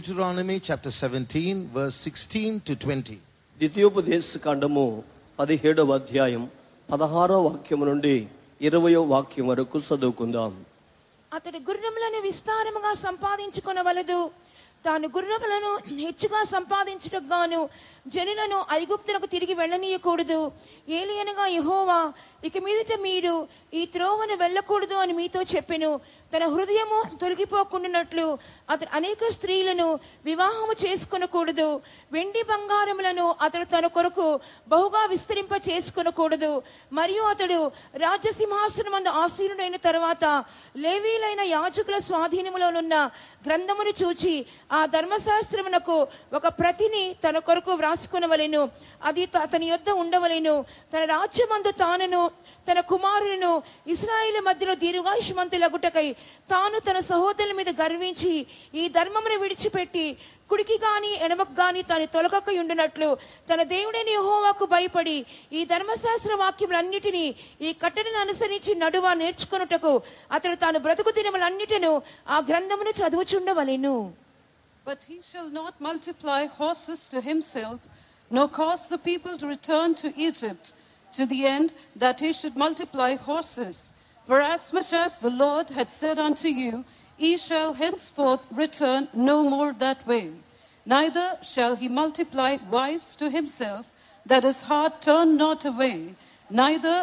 Deuteronomy chapter 17 verse 16 to 20. ద్వితీయోపదేశ కాండము 17వ అధ్యాయం 16వ వాక్యం నుండి 20వ వాక్యం వరకు చదువుకుందాం. అతడు గుర్రములను విస్తారముగా సంపాదించుకొనవలదు, తాను గుర్రములను హెచ్చుగా సంపాదించుటకు గాను జనులను ఐగుప్తులకు తిరిగి వెళ్ళనీయకూడదు. ఏలియనగా యెహోవా ఇక మీదట మీరు ఈ త్రోవను వెళ్ళకూడదు అని మీతో చెప్పెను. తన హృదయము తొలగిపోకుండానట్లు అతడు అనేక స్త్రీలను వివాహము చేసుకొనకూడదు. వెండి బంగారములను అతడు తన కొరకు బహుగా విస్తరింప చేసుకొనకూడదు. మరియు అతడు రాజ్యసింహాసనమందు ఆసీనుడైన తర్వాత లేవీలైన యాజకుల స్వాధీనములోనున్న గ్రంథమును చూచి ఆ ధర్మశాస్త్రమునకు ఒక ప్రతిని తన కొరకు వ్రాసుకొనవలెను. అది అతని యొద్ద ఉండవలెను. తన రాజ్యమందు తానును తన కుమారులను ఇశ్రాయేలు మధ్యలో దీర్ఘాయుష్మంతులగుటకై తాను తన సహోదరుల మీద గర్వించి ఈ ధర్మమును విడిచిపెట్టి కుడికి గాని ఎడమకు గాని తాను తొలగకయుండునట్లు తన దేవుడైన యెహోవాకు భయపడి ఈ ధర్మశాస్త్ర వాక్యములన్నిటినీ ఈ కట్టడను అనుసరించి నడువ నేర్చుకొనుటకు అతడు తాను బ్రతుకు దినములన్నిటిను ఆ గ్రంథమును చదువుచుండవలెను. But he shall not multiply horses to himself, nor cause the people to return to Egypt, to the end that he should multiply horses. For as much as the Lord had said unto you, ye shall henceforth return no more that way. Neither shall he multiply wives to himself, that his heart turn not away. Neither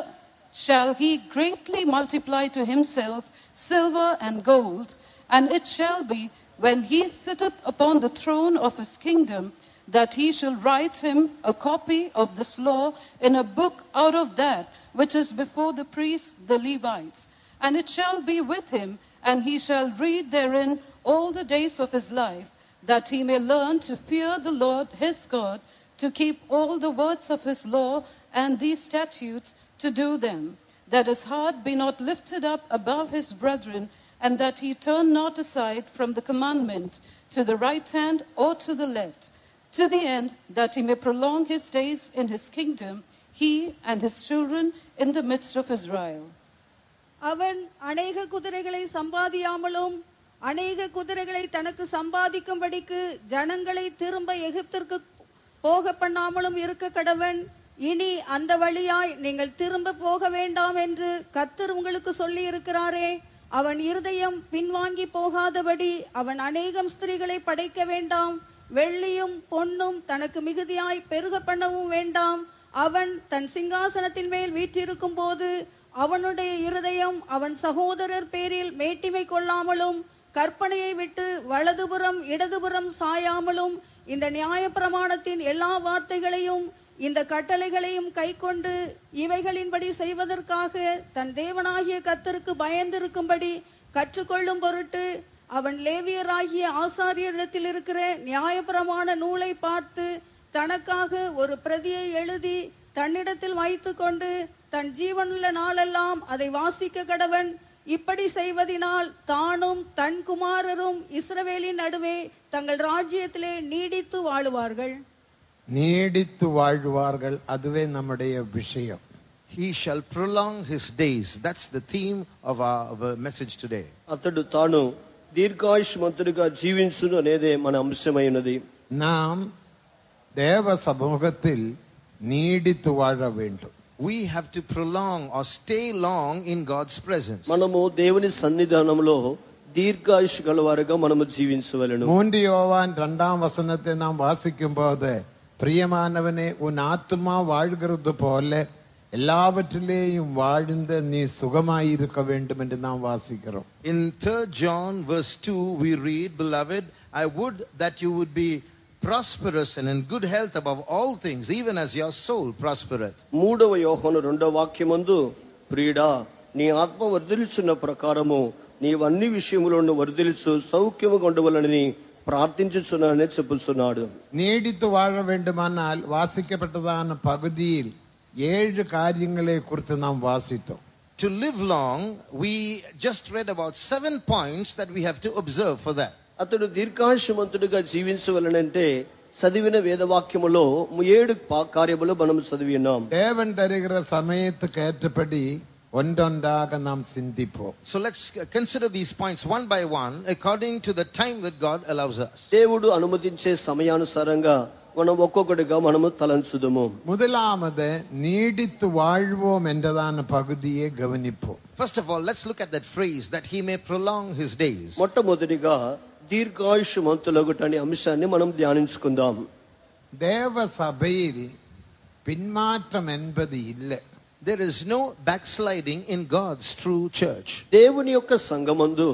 shall he greatly multiply to himself silver and gold. And it shall be, when he sitteth upon the throne of his kingdom, that he shall write him a copy of this law in a book out of that which is before the priests the Levites. And it shall be with him, and he shall read therein all the days of his life, that he may learn to fear the Lord his God, to keep all the words of his law and these statutes, to do them, that his heart be not lifted up above his brethren, and that he turn not aside from the commandment to the right hand or to the left, to the end that he may prolong his days in his kingdom, he and his children in the midst of Israel. அவன் அநேக குதிரைகளை சம்பாதியாமலும் அநேக குதிரைகளை தனக்கு சம்பாதிக்கும்படிக்கு ஜனங்களை திரும்ப எகிப்திற்கு போக பண்ணாமலும் இருக்க கடவன். இனி அந்த வழியாய் நீங்கள் திரும்ப போக வேண்டாம் என்று கர்த்தர் உங்களுக்கு சொல்லி இருக்கிறாரே. அவன் இருதயம் பின்வாங்கி போகாதபடி அவன் அநேகம் ஸ்திரீகளை படைக்க வேண்டாம். வெள்ளியும் பொன்னும் தனக்கு மிகுதியாய் பெருக பண்ணவும் வேண்டாம். அவன் தன் சிங்காசனத்தின் மேல் வீற்றிருக்கும் போது அவனுடைய இருதயம் அவன் சகோதரர் பேரில் மேட்டிமை கொள்ளாமலும் கற்பனையை விட்டு வலதுபுறம் இடதுபுறம் சாயாமலும் இந்த நியாயப்பிரமாணத்தின் எல்லா வார்த்தைகளையும் இந்த கட்டளைகளையும் கைக்கொண்டு இவைகளின்படி செய்வதற்காக தன் தேவனாகிய கர்த்தருக்கு பயந்திருக்கும்படி கற்றுக்கொள்ளும் பொருட்டு அவன் லேவியராகிய ஆசாரியரிடத்தில் இருக்கிற நியாயப்பிரமாண நூலை பார்த்து தனக்காக ஒரு பிரதியை எழுதி தன்னிடத்தில் வைத்து கொண்டு தன் ஜீவனுள்ள நாளெல்லாம் அதை வாசிக்க கடவன். இப்படி செய்வதினால் தானும் தன் குமாரரும் இஸ்ரவேலின் நடுவே தங்கள் ராஜ்யத்திலே நீடித்து வாழுவார்கள். அதுவே நம்முடைய விஷயம். He shall prolong his days. That's the theme of our message today. అతడు తాను దీర్ఘాయుష్మంతుడిగా జీవించును అనేదే మన అంశమైనది. நாம் தேவ சமூகத்தில் நீடித்து வாழ வேண்டும். We have to prolong or stay long in God's presence. మనము దేవుని సన్నిధానంలో దీర్ఘాయుష్ గలవారుగా మనము జీవించవలెను. 3 யோவான் 2ஆம் வசனத்தை நாம் வாசிக்கும்போது, பிரியமானவனே உன் ஆத்துமா வாழ்கிறது போல எல்லாவற்றிலேயும் வாழ்ந்து நீ சுகமாயிருக்க வேண்டும் என்று நாம் வாசிக்கிறோம். In 3 John verse 2 we read, beloved, I would that you would be prosperous and in good health above all things, even as your soul prospereth. 3వ యోహాను 2వ వాక్యమందు, ప్రియుడా నీ ఆత్మ వర్ధిల్చున్న ప్రకారము నీవన్ని విషయములను వర్ధిల్చు సౌఖ్యము ఉండవలనని ప్రార్థించుచున్నానని చెప్పుచున్నాడు. நீடித்து வாழ வேண்டுமானால் வாசிக்கப்பட்டதான பகுதியில் 7 காரியங்களை குறித்து நாம் வாசித்தோம். To live long, we just read about 7 points that we have to observe for that. అతడు దీర్ఘాయుష్మంతుడిగా జీవించవలనంటే చదివిన వేదవాక్యములో 7 కార్యములు మనం చదివి ఉన్నాం. தேவன் தருகிற சமயத்துக்கு ஏற்றபடி ஒன்றொன்றாக நாம் சிந்திப்போம். So let's consider these points one by one according to the time that God allows us. దేవుడు అనుమతించే సమయానుసారంగా మనం ఒక్కొక్కటిగా మనము తలంచుదము. முதலாவது நீடித்து வாழ்வோம் என்றதான பகுதியை கவனிப்போம். First of all, let's look at that phrase that he may prolong his days. మొట్టమొదటిగా దీర్ఘాయుష్మంతులగుట అనే అంశాన్ని మనం ధ్యానించుకుందాం. தேவ சபையில் பின்மாற்றம் என்பது இல்லை. There is no backsliding in God's true church. దేవుని యొక్క సంఘమందు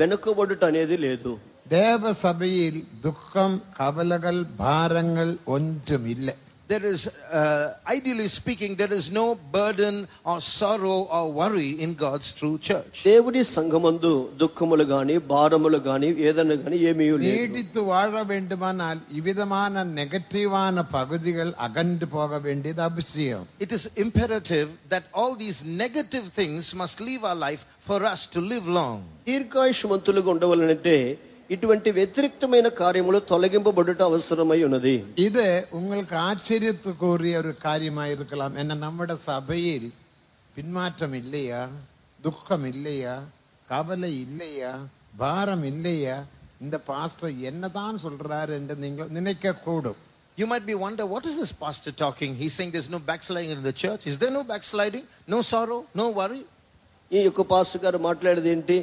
వెనుకబడుట అనేది లేదు. தேவ சபையில் துக்கம், கவலைகள், பாரங்கள் ஒன்றும் இல்லை. There is, ideally speaking, there is no burden or sorrow or worry in God's true church. దేవుని సంఘమందు దుఃఖములు గాని భారములు గాని ఏదైనా గాని ఏమీ లేదు. நீடித்து வாழ வேண்டுமானால் இவ்விதமான நெகட்டிவான பகுதிகள் அகன்று போக வேண்டியது அவசியம். It is imperative that all these negative things must leave our life for us to live long. దీర్ఘాయుష్మంతులుగా ఉండవాలంటే ఇటువంటి వ్యతిరేక్తమైన కార్యములు తొలగింపబడుట అవసరమై ఉన్నది. இது உங்களுக்கு ஆச்சரியத்துக்குரிய ஒரு காரியமாக இருக்கலாம். என்ன, நம்முடைய சபையில் பின்மாற்றம் இல்லையா, துக்கம் இல்லையா, கவலை இல்லையா, பாரம் இல்லையா, இந்த பாஸ்டர் என்னதான் சொல்றாரு என்று நீங்கள் நினைக்க கூடும். You might be wonder, what is this pastor talking? He's saying there's no backsliding in the church. Is there no backsliding? No sorrow? No worry? ఈ యొక్క పాస్టర్ గారు మాట్లాడేది ఏంటి?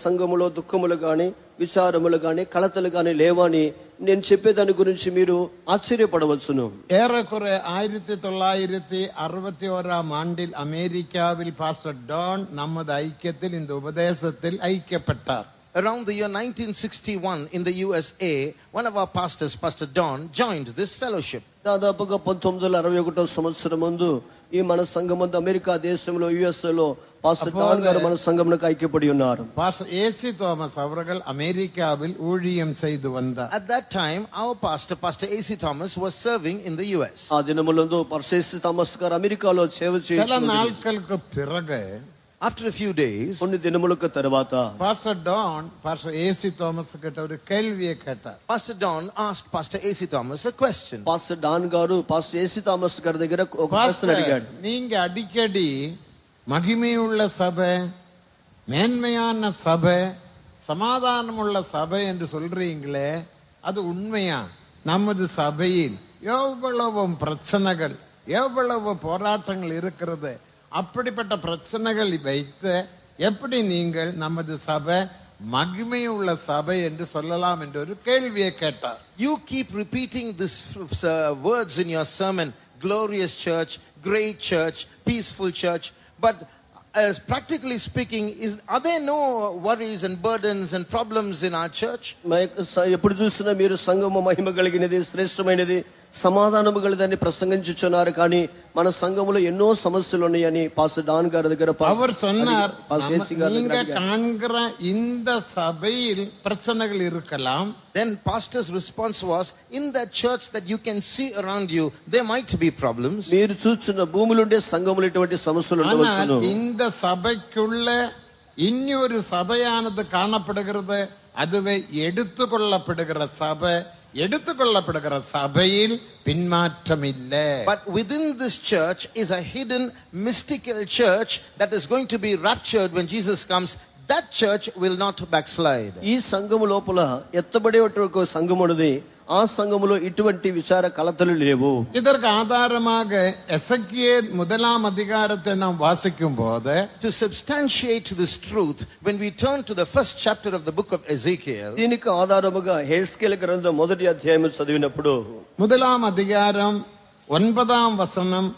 సంఘములో దుఃఖములు గాని విచారములు గాని కలతలు గాని లేవని నేను చెప్పేదాని గురించి మీరు ఆశ్చర్యపడవచ్చును. ஏறக்குறை 1961 ஆண்டில் அமெரிக்காவில் பாஸ்டர் டான் நமது ஐக்கியத்தில் இந்த உபதேசத்தில் ஐக்கியப்பட்டார். Around the year 1961 in the USA, one of our pastors, Pastor Don, joined this fellowship. దాదాపుగా 1961 సంవత్సరం ముందు ఈ మన సంఘమందు అమెరికా దేశంలో యుఎస్ఏ లో పాస్టర్ డాన్ గారు మన సంఘమునకు ఐక్యపడి ఉన్నారు. பாஸ்டர் ஏசி தோமஸ் அவர்கள் அமெரிக்காவில் ஊழியம் செய்து வந்தார். At that time, our pastor, Pastor AC Thomas, was serving in the US. ఆ దినములందు పాస్టర్ ఏసి థామస్ గారు అమెరికాలో సేవ சில చేస్తున్నారు. நாட்களுக்கு பிறகு, After a few days, కొన్ని దినములకు తరువాత pastor Don pastor AC Thomas கிட்ட ஒரு கேள்வியை கேட்டார். Pastor Don asked Pastor AC Thomas a question. Pastor Don గారు పాస్టర్ ఏసి థామస్ గారి దగ్గర ఒక ప్రశ్న பாஸ்டர், అడిగాడు. நீங்க அடிக்கடி மகிமையுள்ள சபை, மேன்மையான சபை, சமாதானமுள்ள சபை என்று சொல்றீங்களே, அது உண்மையா? நமது சபையில் எவ்வளவு பிரச்சனைகள், எவ்வளவு போராட்டங்கள் இருக்கிறது. அப்படிப்பட்ட பிரச்சனைகள் வைத்து எப்படி நீங்கள் நமது சபை மகிமையுள்ள சபை என்று சொல்லலாம் என்று ஒரு கேள்வியை கேட்டார். You keep repeating this words in your sermon, glorious church, great church, peaceful church, but as practically speaking, are there no worries and burdens and problems in our church? ఎప్పుడు చూసినా మీరు సంఘము మహిమ కలిగినది, శ్రేష్టమైనది, సమాధానము గలదని ప్రసంగించుచున్నారు. కానీ మన సంఘములో ఎన్నో సమస్యలు ఉన్నాయని పాస్టర్ డాన్ గారి దగ్గర அவர் சொன்னார், நீங்க காண்கிற இந்த சபையில் பிரச்சனைகள் இருக்கலாம். Then pastor's response was, in that church that you can see around you, there might be problems. మీరు చూస్తున్న భూమిలోండే సంఘములో ఇటువంటి సమస్యలు ఉండవచ్చును. இந்த சபைக்குள்ள இன்னொரு சபையானது காணப்படுகிறது. அதுவே எடுத்துக்கொள்ளப்படுகிற சபை. எடுத்துக்கொள்ளப்படுகிற சபையில் பின்மாற்றம் இல்லை. But within this church is a hidden mystical church that is going to be raptured when Jesus comes. That church will not backslide. ఈ సంఘము లోపల ఎత్తబడేటువంటి సంఘం ఉన్నది. ఆ సంఘములో ఇటువంటి విచార కలతలు లేవు. இதற்கு ஆதாரமாக எசேக்கியேல் 1ஆம் அதிகாரத்தை நாம் வாசிக்கும் போது, to substantiate this truth, when we turn to the first chapter of the book of Ezekiel, దీనికి ఆధారముగా హెస్కేలు గ్రంథం 1వ అధ్యాయం చదివినప్పుడు 1ஆம் அதிகாரம் 9ஆம் வசனம்,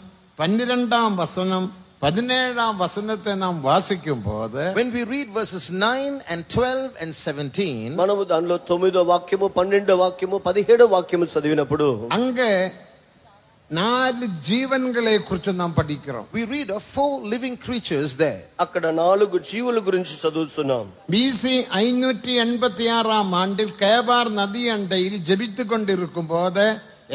12ஆம் வசனம், 17ஆம் வசனத்தை நாம் வாசிக்கும் போது, when we read verses 9 and 12 and 17, మనము దానిలో 9వ వాక్యము, 12వ వాక్యము, 17వ వాక్యము చదివినప్పుడు அங்கே 4 జీవన్களை குறித்து நாம் படிக்கிறோம். we read of 4 living creatures there. అక్కడ 4 జీవుల గురించి చదువుతున్నాం. BC 586ஆம் ஆண்டில் கேபார் நதி அண்டையில் ஜெபித்துக் கொண்டிருக்கும் போது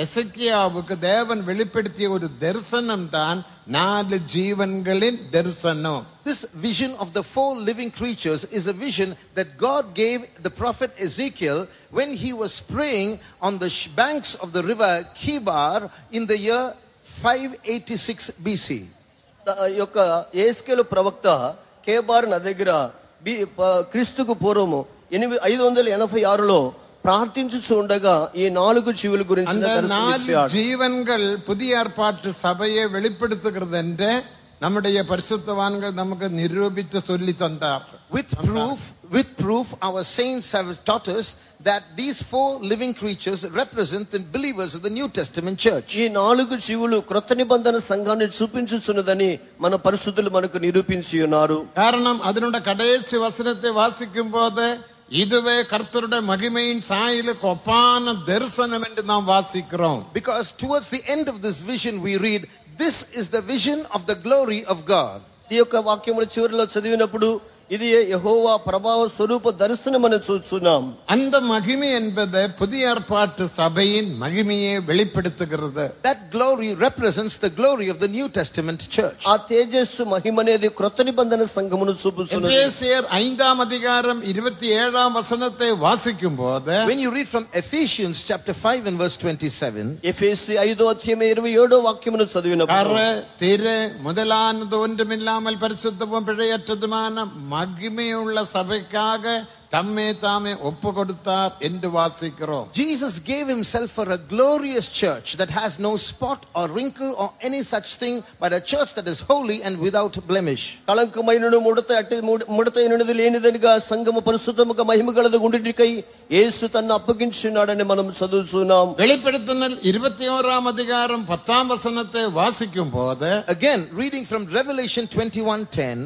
எசேக்கியாவுக்கு தேவன் வெளிப்படுத்திய ஒரு தரிசனம் தான் 4 ஜீவன்களின் தரிசனம். This vision of the 4 living creatures is a vision that God gave the prophet Ezekiel when he was praying on the banks of the river Kibar in the year 586 BC. ఈ యొక్క యేస్కేలు ప్రవక్త కేబార్ నది దగ్గర క్రీస్తుకు పూర్వము 586లో ప్రార్థించుచు ఉండగా ఈ 4 జీవుల గురించి ஜீவன்கள் புதிய ஏற்பாட்டு சபையை வெளிப்படுத்துகிறது என்று நம்முடைய பரிசுத்தவான்கள் நமக்கு நிரூபித்து சொல்லி தந்தார். With proof our saints have taught us that these 4 living creatures represent the believers of the New Testament church. ఈ 4 జీవులు క్రొత్త నిబంధన సంఘాన్ని చూపించుచున్నదని మన పరిశుద్ధులు మనకు నిరూపించి ఉన్నారు. காரணம் அதனுடைய கடைசி வசனத்தை வாசிக்கும்போது இதுவே கர்த்தருடைய மகிமையின் சாயலுக்கு ஒப்பான தரிசனம் என்று நாம் வாசிக்கிறோம். Because towards the end of this vision we read, this is the vision of the glory of God. ఈ యొక్క వాక్యముల చివరిలో చదివినప్పుడు ఇది యెహోవా ప్రభావ స్వరూప దర్శనమని చూస్తున్నాం. அந்த மகிமை என்பது புதிய ஏற்பாட்டு சபையின் மகிமையை வெளிப்படுத்துகிறது. That glory represents the glory of the New Testament church. ఆ తేజస్సు మహిమనేది క్రొత్త నిబంధన సంఘమును చూపుచున్నది. எபேசியர் 5ஆம் அதிகாரம் 27ஆம் வசனத்தை வாசிக்கும்போது, when you read from Ephesians chapter 5 and verse 27, எபேசி 5వ అధ్యాయం 27వ వాక్యమును చదివినప్పుడు திரு முதலானது ஒன்றுமில்லாமல் பரிசுத்தமும் பிழையற்றதுமான மகிமையுள்ள சபைக்காக தம்மே தாமே ஒப்பு கொடுத்தார் என்று வாசிக்கிறோம். Jesus gave himself for a glorious church that has no spot or wrinkle or any such thing, but a church that is holy and without blemish. కళంకమైనను ముడతైనది లేనిదనిగా సంఘము పరిశుద్ధముగా మహిమగలదు ఉండుటకై యేసు తన్ను అప్పగించున్నాడని మనం చదువుతున్నాం. வெளிப்படுத்துதல் 21ஆம் அதிகாரம் 10ஆம் வசனத்தை வாசிக்கும்போது, again reading from Revelation 21:10,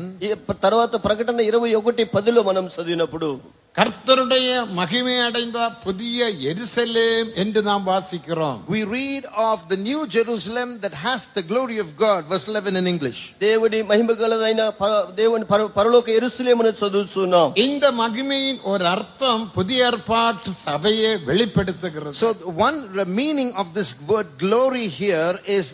తర్వాత ప్రకటన 21:10లో మనం చదివినప్పుడు கர்த்தருடைய மகிமை அடைந்த புதிய எருசலேம் என்று நாம் வாசிக்கிறோம். we read of the new Jerusalem that has the glory of God, verse 11 in English. దేవుని మహిమగలదైన దేవుని పరలోక యెరూషలేమును చదువుతున్నాం. இந்த மகிமையின் ஒரு அர்த்தம் புதிய ஏற்பாட்டு சபையை வெளிப்படுத்துகிறது. So one meaning of this word glory here is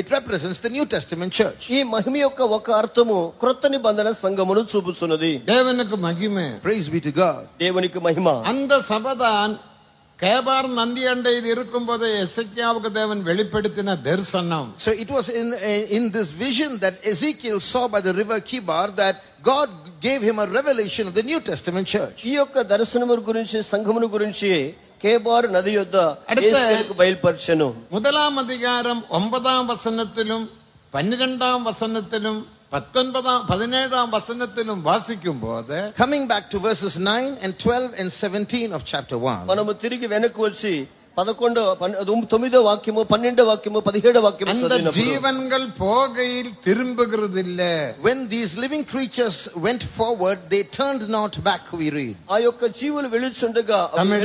it represents the New Testament church. ఈ మహిమ యొక్క ఒక అర్థము క్రొత్త నిబంధన సంఘమును చూపుచున్నది. தேவனுக்கு மகிமை. Praise be to God. దేవునికి మహిమ. அந்த சபைதான் கேபார் நந்தி அண்டையில் இருக்கும்போது எசேக்கியாவுக்கு தேவன் வெளிப்படுத்தின தரிசனம். So it was in this vision that Ezekiel saw by the river Kibar that God gave him a revelation of the New Testament church. ఈ యొక్క దర్శనము గురించి సంఘమును గురించి కేబార్ నది యొద్ద యేసుకు బయలుపరిచెను. 1ஆம் அதிகாரம் 9ஆம் வசனத்திலும் 12ஆம் வசனத்திலும் 17ஆம் வசனத்திலும் வாசிக்கும் போது, coming back to verses 9 and 12 and 17 of chapter 1, మనము తిరిగి వెనక్కి వచ్చి 9వ వాక్యము 12వ వాక్యము 17వ వాక్యము அந்த ஜீவன்கள் போகையில் திரும்புகிறதில்ல. when these living creatures went forward, they turned not back, we read. ఆ యొక్క జీవులు వెళుచుండగా అవి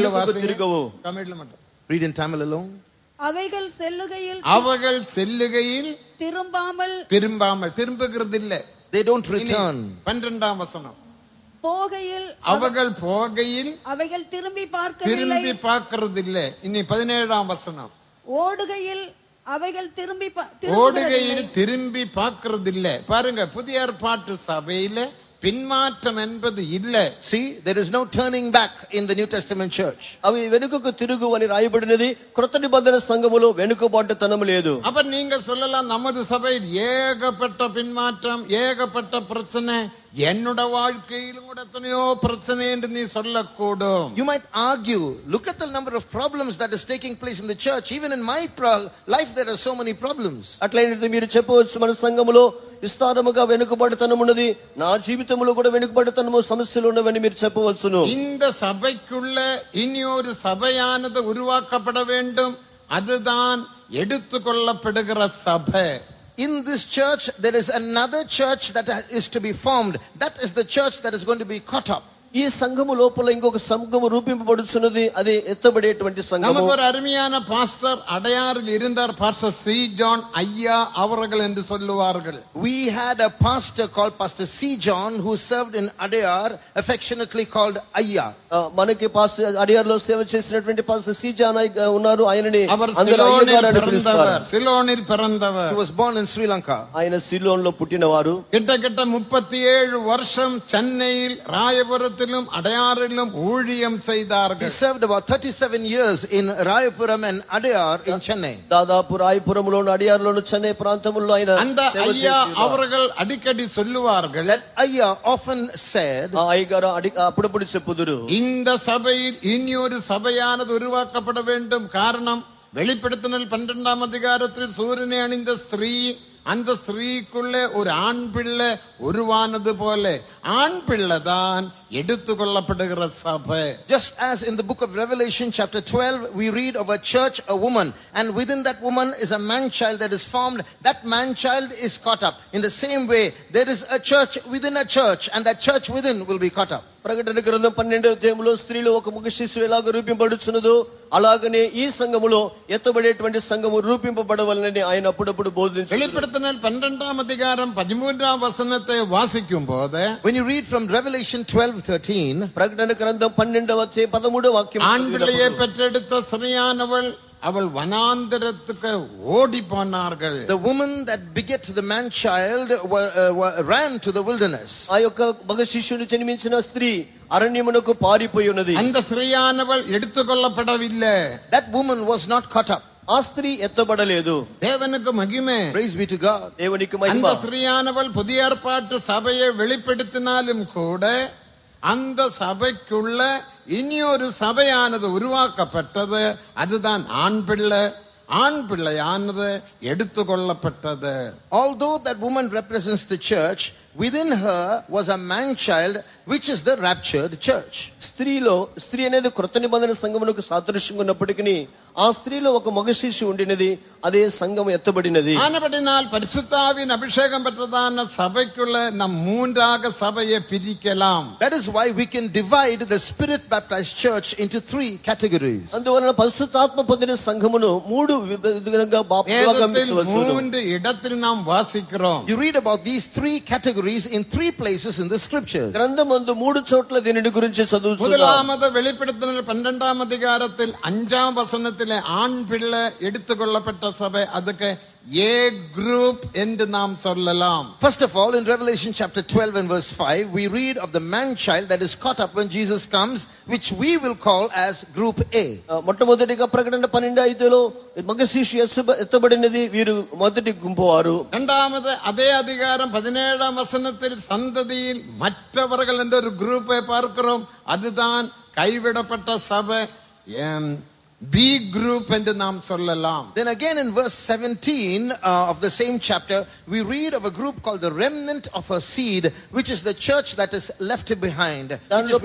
తిరగవు. தமிழ்ல மட்டும் read in Tamil alone. அவைகள் செல்லுகையில் திரும்புகிறதில்லை. they don't return. 12ஆம் வசனம், போகையில் அவர்கள் போகையில் அவைகள் திரும்பி பார்க்கிறதில்லை. இனி 17ஆம் வசனம், ஓடுகையில் அவைகள் திரும்பி பார்க்கிறதில்லை. பாருங்க, புதிய ஏற்பாட்டு சபையில பின்மாற்றம் என்பது இல்ல. See, there is no turning back in the New Testament church. అవి వెనుకకు తిరుగు అని రాయబడినది. క్రొత్త నిబంధన సంఘములో వెనుకబాటుతనం లేదు. அப்ப நீங்க சொல்லலாம், நமது சபையில் ஏகப்பட்ட பின்மாற்றம், ஏகப்பட்ட பிரச்சனை, என்னோட வாழ்க்கையிலும் கூட எத்தனையோ பிரச்சனை என்று நீ சொல்லக்கூடும். You might argue, look at the number of problems that is taking place in the church. Even in my life there are so many problems. అట్లయితే మీరు చెప్పవచ్చు, మన సంఘములో విస్తారముగా వెనుకబాటుతనం ఉన్నది, నా జీవితంలో కూడా వెనుకబాటుతనము సమస్యలు ఉన్నవని మీరు చెప్పవచ్చును. இந்த சபைக்குள்ள இனி ஒரு சபையானது உருவாக்கப்பட வேண்டும். அதுதான் எடுத்துக்கொள்ளப்படுகிற சபை. In this church there is another church that is to be formed. That is the church that is going to be caught up. ఈ సంఘము లోపల ఇంకొక సంఘము రూపింపబడుచున్నది, అది ఎత్తబడేటువంటి సంఘము. நமக்கு ஒரு அருமையான பாஸ்டர் அடையாறில் இருந்தார், பாஸ்டர் சி ஜான் ஐயா அவர்கள் என்று சொல்லுவார்கள். We had a pastor called Pastor C John who served in Adayar, affectionately called Ayya. మనకి పాస్టర్ అడియార్లో సేవ చేసినటువంటి పాస్టర్ సి జాన్ ఉన్నారు. ఆయనని அவர் అందరూ అయ్యగారు అని పిలుస్తారు. సిలోనిல் பிறந்தவர். He was born in Sri Lanka. ఆయన సిలోన్ లో పుట్టినవారు. கிட்டத்தட்ட 37 வருஷம் சென்னையில் ராயபுரத்தில் ராயபுரத்திலும் அடையாறிலும் ஊழியம் He செய்தார்கள். served about 37 years in Rayapuram and Adayar in Chennai. దాదాపు రాయపురంలోను అడియారులోను చెన్నై ప్రాంతంలో ఆయన அந்த సేవ ஐயா చేసి ఉన్నారు. அவர்கள் அடிக்கடி சொல்லுவார்கள், Ayya often said, ఆ అయ్యగారు అప్పుడప్పుడు చెప్పుదురు, இந்த சபையில் இனியொரு சபையானது உருவாக்கப்பட வேண்டும். காரணம், வெளிப்படுத்தினல் 12ஆம் அதிகாரத்தில் சூரியனை அணிந்த ஸ்திரீ, அந்த ஸ்திரீக்குள்ளே ஒரு ஆண் பிள்ளை உருவானது போல ஆண் பிள்ளை தான் எடுத்துக்கொள்ளப்படுகிற சபை. just as in the book of Revelation chapter 12 we read of a church, a woman, and within that woman is a man child that is formed. That man child is caught up. In the same way, there is a church within a church, and that church within will be caught up. ప్రకటన గ్రంథం 12వ అధ్యాయంలో స్త్రీలు ఒక మగ శిశువు ఎలాగ రూపింపబడుచున్నదో అలాగనే ఈ సంఘములో ఎత్తబడేటువంటి సంఘము రూపింపబడవలనని ఆయన అప్పుడప్పుడు బోధించారు. வெளிப்படுத்தினல் 12ஆம் அதிகாரம் 13ஆம் வசனத்தை வாசிக்கும் போது, When you read from Revelation 12:13, ప్రకటన గ్రంథం 12వ అధ్యాయం 13వ వాక్యం, ஆண் பிள்ளையை பெற்றெடுத்த ஸ்திரீயானவள் அவள் வனாந்தரத்துக்கு ஓடி போனார்கள். the woman that beget the man child ran to the wilderness. ఆ యొక్క మగ శిశువుని జన్మించిన స్త్రీ అరణ్యమునకు పారిపోయి ఉన్నది. அந்த ஸ்திரீயானவள் எடுத்துக்கொள்ளப்படவில்லை. That woman was not caught up. ఆ స్త్రీ ఎత్తబడలేదు. தேவனுக்கு மகிமை. Praise be to God. దేవునికి మహిమ. அந்த ஸ்திரீயானவள் புதிய ஏற்பாட்டு சபையை வெளிப்படுத்தினாலும் கூட அந்த சபைக்குள்ள இனியொரு சபையானது உருவாக்கப்பட்டது. அதுதான் ஆண் பிள்ளை. ஆண் பிள்ளையானது எடுத்துக்கொள்ளப்பட்டது. Although that woman represents the church, within her was a man child, which is the raptured church. స్త్రీ అనేది కృత నిబంధన సంఘమునకు సాదృశ్యంగా ఉన్నప్పటికీ ఆ స్త్రీలో ఒక మగ శిశువు ఉండినది, అదే సంఘం ఎత్తబడినది. ஆனபடினால் பரிசுத்தாவின் அபிஷேகம் பெற்றதான சபைக்குள்ள நம் மூன்றாக சபையை பிரிக்கலாம். That is why we can divide the spirit baptized church into 3 categories. అందువలన పరిశుద్ధాత్మ పొందిన సంఘమును 3 విధంగా భాగమించవచ్చు. 3 இடத்தில் நாம் வாசிக்கிறோம். You read about these 3 categories in 3 places in the scriptures. గ్రంథమందు 3 చోట్ల దీనిని గురించి చదువుతున్నాం. முதலாவது வெளிப்படுத்தினல் 12ஆம் அதிகாரத்தில் 5ஆம் வசனத்திலே ஆண் பிள்ளை எடுத்துக்கொள்ளப்பட்ட சபை, அதுக்கு A group என்று நாம் சொல்லலாம். First of all, in Revelation chapter 12 and verse 5, we read of the man child that is caught up when Jesus comes, which we will call as group A. మొట్టమొదటిగా ప్రకటన 12:5లో మగ శిశువు ఎత్తబడినది, వీరు మొదటి గుంపు వారు. இரண்டாவது அதே அதிகாரம் 17ஆம் வசனத்தில் சந்ததியில் மற்றவர்கள் என்ற ஒரு குரூப்பை பார்க்கிறோம். அதுதான் கைவிடப்பட்ட சபை, B group என்று நாம் சொல்லலாம். Then again in verse 17 of the same chapter, we read of a group called the remnant of her seed, which is the church that is left behind,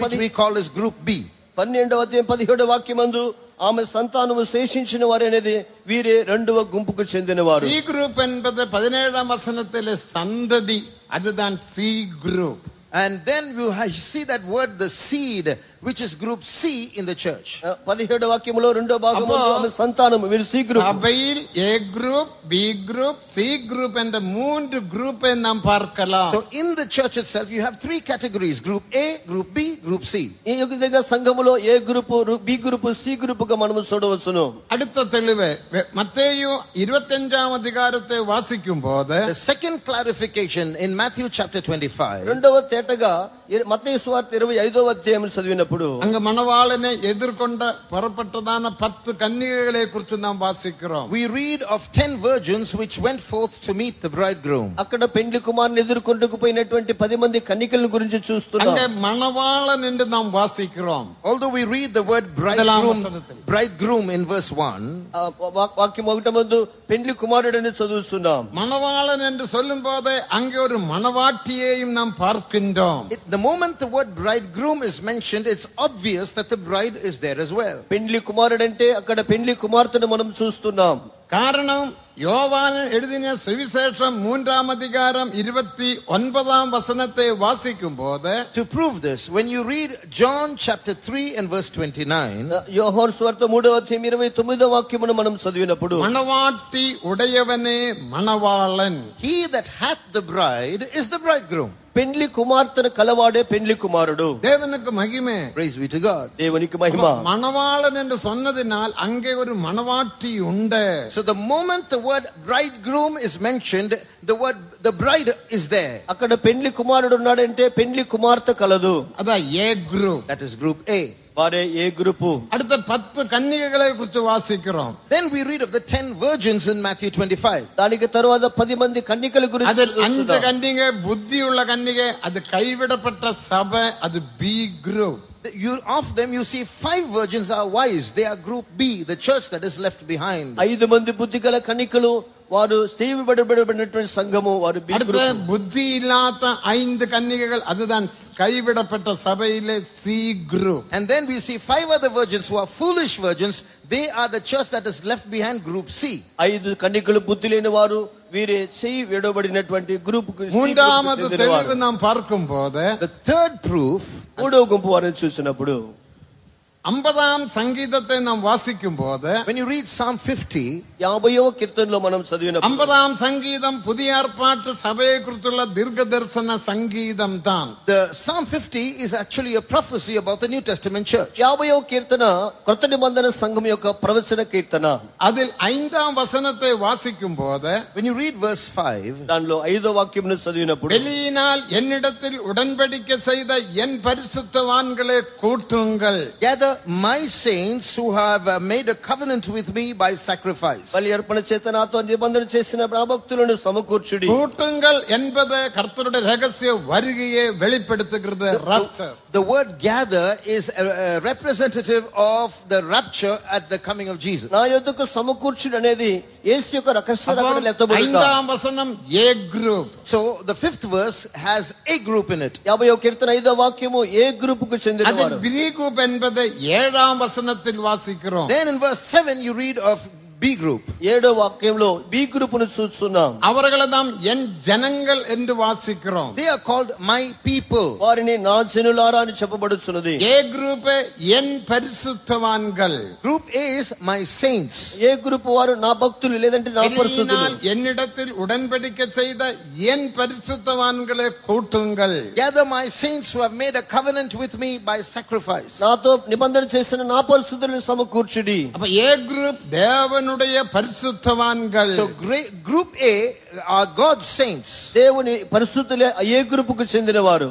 which we call as group B. 12వ అధ్యాయం 17వ వాక్యమందు ఆమె సంతానము శేషించిన వారనేది వీరే రెండవ గుంపుకు చెందినవారు. C group என்பது 17ஆம் வசனத்திலே சந்ததி, அதுதான் C group. And then you see that word, the seed, which is group C in the church. 17వ వాక్యములో రెండో భాగంలో ఆమె సంతానము, వీరు C group. சபையில் A group, B group, C group என்ற 3 குரூப்பை நாம் பார்க்கலாம். So in the church itself you have 3 categories: group A, group B, group C. ఈ విధంగా సంఘములో A group, B group, C group గా మనము చూడవచ్చును. அடுத்த தெளிவு மத்தேயு 25ஆம் அதிகாரத்தை வாசிக்கும் போது, The second clarification in Matthew chapter 25. రెండవ తేటగా మత్తయి సువార్త 25వ అధ్యాయం చదివినప్పుడు அங்க மணவாளனை எதிர்கொண்ட புறப்பட்டதான 10 கன்னிகைகளை குறித்து நாம் வாசிக்கிறோம். We read of 10 virgins which went forth to meet the bridegroom. అక్కడ పెండ్లి కుమారుని ఎదుర్కొంటకు పోయినటువంటి 10 మంది కన్నికల గురించి చూస్తున్నాం. அங்கே மணவாளன் என்று நாம் வாசிக்கிறோம். Although we read the word bridegroom in verse 1, వాక్యం ఒకటి ముందు పెండ్లి కుమారుడని చదువుతున్నాం. மணவாளன் என்று சொல்லும் போது அங்கே ஒரு மணவாட்டியையும் நாம் பார்க்கின்றோம். the moment the word bridegroom is mentioned, it's obvious that the bride is there as well. పెండ్లి కుమారుడంటే అక్కడ పెండ్లి కుమార్తెను మనం చూస్తున్నాం. காரணம், யோவான் எழுதின சுவிசேஷம் 3ஆம் அதிகாரம் 29ஆம் வசனத்தை வாசிக்கும் போது, to prove this, when you read John chapter 3 and verse 29, యోహాను సువార్త 3వ అధ్యాయం 29వ వాక్యమును మనం చదివినప్పుడు, மணவாட்டி உடையவனே மணவாளன், he that hath the bride is the bridegroom. పెండ్లి కుమార్తెను కలవాడే పెండ్లి కుమారుడు. தேவனுக்கு மகிமை. Praise be to God. దేవునికి మహిమ. மணவாளன் என்று சொன்னதினால் அங்கே ஒரு மணவாட்டி உண்டு. So the moment the word bridegroom is mentioned, the bride is there. అక్కడ పెండ్లి కుమారుడు ఉన్నాడంటే పెండ్లి కుమార్తె కలదు. அதான் ஏ group. That is group A. వారే ఏ గ్రూపు. அடுத்த 10 கன்னிகைகளை குறித்து வாசிக்கிறோம். Then we read of the 10 virgins in Matthew 25. దానికి తరువాత 10 మంది కన్నికల గురించి அதில் 5 கன்னிகை புத்தியுள்ள கன்னிகை, அது கைவிடப்பட்ட சபை, அது B group. Of them you see 5 virgins are wise. They are group B, the church that is left behind. 5 మంది బుద్ధిగల కన్నికలు వారు సేవింపబడినటువంటి సంఘము, వారు బి அடுத்த గ్రూప్. புத்தி இல்லாத 5 கன்னிகைகள், அதுதான் கைவிடப்பட்ட சபையிலே C group. And then we see 5 other virgins who are foolish virgins. They are the church that is left behind, group C. 5 కన్నికలు బుద్ధి లేని వారు వీరే సేవి విడబడినటువంటి గ్రూప్ కు. மூன்றாவது தெளிவு நாம் பார்க்கும்போது, The third proof, మూడవ గుంపు వారిని చూసినప్పుడు 50ஆம் சங்கீதத்தை நாம் வாசிக்கும் போது, when you read Psalm 50, 50వ கீర్తనలో మనం చదివినప్పుడు 50ஆம் சங்கீதம் புதிய ஏற்பாட்டு சபையை குறித்துள்ள தீர்க்க தரிசன சங்கீதம் தான். the Psalm 50 is actually a prophecy about the New Testament church. 50వ కీర్తన కొత్త నిబంధన సంఘం యొక్క ప్రవచన కీర్తన. அதில் 5ஆம் வசனத்தை வாசிக்கும் போது, When you read verse 5, దానిలో 5వ వాక్యంను చదివినప్పుడు வெளியினால் என்னிடத்தில் உடன்படிக்கை செய்த என் பரிசுத்தவான்களே கூட்டுங்கள், gather my saints who have made a covenant with me by sacrifice. బలి అర్పణ చేత నాతో నిబంధన చేసిన భక్తులను సమకూర్చుడి. கூட்டுங்கள் என்பது கர்த்தருடைய ரகசிய வருகையை வெளிப்படுத்துகிறது. rapture. The word gather is a representative of the rapture at the coming of Jesus. నా యొద్దకు సమకూర్చుడి అనేది యేసు యొక్క రక్షణ ఎత్తబడుట. 5ஆம் வசனம் ஏ group. So the 5th verse has a group in it. 50వ కీర్తన 5వ వాక్యము ఏ గ్రూప్ కు చెందిన அதில் వారు. பி குரூப் என்பதை 7ஆம் வசனத்தில் வாசிக்கிறோம். Then in verse 7 you read of B group. 7వ వాక్యంలో బి గ్రూప్ ను చూస్తున్నాం. அவர்களை நாம் என் ஜனங்கள் என்று வாசிக்கிறோம். They are called my people. వారిని నా జనులారా అని చెప్పబడుచున్నది. ஏ குரூப் என் பரிசுத்தவான்கள். Group A is my saints. A group వారు నా భక్తులు లేదంటే నా పరిశుద్ధులు. வெளியினால் என்னிடத்தில் உடன்படிக்கை செய்த என் பரிசுத்தவான்களை கூட்டுங்கள். Gather my saints who have made a covenant with me by sacrifice. నాతో నిబంధన చేసిన నా పరిశుద్ధులను సమకూర్చుడి. அப்ப ஏ குரூப் தேவனுடைய பரிசுத்தவான்கள். So group A are God's saints. దేవుని పరిశుద్ధులే ఏ గ్రూప్ కు చెందిన వారు.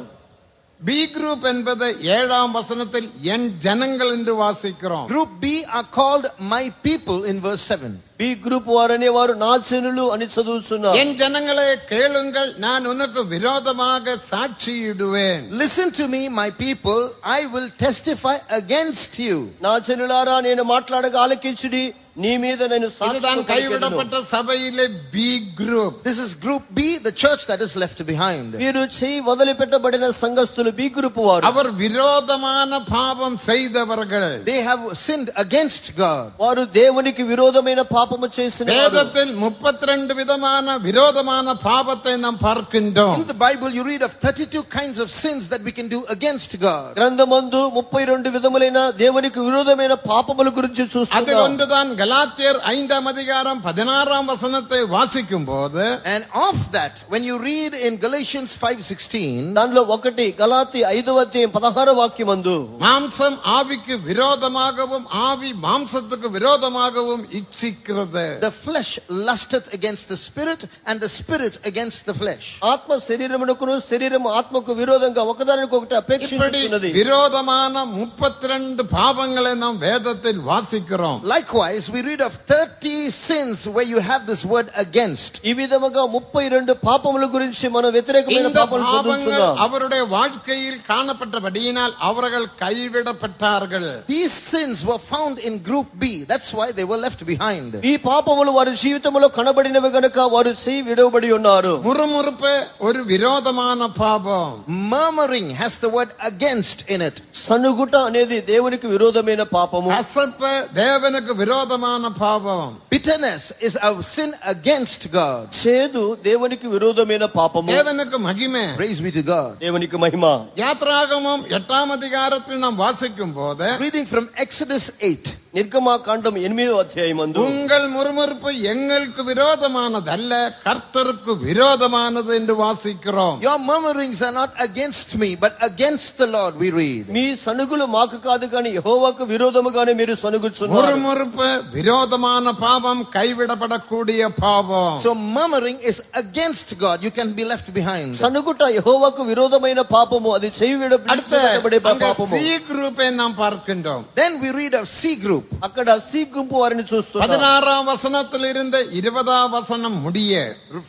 பி குரூப் என்பதை 7ஆம் வசனத்தில் என் ஜனங்கள் என்று வாசிக்கிறோம். Group B are called my people in verse 7. B group వారనే వారు నా జనులు అని చదువుతున్నారు. என் ஜனங்களே கேளுங்கள், நான் உனக்கு விரோதமாக சாட்சியிடுவேன். Listen to me, my people, I will testify against you. నా జనులారా నేను మాట్లాడగా ఆలకించుడి, నీ మీద నేను இதுதான் సాక్ష్యం పలికెదను. கைவிடப்பட்ட சபையிலே B group. This is group B, the church that is left behind. వీరు చేయి వదిలిపెట్టబడిన సంఘస్థులు బి గ్రూప్ వారు. அவர் விரோதமான பாவம் செய்தவர்கள். They have sinned against God. వారు దేవునికి విరోధమైన పాపము చేసిన వారు. வேதத்தில் 32 விதமான விரோதமான பாவத்தை நாம் பார்க்கின்றோம். In the Bible you read of 32 kinds of sins that we can do against God. గ్రంథమందు 32 విధములైన దేవునికి విరోధమైన పాపముల గురించి அதில் చూస్తున్నాం. ஒன்றுதான் கலாத்தியர் 5ஆம் அதிகாரம் 16ஆம் வசனத்தை வாசிக்கும் போது, And of that, when you read in Galatians 5:16, దానిలో ఒకటి గలాతీ 5వ అధ్యాయం 16వ వాక్యమందు மாம்சம் ஆவிக்கு விரோதமாகவும் ஆவி மாம்சத்துக்கு விரோதமாகவும் இச்சிக்கிறது. the flesh lusteth against the spirit and the spirit against the flesh. ఆత్మ శరీరమునకును శరీరము ఆత్మకు విరోధంగా ఒకదానికొకటి இப்படி అపేక్షిస్తున్నది. விரோதமான 32 பாவங்களை நாம் வேதத்தில் வாசிக்கிறோம். Likewise, we read of 30 sins where you have this word against. ఈ విధముగా 32 పాపముల గురించి మనం వ్యతిరేకమైన இந்த పాపములు பாவங்கள் చదువుతున్నాం. அவருடைய வாழ்க்கையில் காணப்பட்டபடியினால் அவர்கள் கைவிடப்பட்டார்கள். These sins were found in group B. That's why they were left behind. ఈ పాపములు వారి జీవితంలో కనబడినవి గనుక వారు చేయి విడవబడి ఉన్నారు. முறுமுறுப்பு ஒரு விரோதமான பாவம். Murmuring has the word against in it. సనుగుట అనేది దేవునికి విరోధమైన పాపము. அசப்பு தேவனுக்கு விரோதமான பாவம். Bitterness is a sin against God. చేదు దేవునికి విరోధమైన పాపము. தேவனுக்கு மகிமை. Praise be to God. దేవునికి మహిమ. யாத்ராகமம் 8ஆம் அதிகாரத்தில் நாம் வாசிக்கும் போது, Reading from Exodus 8. నిర్గమాకాండం 8వ అధ్యాయమందు உங்கள் முறுமுறுப்பு எங்களுக்கு விரோதமானதல்ல, கர்த்தருக்கு விரோதமானது என்று வாசிக்கிறோம். Your murmurings are not against me, but against the Lord, we read. మీ సనుగులు మాకు కాదు కానీ యెహోవాకు విరోధముగానే మీరు సనుగుచున్నారు. முறுமுறுப்பு விரோதமான பாவம், கைவிடப்படக்கூடிய பாவம். So murmuring is against God. You can be left behind. సనుగుట యెహోవాకు విరోధమైన పాపము, అది చేయబడే పాపము. சி குரூப்பை நாம் பார்க்கின்றோம். Then we read of C group. అక్కడ సి గుంపు వారిని చూస్తున్నాం. 16ஆம் வசனத்தில் இருந்து 20ஆம் வசனம் முடிய,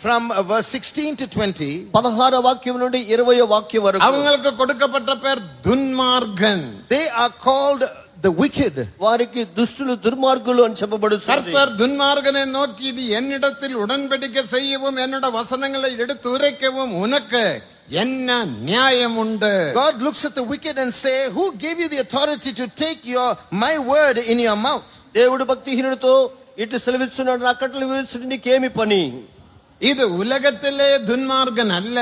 From verse 16 to 20, 16వ వాక్యం నుండి 20వ వాక్యం వరకు அவங்களுக்கு கொடுக்கப்பட்ட பேர் துன்மார்கன். they are called the wicked. వారికి దుష్టులు దుర్మార్గులు అని చెప్పబడుతుంది. கர்த்தர் துன்மார்கனை நோக்கி, இது என்னிடத்தில் உடன்படிக்கை செய்யவும் என்னோட வசனங்களை எடுத்து உரைக்கவும் உனக்கு என்ன நியாயம் உண்டு? God looks at the wicked and say, who gave you the authority to take my word in your mouth? దేవుడు భక్తిహీనుడితో ఇటు సెలవిస్తున్నాడు, నా కట్టలు విధించుట నీకేమి పని? இது உலகத்திலே துன்மார்கன் அல்ல.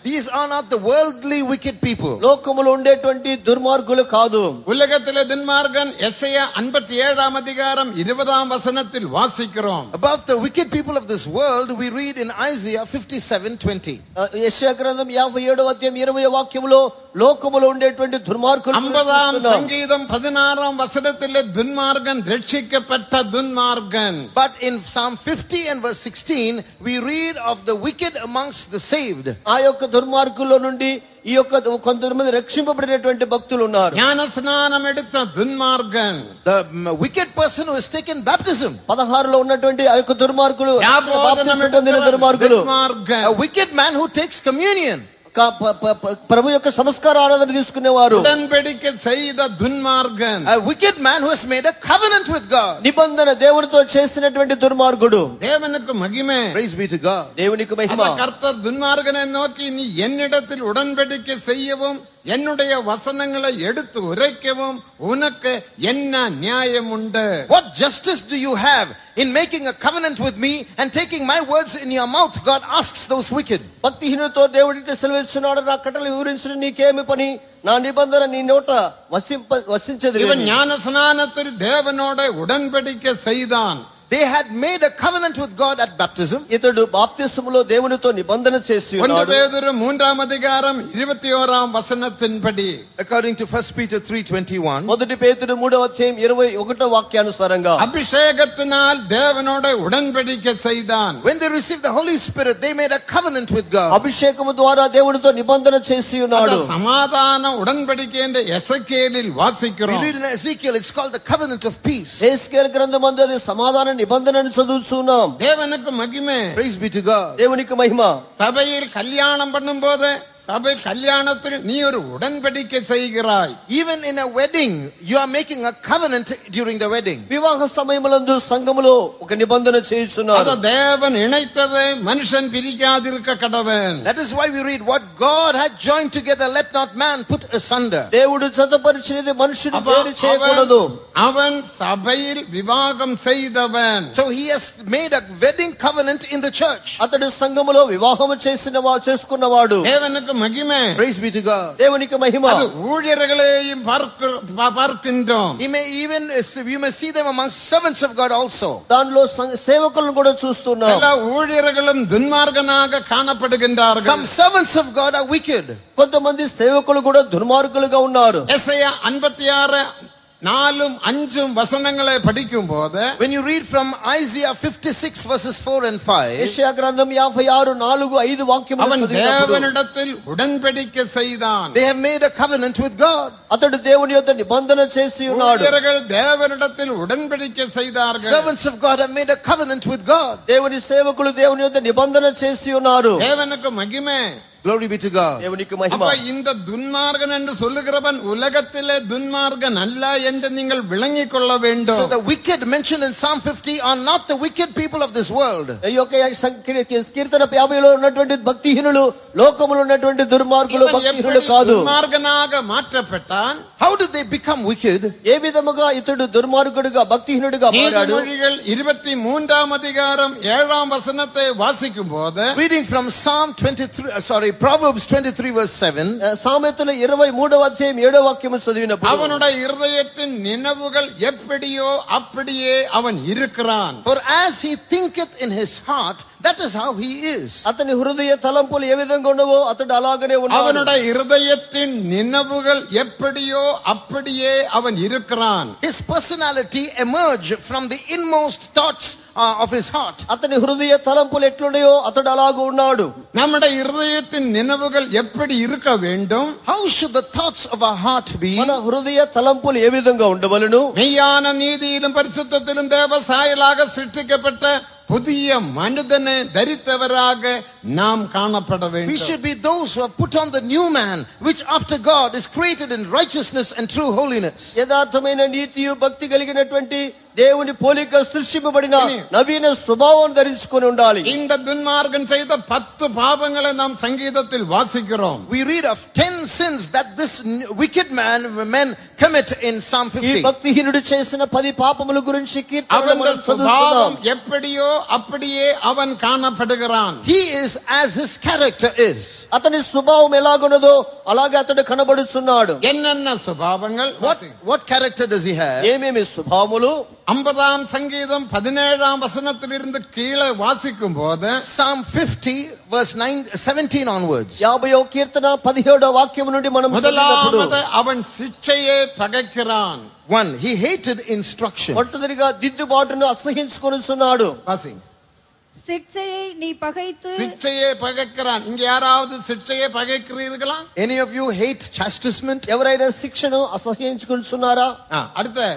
These are not the worldly wicked people. లోకములో ఉండేటువంటి దుర్మార్గులు కాదు. உலகத்திலே துன்மார்கன் எஸ்ஐயா 57ஆம் அதிகாரம் 20ஆம் வசனத்தில் வாசிக்கிறோம். About the wicked people of this world, we read in Isaiah 57:20. యెషయా గ్రంథం 57వ అధ్యాయం 20వ వాక్యములో లోకములో ఉండేటువంటి దుర్మార్గులు 50ஆம் சங்கீதம் 16ஆம் வசனத்திலே துன்மார்கன் ரட்சிக்கப்பட்ட துன்மார்கன். But in Psalm 50 and verse 16, we read of the wicked amongst the saved. ఆ యొక్క దుర్మార్గుల్లో నుండి ఈ యొక్క కొంతమంది రక్షింపబడినటువంటి భక్తులు ఉన్నారు. ஞான ஸ்நானம் எடுத்த துன்மார்கன். The wicked person who has taken baptism. 16లో ఉన్నటువంటి ఆ యొక్క దుర్మార్గులు, ஞாபகம் పొందిన దుర్మార్గులు. துன்மார்கன். A wicked man who takes communion. ప్రభు యొక్క సంస్కార ఆరాధన తీసుకునేవారు. உடன்படிக்கை செய்த துன்மார்கன். A wicked man who has made a covenant with God. నిబంధన దేవునితో చేసినటువంటి దుర్మార్గుడు. தேவனுக்கு மகிமை. Praise be to God. దేవునికి మహిమ. கர்த்தர் துன்மார்கனை நோக்கி, நீ என்னிடத்தில் உடன்படிக்கை செய்யவும் என்னுடைய வசனங்களை எடுத்து உரைக்கவும் உனக்கு என்ன நியாயம் உண்டு? What justice do you have in making a covenant with me and taking my words in your mouth? God asks those wicked. భక్తిహీనులతో దేవుడి సెలవిస్తున్నాడు, నా కట్టలు వివరించిన నీకేమి పని? నా నిబంధన నీ నోట వసించదు. இவன் ஞான ஸ்நானத்தில் தேவனோட உடன்படிக்கை செய்தான். They had made a covenant with God at baptism. ఇతడు బాప్తిస్మములో దేవునితో నిబంధన చేసి 1 ఉన్నాడు. பேதுரு 3ஆம் அதிகாரம் 21ஆம் வசனத்தின்படி, According to 1 Peter 3:21, మొదటి పేతురు 3వ అధ్యాయం 21వ వాక్యానుసారంగా அபிஷேகத்தினால் தேவனோட உடன்படிக்கை செய்தான். when they received the Holy Spirit, they made a covenant with God. అభిషేకము ద్వారా దేవునితో నిబంధన చేసి ఉన్నాడు. சமாதான உடன்படிக்கை என்று எசேக்கியேலில் We வாசிக்கிறோம். read in Ezekiel, it's called the covenant of peace. యేస్కేలు గ్రంథమందు అది సమాధాన నిబంధనని చదువుతున్నాం. தேவனுக்கு மகிமை. Praise be to God. దేవునికి మహిమ. சபையில் கல்யாணம் பண்ணும்போது சபை கல்யாணத்தில் நீ ஒரு உடன்படிக்கை செய்கிறாய். Even in a wedding, you are making a covenant during the wedding. వివాహ సమయములందు సంఘములో ఒక నిబంధన చేస్తున్నారు. அத தேவன் இணைத்ததை மனுஷன் பிரிக்காதிருக்க கடவன். That is why we read, what God had joined together, let not man put asunder. దేవుడు జతపరిచినది మనుషుడు వేరు చేయకూడదు. அவன் சபையில் விவாகம் செய்தவன். So he has made a wedding covenant in the church. అతడు సంఘములో వివాహము చేసుకున్నవాడు. தேவனுக்கு மகிமை. Praise be to God. దేవునికి మహిమ. அது ஊழியர்களையும் பார்க்கின்றோம். You may see them amongst servants of God also. దానిలో సేవకులను కూడా చూస్తున్నాం. எல்லா ஊழியர்களும் துன்மார்கனாக காணப்படுகின்றார்கள். Some servants of God are wicked. కొంతమంది సేవకులు కూడా దుర్మార్గులుగా ఉన్నారు. எசேயா 56 4-5 வசனங்களை படிக்கும் போது, When you read from Isaiah 56 verses 4 and 5, యెషయా గ్రంథం 56 4-5 వాక్యములు அவன் చదివినప్పుడు தேவனிடத்தில் உடன்படிக்கை செய்தான். they have made a covenant with God. అతడు దేవుని యొద్ద నిబంధన చేసి ఉన్నాడు. ஊழியர்கள் தேவனிடத்தில் உடன்படிக்கை செய்தார்கள். Servants of God have made a covenant with God. దేవుని సేవకులు దేవుని యొద్ద నిబంధన చేసి ఉన్నారు. தேவனுக்கு மகிமை. Glory be to God. దేవునికి మహిమ. அப்ப இந்த துன்மார்கன் என்று சொல்லுகிறவன் உலகத்திலே துன்மார்கன் அல்ல என்று நீங்கள் விளங்கிக் கொள்ள வேண்டும். So the wicked mentioned in Psalm 50 are not the wicked people of this world. ఈ యొక్క కీర్తన 50లో ఉన్నటువంటి భక్తిహీనులు లోకములో ఉన్నటువంటి దుర్మార్గులు భక్తిహీనులు కాదు. துன்மார்கனாக மாற்றப்பட்டான். How did they become wicked? ఏ విధముగా ఇతడు దుర్మార్గుడిగా భక్తిహీనుడిగా మారాడు? நீதிமொழிகள் 23ஆம் அதிகாரம் 7ஆம் வசனத்தை வாசிக்கும் போது, Reading from Psalm 23, Proverbs 23 verse 7. సామెతలు 23వ అధ్యాయం 7వ వాక్యము చదివినప్పుడు அவனுடைய இருதயத்தின் நினைவுகள் எப்படியோ அப்படியே அவன் இருக்கிறான். For as he thinketh in his heart, that is how he is. అతని హృదయ తలంపులు ఏ విధంగా ఉన్నవో అతడు అలాగనే ఉన్నాడు. அவனுடைய இருதயத்தின் நினைவுகள் எப்படியோ அப்படியே அவன் இருக்கிறான். His personality emerge from the inmost thoughts of his heart. అతని హృదయ తలంపులు ఎట్లున్నాయో అతడు అలాగూ ఉన్నాడు. நம்முடைய இருதயத்தின் நினைவுகள் எப்படி இருக்க வேண்டும்? How should the thoughts of our heart be? మన హృదయ తలంపులు ఏ విధంగా ఉండవలెను? மெய்யான நீதியிலும் பரிசுத்தத்திலும் தேவ சாயலாக சிருஷ்டிக்கப்பட்ட புதிய மனிதனை தரித்தவராக நாம் காணப்பட We வேண்டும். should be those who have put on the new man, which after God is created in righteousness and true holiness. యథార్థమైన నీతియు భక్తి కలిగినటువంటి దేవుని పోలిక సృష్టింపబడిన నవీన స్వభావం ధరించుకొని ఉండాలి. இந்த துன்மார்க்கன் செய்த 10 பாவங்களை நாம் சங்கீதத்தில் வாசிக்கிறோம். We read of 10 sins that this wicked men commit in Psalm ఈ 50. భక్తిహీనుడు చేసిన 10 పాపముల గురించి కీర్తనలో அவன் మనం சுபாவம் చదువుతున్నాం. எப்படியோ அப்படியே அவன் காணப்படுகிறான். He is as his character is. అతని స్వభావం ఎలాగున్నదో అలాగే అతడు కనబడుతున్నాడు. என்னென்ன சுபாவங்கள்? What character does he have? ఏమేమి స్వభావములు? 50ஆம் சங்கீதம் 17ஆம் வசனத்திலிருந்து கீழே வாசிக்கும் போது Psalm 50 verse 17 onwards. 50వ కీర్తన 17వ వాక్యం నుండి మనం చదివినప్పుడు முதலாவது அவன் சிட்சையே பகைக்கிறான். 1. He hated instruction. మొట్టమొదటిగా దిద్దుబాటును అసహించుకొనుచున్నాడు. வாசி. சிற்சையை நீ பகைத்து சிட்சையே பகைக்கிறான். இங்க யாராவது சிட்சையே பகைக்கிறீர்களா? Any of you hate chastisement? ఎవరైనా శిక్షను అసహించుకొనుచున్నారా? அடுத்த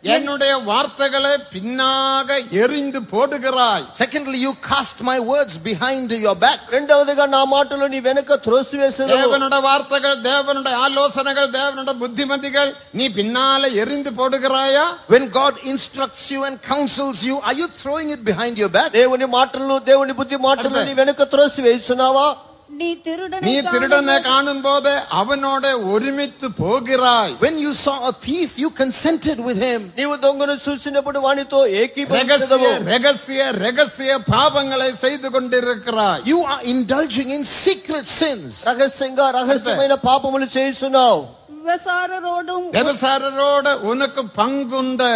என்னுடைய வார்த்தைகளை பின்னாக எறிந்து போடுகிறாய். Secondly, you cast my words behind your back. రెండవదిగా నా మాటలు నీ వెనుక త్రోసివేసేదవు. தேவனுடைய வார்த்தைகள், தேவனுடைய ஆலோசனைகள், தேவனுடைய புத்திமதிகள் நீ பின்னால எறிந்து போடுகிறாயா? When God instructs you and counsels you, are you throwing it behind your back? దేవుని మాటలను దేవుని బుద్ధి మాటలను నీ వెనుక త్రోసివేస్తున్నావా? நீ நீ திருடனை காணும் போது அவனோட ஒருமித்து போகிறாய். When you saw a thief, you consented with him. నీవు దొంగను చూసినప్పుడు వానితో ரகசிய ఏకీభవించదవు. ரகசிய ரகசிய பாவங்களை செய்து கொண்டிருக்கிறாய். You are indulging in secret sins. రహస్యంగా రహస్యమైన పాపములు చేస్తున్నావు. விபசாரரோடும் వ్యభిచారரோட உனக்கு பங்குண்டு.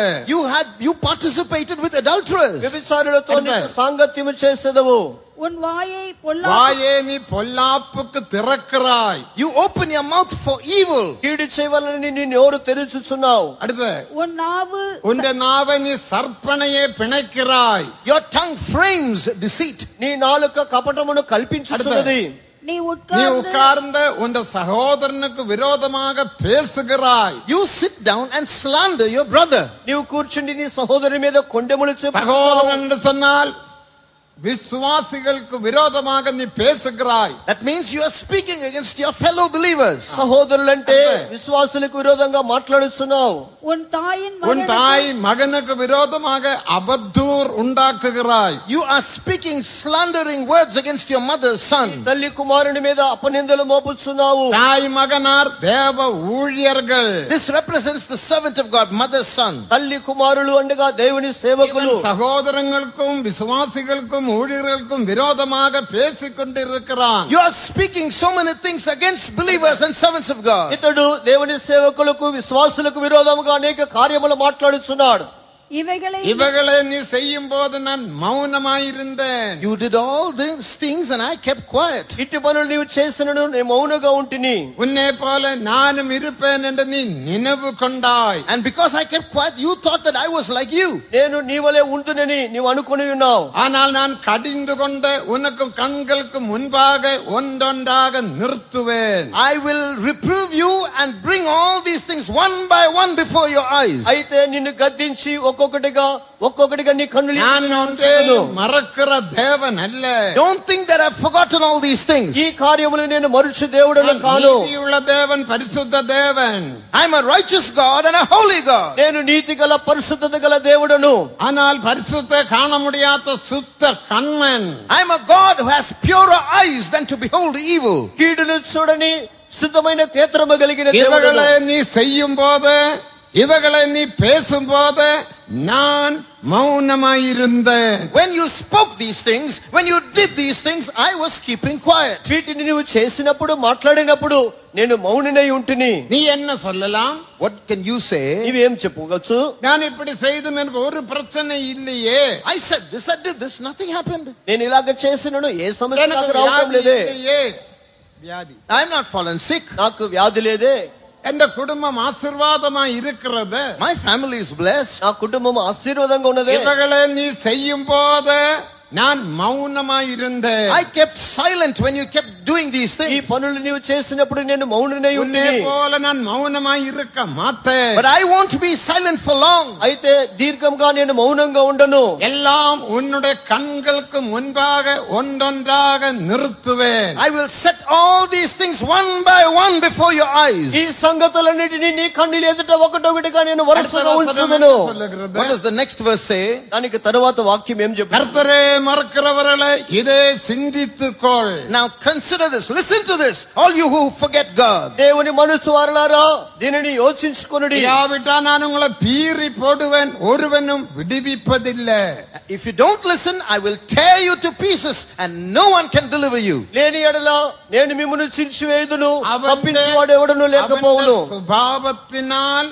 You participated with adulterers. వ్యభిచారులతో నీవు సాంగత్యము చేసేదవు. உன் வாயை வாயே நீ பொல்லாப்புக்கு திறக்கிறாய். You open your mouth for evil. కీడు చేయవలనని నీ నోరు తెరుచుచున్నావు. அடுத்து உன் நாவு உன் நாவை நீ சர்ப்பனையே பிணைக்கிறாய். Your tongue frames deceit. నీ నాలుక కపటమును కల్పించుచున్నది. நீ நீ உட்கார்ந்து உன் சகோதரனுக்கு விரோதமாக பேசுகிறாய். You sit down and slander your brother. నీవు కూర్చుండి నీ సహోదరి మీద కొండెములు చెప్పుచున్నావు. சகோதரன் என்று சொன்னால் விசுவாசிகளுக்கு விரோதமாக நீ பேசுகிறாய். That means you are speaking against your fellow believers. సహోదరులంటే విశ్వాసులకు విరోధంగా మాట్లాడుతున్నావు. உன் தாயின் உன் தாய் மகனுக்கு விரோதமாக அவதூறு உண்டாக்குகிறாய். You are speaking slandering words against your mother's son. తల్లి కుమారుని మీద అపనిందలు మోపుచున్నావు. தாய் மகனார் தேவ ஊழியர்கள். This represents the servant of God, mother's son. తల్లి కుమారులు అనగా దేవుని సేవకులు. சகோதரங்களுக்கும் விசுவாசிகளுக்கும் ஊழியர்களுக்கும் விரோதமாக பேசிக் கொண்டிருக்கிறான். You are speaking so many things against believers and servants of God. ఇతడు దేవుని సేవకులకు విశ్వాసులకు విరోధముగా అనేక కార్యములు మాట్లాడుచున్నాడు. இவைகளை நீ செய்யும் போது நான் மௌனமாயிருந்தேன். You did all these things and I kept quiet. ఇట్టి పనులు నీవు చేసినను నేను మౌనంగా ఉంటిని. உன்னை போல நானும் இருப்பேன் என்று நீ நினைவு கொண்டாய். And because I kept quiet, you thought that I was like you. నేను నీ వలె ఉంటునని నీవు అనుకొని ఉన్నావు. ஆனால் நான் கடிந்து கொண்டு உனக்கு கண்களுக்கு முன்பாக ஒன்றொன்றாக நிறுத்துவேன். I will reprove you and bring all these things one by one before your eyes. అయితే నిన్ను గద్దించి ఒక్కొక్కటిగా నీ కన్నులు நான் ஒன்றே மறக்கிற தேவன் அல்ல. Don't think that I've forgotten all these things. ఈ కార్యములు నేను మరుచు దేవుడను కాను. நீதியுள்ள தேவன், பரிசுத்த தேவன். I'm a righteous God and a holy God. నేను నీతి గల పరిశుద్ధత గల దేవుడను. ஆனால் பரிசுத்த காண முடியாத சுத்த கண்மன். I'm a God who has purer eyes than to behold evil. కీడును చూడని శుద్ధమైన నేత్రము కలిగిన దేవుడను. இவைகளை நீ செய்யும் போது இவைகளை நீ பேசும்போது நான் மௌனமாயிருந்தேன். When you spoke these things, when you did these things, I was keeping quiet. వీటిని నువ్వు చేసినప్పుడు మాట్లాడినప్పుడు నేను మౌనినై ఉంటిని. நீ என்ன சொல்லலாம்? What can you say? నీవేం చెప్పవచ్చు? நான் இப்படி செய்தும் எனக்கு ஒரு பிரச்சனை இல்லையே. I said this, I did this, nothing happened. నేను ఇలాగ చేసినాను, ఏ సమస్య எனக்கு నాకు రావటం வியாதி లేదే. இல்லையே. வியாதி. I'm not fallen sick. నాకు వ్యాధి లేదే. எந்த குடும்பம் ஆசீர்வாதமா இருக்கிறது. My family is blessed. నా కుటుంబం ఆశీర్వాదంగా ఉన్నదే. இவைகளை நீ செய்யும் போது நான் மௌனமாயிருந்தேன். I kept silent when you kept doing these ఈ things. పనులు నీవు చేసినప్పుడు నేను మౌనినై உன்னை ఉంటిని. போல நான் மௌனமாய் இருக்க மாட்டேன். But I won't be silent for long. అయితే దీర్ఘంగా నేను మౌనంగా ఉండను. எல்லாம் உன்னுடைய கண்களுக்கு முன்பாக ஒன்றொன்றாக நிறுத்துவேன். I will set all these things one by one before your eyes. ఈ సంగతులన్నిటినీ నీ కన్నుల ఎదుట ఒకటొకటిగా నేను వరుసగా அடுத்த வசனம் ఉంచుదును. என்ன சொல்லுகிறது? What does the next verse say? దానికి తరువాత వాక్యం ఏం చెప్తుంది? கர்த்தரே மறக்கிறவர்களே இதை சிந்தித்துக்கொள். Now consider this. Listen to this. All you who forget God. దేవుని మనసు వారలారా దీనిని యోచించుకొనుడి. இல்லாவிட்டா நான் உங்களை பீறி போடுவேன், ஒருவனும் விடுவிப்பதில்லை. If you don't listen, I will tear you to pieces and no one can deliver you. లేని ఎడల నేను మిమ్మును చించివేయుదును, அவனுடைய తప్పించువాడు ఎవడును లేకపోవును. சுபாவத்தினால்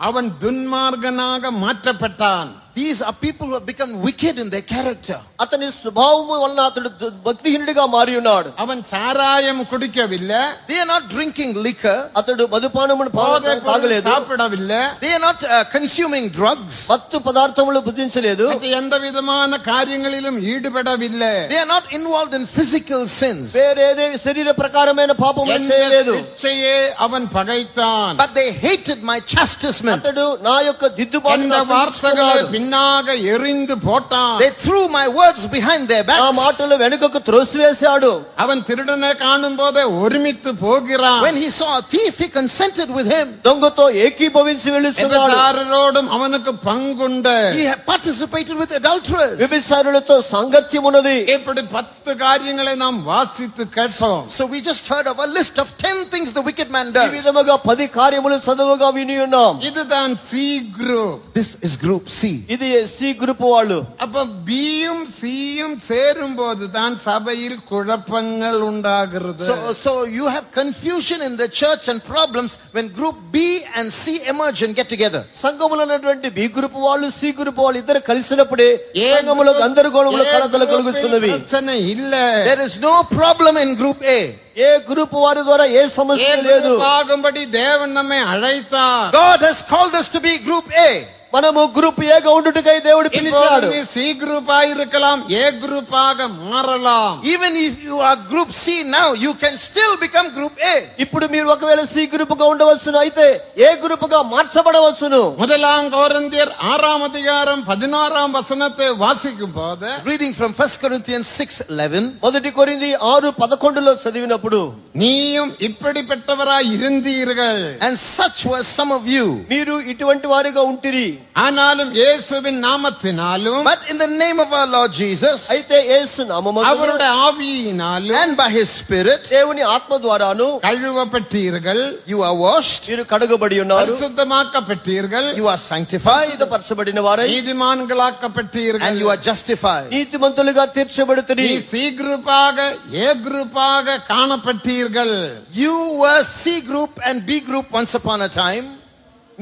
அவன் துன்மார்கனாக மாற்றப்பட்டான். These are people who have become wicked in their character. అతని స్వభావము వలన అతడు భక్తిహీనుడిగా మారి ఉన్నాడు. அவன் சாராயம் குடிக்கவில்லை, They are not drinking liquor. అతడు మధుపానమును போதைப் பொருள் తాగలేదు. சாப்பிடவில்லை, They are not consuming drugs. మత్తు పదార్థములు భుజించలేదు. மற்ற எந்த விதமான காரியங்களிலும் ஈடுபடவில்லை. They are not involved in physical sins. వేరేదే శరీర ప్రకారమైన పాపములు చేయలేదు. శిక్షையே அவன் பகைத்தான். But they hated my chastisement. అతడు నా యొక్క దిద్దుబాటును இந்த வார்த்தைகளை అసహ్యించుకున్నాడు. பின்னாக எறிந்து போட்டான். They threw my words behind their నా backs. మాటలు వెనుకకు త్రోసివేశాడు. அவன் திருடனை காணும் போதே ஒருமித்து போகிறான். When he saw a thief, he consented with him. దొంగతో ఏకీభవించి వెళ్ళుచున్నాడు. விபச்சாரரோடும் அவனுக்கு பங்குண்டு. He had participated with adulterers. వ్యభిచారులతో సాంగత్యం ఉన్నది. இப்படி 10 காரியங்களை நாம் வாசித்து கேட்போம். So we just heard of a list of 10 things the wicked man ఈ does. విధముగా 10 కార్యములు చదువుగా విని ఉన్నాం. இதுதான் C group. This is group C. ఇది సి గ్రూప్ వాళ్ళు. அப்ப பியும் சியும் சேரும் போதுதான் சபையில் குழப்பங்கள் உண்டாகிறது. So you have confusion in the church and problems when group B and C emerge and get together. సంఘములో ఉన్నటువంటి బి గ్రూప్ వాళ్ళు సి గ్రూప్ వాళ్ళు ఇద్దరు కలిసినప్పుడే సంఘములో గందరగోళములు కలతలు కలుగుతున్నవి. பிரச்சனை இல்ல. There is no problem in group A. A group వారి ద్వారా ఏ సమస్య లేదు. ஆகும்படி தேவன் நம்மை அழைத்தார். God has called us to be group A. మనము గ్రూప్ ఏగా ఉండుటకై దేవుడు పిలిచాడు. நீ சி குரூப்பா இருக்கலாம், ஏ குரூப்பாக மாறலாம். Even if you are group C now, you can still become group A. ఇప్పుడు మీరు ఒకవేళ సి గ్రూప్ గా ఉండవచ్చును, అయితే ఏ గ్రూప్ గా మార్చబడవచ్చును. முதலாம் கொரிந்தியர் 6ஆம் அதிகாரம் 16ஆம் வசனத்தை வாசிக்கும் போது, Reading from 1 Corinthians 6:11. మొదటి కొరింథీ 6:11 చదివినప్పుడు, நீயும் இப்படிப்பட்டவராய் இருந்தீர்கள், And such were some of you. మీరు ఇటువంటి వారిగా ఉంటిరి. ஆனாலும் இயேசுவின் நாமத்தினாலும் But in the name of our Lord Jesus అయితే యేసు నామమున அவருடைய ஆவியினாலும் and by his Spirit, దేవుని ఆత్మ ద్వారాను கழுவப்பட்டீர்கள், you are washed, మీరు కడగబడి ఉన్నారు, பரிசுத்தமாக்கப்பட்டீர்கள், you are sanctified, సిద్ధపరచబడిన వారై நீதிமான்களாக்கப்பட்டீர்கள். and you are justified. నీతిమంతులుగా తీర్చబడుతుని. நீ சி குரூப்பாக ஏ குரூப்பாக காணப்பட்டீர்கள். You were C group and B group once upon a time.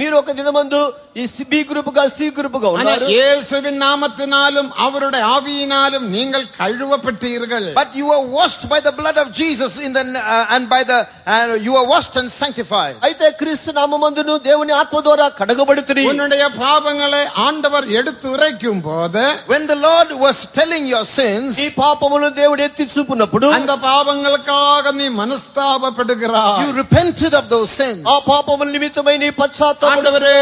మీరు ఒక దినమందు ఈ బి గ్రూప్ గా సి గ్రూప్ గా ஆனா ఉన్నారు. இயேசுவின் நாமத்தினாலும் அவருடைய ஆவியினாலும் நீங்கள் கழுவப்பட்டீர்கள். But you were washed by the blood of Jesus and by the you were washed and sanctified. అయితే క్రీస్తు నామమందును దేవుని ఆత్మ ద్వారా కడగబడుతుని. உன்னுடைய பாவங்களை ஆண்டவர் எடுத்து உரைக்கும் போது, When the Lord was telling your sins, ఈ పాపములను దేవుడు ఎత్తి చూపునప్పుడు அந்த பாவங்களுக்காக நீ மனஸ்தாபப்படுகிறாய். you repented of those sins. ఆ పాపముల నిమిత్తమై నీ పశ్చాత్తాపం. ஆண்டவரே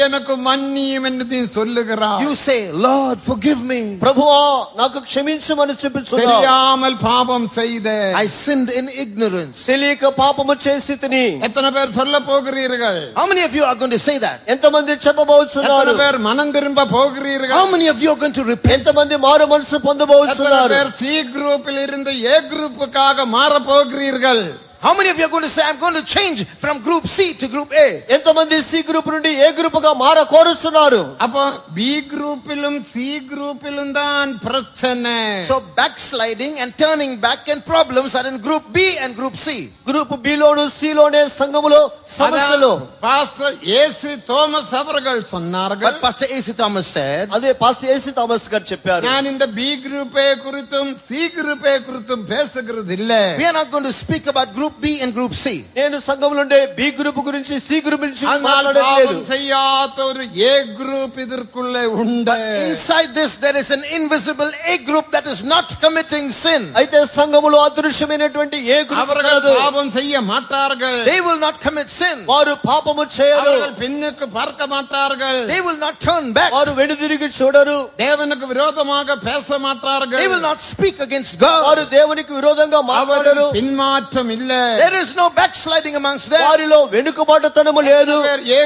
எனக்கு மன்னியும் என்று நீ சொல்லுகிறாய். You say, Lord, forgive me. ప్రభువా నాకు క్షమించమని చెప్పుచున్నావు. தெரியாமல் பாவம் செய்த I sinned in ignorance. తెలియక పాపము చేసి తిని. எத்தனை பேர் சொல்ல போகிறீர்கள்? How many of you are going to say that? ఎంతమంది எத்தனை చెప్పబోతున్నారు? பேர் மனம் திரும்ப போகிறீர்கள்? How many of you are going to repent? ఎంతమంది మారు మనసు எத்தனை పొందబోతున్నారు? பேர் சி குரூப்பில் இருந்து ஏ குரூப்புக்காக மாற போகிறீர்கள்? How many of you are going to say, I'm going to change from group C to group A? ఎంతమంది సి గ్రూప్ నుండి ఏ గ్రూప్ గా మార కోరుస్తున్నారు? அப்போ பி குரூப்பிலும் சி குரூப்பிலும் தான் பிரச்சனை. So backsliding and turning back and problems are in group B and group C. Group B లోను C లోనే సంఘములో సమస్యలు. பாஸ்டர் ஏசி தோமஸ் அவர்கள் சொன்னார்கள். But Pastor A.C. Thomas said, అదే పాస్టర్ ఏసీ థామస్ గారు చెప్పారు. நான் இந்த பி குரூப்பே குறித்தும் சி குரூப்பே குறித்தும் பேசுகிறது இல்ல. we are not going to speak about group B and group C. నేను సంఘములో ఉండే బి గ్రూప్ గురించి సి గ్రూప్ గురించి ஆனால் మాట్లాడట్లేదు. பாவம் செய்யாத ஒரு ஏ குரூப் இதற்குள்ளே உண்டு. Inside this there is an invisible A group that is not committing sin. అయితే సంఘములో అదృశ్యమైనటువంటి ఏ గ్రూప్ அவர்கள் కలదు. பாவம் செய்ய மாட்டார்கள். They will not commit sin. వారు పాపము చేయరు. அவர்கள் பின்னுக்கு பார்க்க மாட்டார்கள். They will not turn back. వారు వెనుదిరిగి చూడరు. தேவனுக்கு விரோதமாக பேச மாட்டார்கள். They will not speak against God. వారు దేవునికి విరోధంగా మాట్లాడరు. அவர்கள் பின்மாற்றம் இல்ல. There is no backsliding amongst them. వారిలో వెనుకబాటుతనము లేదు. ஏ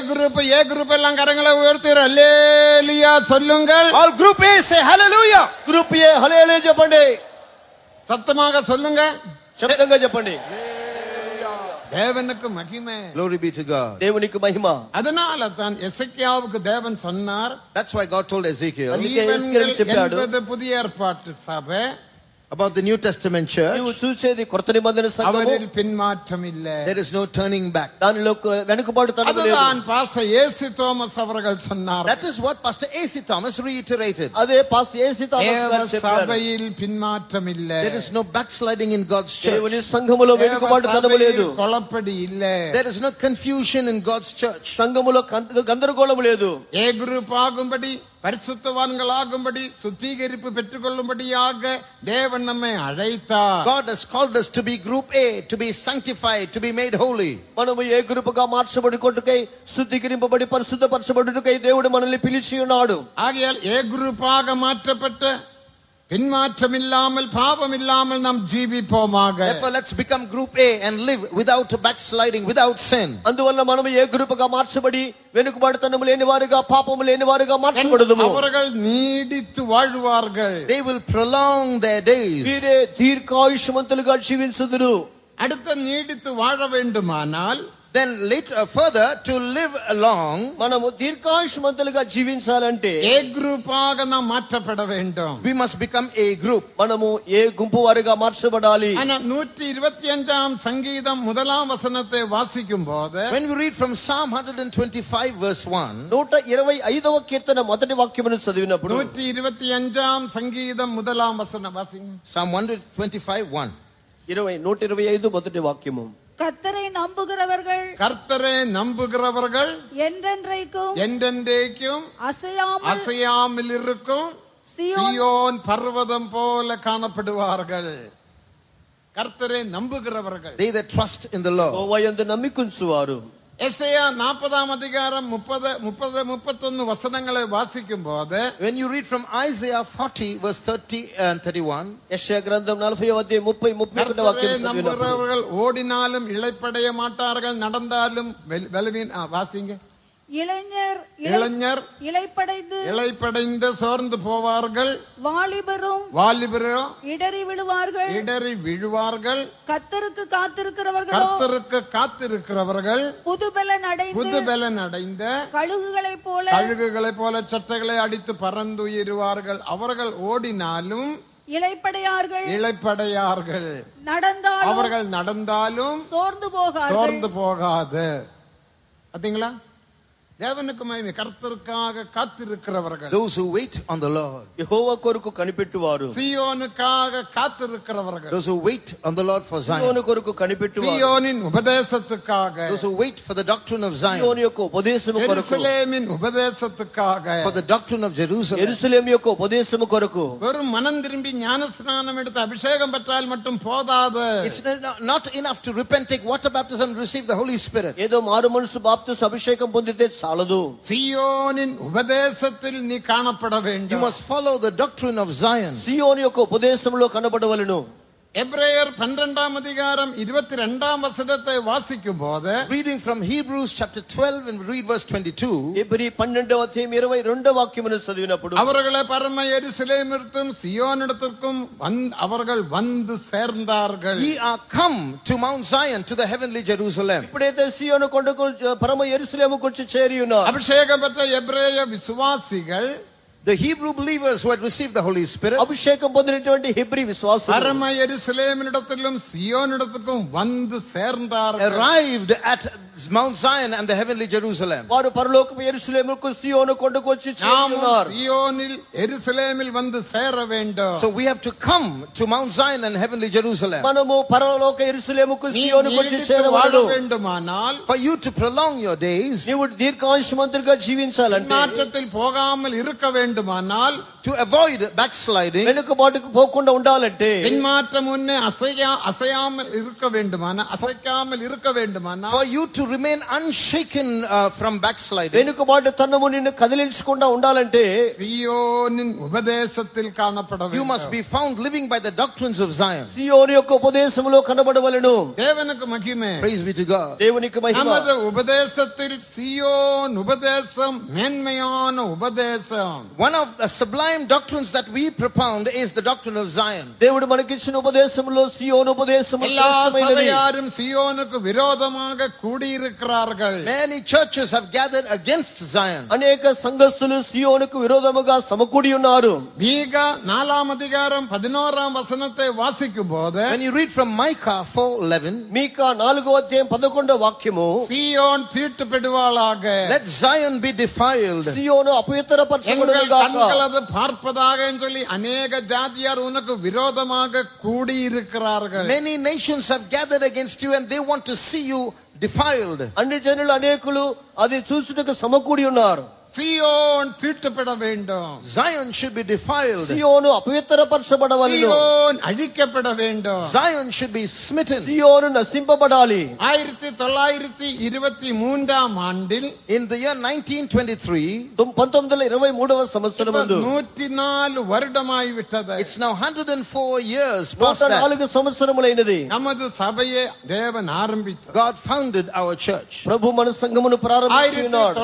குரூப் எல்லாம் கரங்களை உயர்த்தி அல்லேலூயா சொல்லுங்கள். All group A say hallelujah. Group A hallelujah చెప్పండి. சத்தமாக சொல்லுங்க. శబ్దంగా చెప్పండి. தேவனுக்கு மகிமை. Glory be to God. దేవునికి మహిమ. அதனால தான் எசேக்கியாவுக்கு தேவன் சொன்னார். That's why God told Ezekiel అందుకే ఎస్కేలు చెప్పాడు. என்பது புதிய ஏற்பாட்டு சபை. about the New Testament church. నీవు చూసేది కొత్త నిబంధన సంఘము. அவரில் பின்மாற்றம் இல்ல. There is no turning back. దానిలో వెనుకబాటుతనము లేదు. அதுதான் பாஸ்டர் ஏசி தோமஸ் அவர்கள் சொன்னார். That is what Pastor A.C. Thomas reiterated. అదే పాస్టర్ ఏసీ థామస్ గారు చెప్పారు. சபையில் பின்மாற்றம் இல்ல. There is no backsliding in God's church. దేవుని సంఘములో వెనుకబాటుతనము లేదు. కొలపడి இல்ல. There is no confusion in God's church. సంఘములో గందరగోళము లేదు. ఏ గ్రూప్ ஆகும்படி பரிசுத்தவான்களாகும்படி சுத்திகரிப்பு பெற்றுக்கொள்ளும்படியாக தேவன் நம்மை அழைத்தார். God has called us to be group A, to be sanctified, to be made holy. మనము ఏ గ్రూపుగా మార్చబడుకొట్టుకై శుద్ధీకరింపబడి పరిశుద్ధపరచబడుటకై దేవుడు మనల్ని పిలిచి ఉన్నాడు. ஆகையால் ఏ గ్రూపాக மாற்றப்பட்ட பின்மாற்றம் இல்லாமல் பாவம் இல்லாமல் நாம் ஜீவிப்போமாக. Therefore let's become group A and live without backsliding, without sin. అందువల్ల మనము ఏ గ్రూపుగా మార్చబడి వెనుకబాటుతనము లేని వారుగా పాపము లేని వారుగా మార్చబడుదుము. அவர்கள் நீடித்து வாழ்வார்கள். They will prolong their days. వీరే దీర్ఘాయుష్మంతులుగా జీవించుదురు. அடுத்த நீடித்து வாழ வேண்டுமானால் Then later further to live long, మనము దీర్ఘాయుష్మంతులుగా జీవించాలంటే ఏ గ్రూపాக நாம் மாற்றப்பட வேண்டும். we must become a group. మనము ఏ గుంపు వారిగా మార్చబడాలి. ஆனா 125ஆம் சங்கீதம் முதலாம் வசனத்தை வாசிக்கும் போது When we read from Psalm 125 verse 1, 125వ కీర్తన మొదటి వాక్యమును చదివినప్పుడు 125ஆம் சங்கீதம் முதலாம் வசனம் வாசிங்க. Psalm 125:1. 125 మొదటి వాక్యము. கர்த்தரை நம்புகிறவர்கள் கர்த்தரை நம்புகிறவர்கள் என்றென்றைக்கும் அசையாமல் இருக்கும் சீயோன் பர்வதம் போல காணப்படுவார்கள். கர்த்தரை நம்புகிறவர்கள், They that trust in the Lord. యెహోవాయందు నమ్మికుంచువారు. எசேயா 40ஆம் அதிகாரம் 30-31 வசனங்களை வாசிக்கும் போது When you read from Isaiah 40 verse 30 and 31, యెషయా గ్రంథం 40వ అధ్యాయం 30-31 వాక్యం చదివినప్పుడు நம்புகிறவர்கள் ஓடினாலும் இளைப்படைய மாட்டார்கள், நடந்தாலும் வாசிங்க. இளைஞர் இளைப்படைந்து சோர்ந்து போவார்கள், வாலிபரும் இடறி விழுவார்கள். கர்த்தருக்கு காத்திருக்கிறவர்கள் புதுபலன் அடைந்த கழுகுகளைப் போல சட்டைகளை அடித்து பறந்துயிருவார்கள். அவர்கள் ஓடினாலும் இளைப்படையார்கள். அவர்கள் நடந்தாலும் சோர்ந்து போகாது. பாத்தீங்களா? தேவனுக்கு மகிமை. கர்த்தருக்காக காத்திருக்கிறவர்கள், those who wait on the Lord. యెహోవా కొరకు కనిపెట్టువారు. சீயோனுக்காக காத்திருக்கிறவர்கள், those who wait on the Lord for Zion. సీయోను కొరకు కనిపెట్టువారు. சீயோனின் உபதேசத்துக்காக, those who wait for the doctrine of Zion. సీయోను యొక్క ఉపదేశము కొరకు, எருசலேமின் உபதேசத்துக்காக, for the doctrine of Jerusalem. యెరూషలేము యొక్క ఉపదేశము కొరకు. வெறும் மனம் திரும்பி ஞானஸ்நானம் எடுத்து அபிஷேகம் பெற்றால் மட்டும் போதாது. It's not enough to repent, take water baptism, receive the Holy Spirit. ఏదో మారు మనసు బాప్తిస్మ అభిషేకం పొందితే చాలదు. சீயோனின் உபதேசத்தில் நீ காணப்பட வேண்டும். You must follow the doctrine of Zion. సీయోను యొక్క ఉపదేశములో కనబడవలెను. எபிரேயர் 12ஆம் அதிகாரம் 22ஆம் வசனத்தை வாசிக்கும் போது, reading from Hebrews chapter 12 and read verse 22. ఎబ్రీ 12వ అధ్యాయం 22వ వాక్యమును చదివినప్పుడు, அவர்களை பரம எருசலேமிற்கும் சியோனிடத்திற்கும் அவர்கள் வந்து சேர்ந்தார்கள். Ye are come to Mount Zion, to the heavenly Jerusalem. ఇప్పుడైతే సియోను కొండకు పరమ యెరూషలేముకు వచ్చి చేరి ఉన్నారు. அபிஷேகம் பெற்ற எபிரேய விசுவாசிகள், The Hebrew believers who had received the Holy Spirit, అభిషేకం పొందినటువంటి హెబ్రీ విశ్వాసులు பரம எருசலேமினிடத்திலும் சியோனிடத்திற்கும் வந்து சேர்ந்தார்கள். arrived at Mount Zion and the heavenly Jerusalem. వారు పరలోకపు యెరూషలేముకు సియోను కొండకు వచ్చి చేరి நாமும் ఉన్నారు. சியோனில் எருசலேமில் வந்து சேர வேண்டும். So we have to come to Mount Zion and heavenly Jerusalem. మనము పరలోక యెరూషలేముకు நீ సియోనుకు వచ్చి நீடித்து చేరవాడు. வாழ வேண்டுமானால், For you to prolong your days, నీవు దీర్ఘాయుష్మంతుడిగా జీవించాలంటే, மாற்றத்தில் போகாமல் இருக்க வேண்டுமானால், to avoid backsliding, వెనుకబాటుకు పోకుండా ఉండాలంటే, பின்மாற்றம் முன்னே அசையாமல் இருக்க வேண்டுமானால், அசைக்காமல் இருக்க வேண்டுமானால், for you to remain unshaken from backsliding, వెనుకబాటు తన్నము నిన్ను కదిలించకుండా ఉండాలంటే, சியோனின் உபதேசத்தில் காணப்பட you must வேண்டும். be found living by the doctrines of Zion. సియోను యొక్క ఉపదేశములో కనబడవలెను. தேவனுக்கு மகிமை. Praise be to God. దేవునికి మహిమ. நமது உபதேசத்தில் சியோன் உபதேசம் மேன்மையான உபதேசம். One of the sublime doctrines that we propound is the doctrine of Zion. దేవుడు మనకిచ్చిన ఉపదేశములో సియోను ఉపదేశము எல்லா శ్రేష్టమైనది. சபையாரும் சியோனுக்கு விரோதமாக கூடியிருக்கிறார்கள். Many churches have gathered against Zion. అనేక సంఘస్థులు సియోనుకు విరోధముగా సమకూడి ఉన్నారు. மீகா 4ஆம் அதிகாரம் 11ஆம் வசனத்தை வாசிக்கும் போது, When you read from Micah 4:11, మీకా 4వ అధ్యాయం 11వ వాక్యము, சியோன் தீட்டுப்படுவாளாக, let Zion be defiled. Zion எங்கள் అపవిత్రపరచబడునుగాక. கண்கள் அது பார்ப்பதாக சொல்லி அநேக ஜாதியார் உனக்கு விரோதமாக கூடியிருக்கிறார்கள். Many nations have gathered against you and they want to see you defiled. అన్ని జనులు అనేకులు అది చూసుటకు సమకూడి ఉన్నారు. சியோன் தீட்டுப்பட வேண்டும். Zion should be defiled. Zion అపవిత్రపరచబడవలెను. சியோன் அழிக்கப்பட வேண்டும். Zion should be smitten. సియోను నశింపబడాలి. 1923ஆம் ஆண்டில், In the year 1923, 1923వ సంవత్సరమందు 104 வருடமாய் விட்டது. it's now 104 years past that, 104 సంవత్సరములైనది. நமது சபையை தேவன் ஆரம்பித்தார். God founded our church. ప్రభు మన సంఘమును ప్రారంభించి ఉన్నాడు.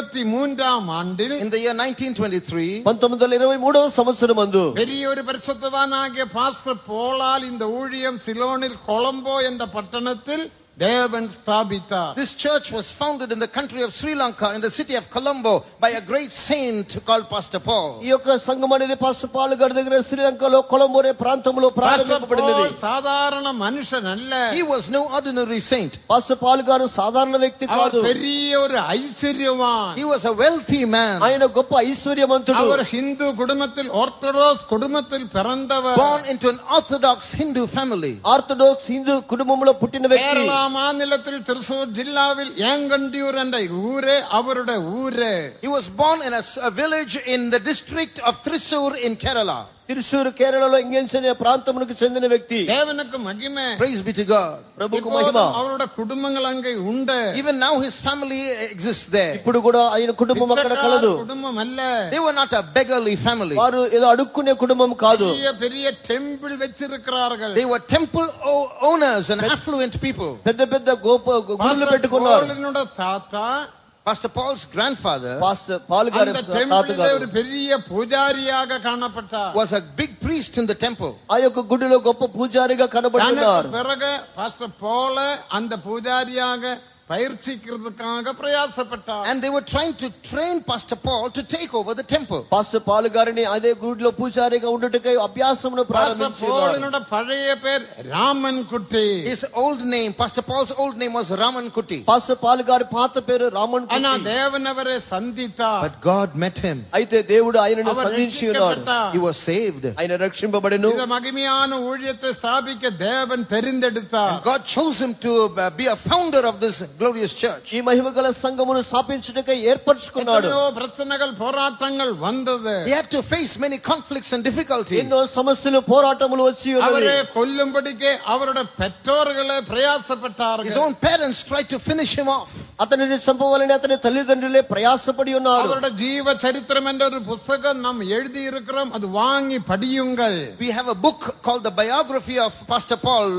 1923ஆம் ஆண்டில், In the year 1923, 1923వ సంవత్సరమందు பெரிய ஒரு பரிசுத்தவானாகிய பாஸ்டர் போலால் இந்த ஊழியம் சிலோனில் கொலம்போ என்ற பட்டணத்தில் தேவன் ஸ்தாபித்தார். this church was founded in the country of Sri Lanka, in the city of Colombo, by a great saint called Pastor Paul. ఈ యొక్క సంఘం అనేది పాస్టర్ పాల్ గారి దగ్గర శ్రీలంకలో కొలంబో అనే ప్రాంతంలో பாஸ்டர் ప్రారంభించబడినది. போல் சாதாரண மனுஷன் அல்ல. He was no ordinary saint. Pastor Paul గారు సాధారణ వ్యక్తి அவர் కాదు. பெரிய ஒரு ஐஸ்வர்யவான். He was a wealthy man, ఆయన గొప్ప ఐశ్వర్యవంతుడు. அவர் ஹிந்து குடும்பத்தில், ஆர்த்தடாக்ஸ் குடும்பத்தில் பிறந்தவர். born into an orthodox Hindu family. Orthodox Hindu కుటుంబంలో పుట్టిన వ్యక్తి. கேரளா மாநிலத்தில் திருசூர் ஜில்லாவில் ஏங்கண்டியூர் என்ற ஊரே அவருடைய ஊரே. He was born in a village in the district of Thrissur in Kerala. తిరుసూరు కేరళలో ఇంగెన్స్ అనే ప్రాంతమునకు చెందిన వ్యక్తి. தேவனுக்கு மகிமை. Praise be to God. ప్రభుకు మహిమ. இப்போதும் அவருடைய குடும்பங்கள் அங்கே உண்டு. Even now his family exists there. ఇప్పుడు కూడా ఆయన కుటుంబం అక్కడ కలదు. குடும்பம் அல்ல. They were not a beggarly family. వారు ఏదో అడుక్కునే కుటుంబం కాదు. பெரிய பெரிய temple வச்சிருக்கிறார்கள். They were temple owners and affluent people. పెద్ద పెద్ద గుడులు పెట్టుకున్నారు. பாஸ்டர் தாத்தா Pastor Paul's grandfather pastor Paul గారి அந்த తాత டெம்பிளிலே గారు ஒரு பெரிய பூஜாரியாக காணப்பட்டார். was a big priest in the temple. ఆ యొక్క గుడిలో గొప్ప పూజారిగా కనబడుతున్నారు. தனக்கு பிறகு பாஸ்டர் போல அந்த பூஜாரியாக பயிற்சிக்கிறதுக்காக பிரயாசப்பட்டார். And they were trying to train Pastor Paul to take over the temple. Pastor Paul గారిని అదే గుడిలో పూజారిగా ఉండుటకై అభ్యాసమును பாஸ்டர் ప్రారంభించారు. போலினோட பழைய பேர் ராமன் குட்டி. His old name, Pastor Paul's old name was Raman Kuti. Pastor Paul గారి పాత పేరు రామన్ ஆனா కుట్టి. தேவன் அவரை சந்தித்தார். But God met him. అయితే దేవుడు ఆయనను அவர் సంధించి ఉన్నాడు. ரட்சிக்கப்பட்டார். He was saved. ఆయన రక్షింపబడెను. இந்த மகிமையான ஊழியத்தை ஸ்தாபிக்க தேவன் தெரிந்தெடுத்தார். God chose him to be a founder of this glorious church. ఈ మహిమ గల సంఘమును స్థాపించుటకై ఏర్పరచుకున్నాడు. எத்தனையோ பிரச்சனைகள் போராட்டங்கள் வந்தது. He had to face many conflicts and difficulties. ఎన్నో సమస్యలు పోరాటములు వచ్చి அவரை ఉన్నవి. கொல்லும்படிக்கு அவருடைய பெற்றோர்களே His பிரயாசப்பட்டார்கள். own parents tried to finish him off. అతనిని చంపవాలని అతని తల్లిదండ్రులే ప్రయాసపడి ఉన్నారు. அவருடைய ஜீவ சரித்திரம் என்ற ஒரு புஸ்தகம் நாம் எழுதி இருக்கிறோம், அது வாங்கி படியுங்கள். We have a book called the biography of Pastor Paul.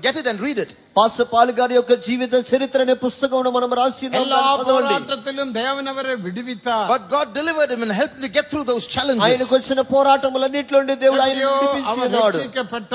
Get it and read it. Pastor Paul గారి యొక్క జీవిత చరిత్ర అనే పుస్తకం మనం రాసి எல்லா போராட்டத்திலும் தேவன் அவரை விடுவித்தார். But God delivered him and helped him to get through those challenges. ఆయనకు వచ్చిన పోరాటములన్నిటిలో నుండి దేవుడు ఆయనను విడిపించినాడు.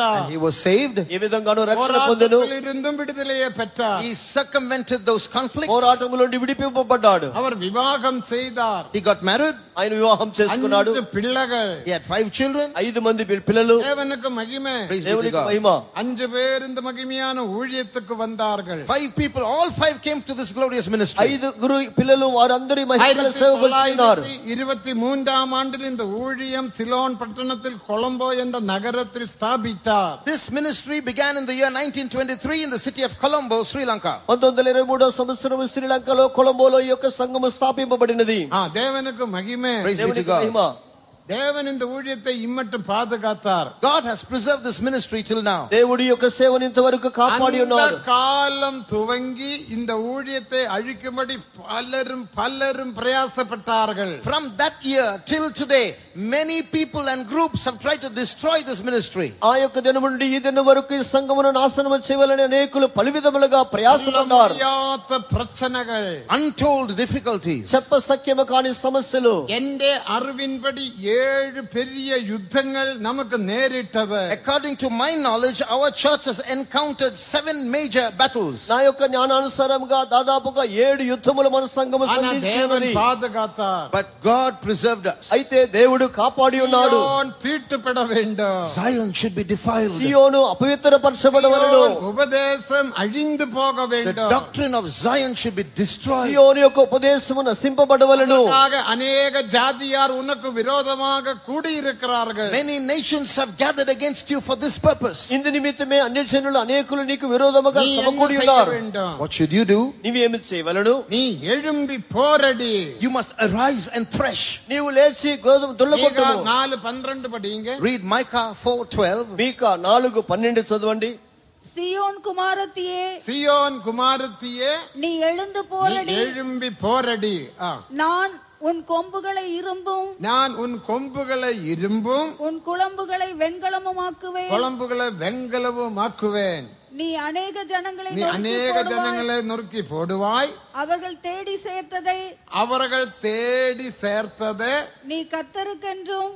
And he was saved. ఈ విధంగాను రక్షణ పొందెను. போராட்டத்திலிருந்தும் விடுதலையை பெற்றார். He circumvented those conflicts. పోరాటముల నుండి విడిపింపబడ్డాడు. அவர் விவாகம் செய்தார். He got married. ఆయన వివాహం చేసుకున్నాడు. 5 పిల్లలు. He had 5 children. 5 మంది పిల్లలు. தேவனுக்கு மகிமை. దేవునికి మహిమ. 5 பேர் இந்த மகிமையான ஊழியத்துக்கு வந்தார்கள். 5 people, all 5 came to this glorious ministry. 5 పిల్లలు వారందరూ మహిమల సేవకు వచ్చినారు. 23ஆம் ஆண்டில் இந்த ஊழியம் சிலோன் பட்டணத்தில் கொலம்போ என்ற நகரத்தில் ஸ்தாபித்தார். This ministry began in the year 1923 in the city of Colombo, Sri Lanka. 1923వ సంవత్సరం శ్రీలంకలో కొలంబోలో ఈ యొక్క సంఘము స్థాపింపబడినది. தேவனுக்கு மகிமை. Praise be to God. தேவன் இந்த ஊழியத்தை இம்மட்டும் பாதுகாத்தார். God has preserved this ministry till now. దేవుడి యొక్క సేవను ఇంతవరకు కాపాడి ఉన్నారు. காலம் துவங்கி இந்த ஊழியத்தை அழிக்கும்படி பலரும் பிரயாசப்பட்டார்கள். From that year till today, many people and groups have tried to destroy this ministry. ఆ యొక్క దినం నుండి ఈ దినం వరకు ఈ సంఘమును నాశనం చేయాలని అనేకులు పలువిధములుగా ప్రయాసపడ్డారు. பிரச்சனைகள், untold difficulties. చెప్ప సఖ్యము కాని సమస్యలు. எന്റെ அறிவின்படி 7 பெரிய யுத்தங்கள் நமக்கு நேரிட்டது. According to my knowledge, our church has encountered 7 major battles. నా యొక్క జ్ఞానానుసారంగా దాదాపుగా 7 యుద్ధములు మన సంఘము సంధించినది. But God preserved us. అయితే దేవుడు కాపాడి ఉన్నాడు. தீட்டுப்பட வேண்டும். Zion should be defiled. Zion అపవిత్రపరచబడవలెను. ఉపదేశం అழிந்து போக வேண்டும். The doctrine of Zion should be destroyed. సియోను యొక్క ఉపదేశము నశింపబడవలెను. అనేక జాతియార్ ఉనకు విరోధமாக కూడిயிருக்கிறார்கள். Many nations have gathered against you for this purpose. ఇందు నిమిత్తమే అన్య జనులు అనేకులు నీకు విరోధముగా సమకూడి ఉన్నారు. What should you do? నీవేమి చేయవలెను? நீ எழும்பி போரடி. You must arise and thresh. నీవు లేచి గోధుమ దుల్లగొట్టుము. 4:12 படிங்க. Read Micah 4:12. మీకా 4:12 చదవండి. சியோன் குமாரத்தியே, சியோன் குமாரத்தியே, நீ எழுந்து போரடி. எழும்பி போரடி. நான் உன் கொம்புகளை இரும்பும், நான் உன் கொம்புகளை இரும்பும், உன் குளம்புகளை வெண்கலமுமாக்குவேன். குளம்புகளை வெண்கலமுமாக்குவேன். நீ அநேக ஜனங்களை நொறுக்கி போடுவாய். அவர்கள் தேடி சேர்த்ததை நீ கர்த்தருக்கென்றும்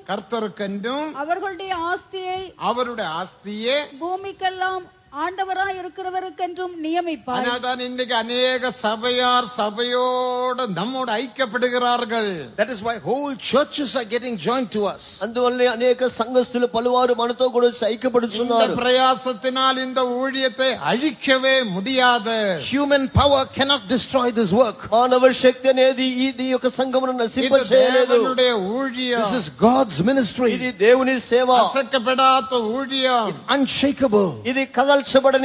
அவர்களுடைய ஆஸ்தியை பூமிக்கெல்லாம் ஆண்டவராய் இருக்கிறவருக்கென்றும் நியமிப்பார். அதனால்தான் இன்றைக்கு அநேக சபையோடு நம்மோடு ஐக்கியப்படுகிறார்கள். That is why whole churches are getting joined to us. అందువల్లే అనేక సంఘస్థులు పలువారు మనతో కూడా ఐక్యపడుతున్నారు. இந்த பிரயாசத்தினால் இந்த ஊழியத்தை அழிக்கவே முடியாது. Human power cannot destroy this work. మానవ శక్తి అనేది ఈ యొక్క సంఘమును నశింపచేయలేదు. దేవునుடைய ஊழியம். This is God's ministry. ఇది దేవుని సేవ. అసైకపడాత ஊழியம். Unshakable. ఇది కదల్చబడని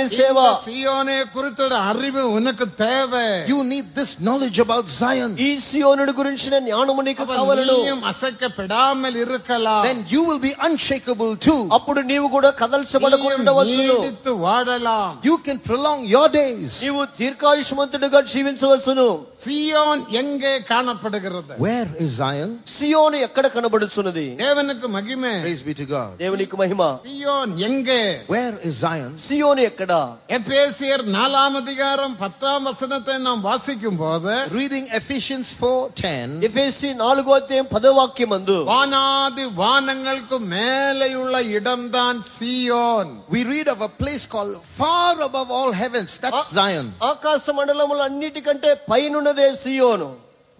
సేవ. సియోనే గురించి அறிவு உனக்கு தேவை. You need this knowledge about Zion. ఈ సియోనుడి గురించిన జ్ఞానము నీకు కావాలను. நீயும் అసైకపడాமல் இருக்கலாம். Then you will be unshakable too. అప్పుడు నీవు కూడా కదల్చబడకుండా ఉండవచ్చును. నీడితు వాడலாம். You can prolong your days. నీవు దీర్ఘాయుష్మంతుడిగా జీవించవచ్చును. సియోన్ எங்கே காணப்படுகிறது? Where is Zion? సియోను ఎక్కడ కనబడుచున్నది? தேவனுக்கு மகிமை. Praise be to God. దేవునికి మహిమ. సియోన్ எங்கே? Where is Zion? సియోను ఎక్కడ? எபேசியர் 4ஆம் அதிகாரம் 10ஆம் வசனத்தை நாம் வாசிக்கும் போது, reading Ephesians 4:10, ఎఫెసీ 4వ అధ్యాయం 10వ వాక్యమందు, வானாதி வானங்களுக்கு மேலேயுள்ள இடம்தான் Zion. we read of a place called far above all heavens. That's Zion. ఆకాశ మండలముల అన్నిటికంటే పైనున్నదే సియోను.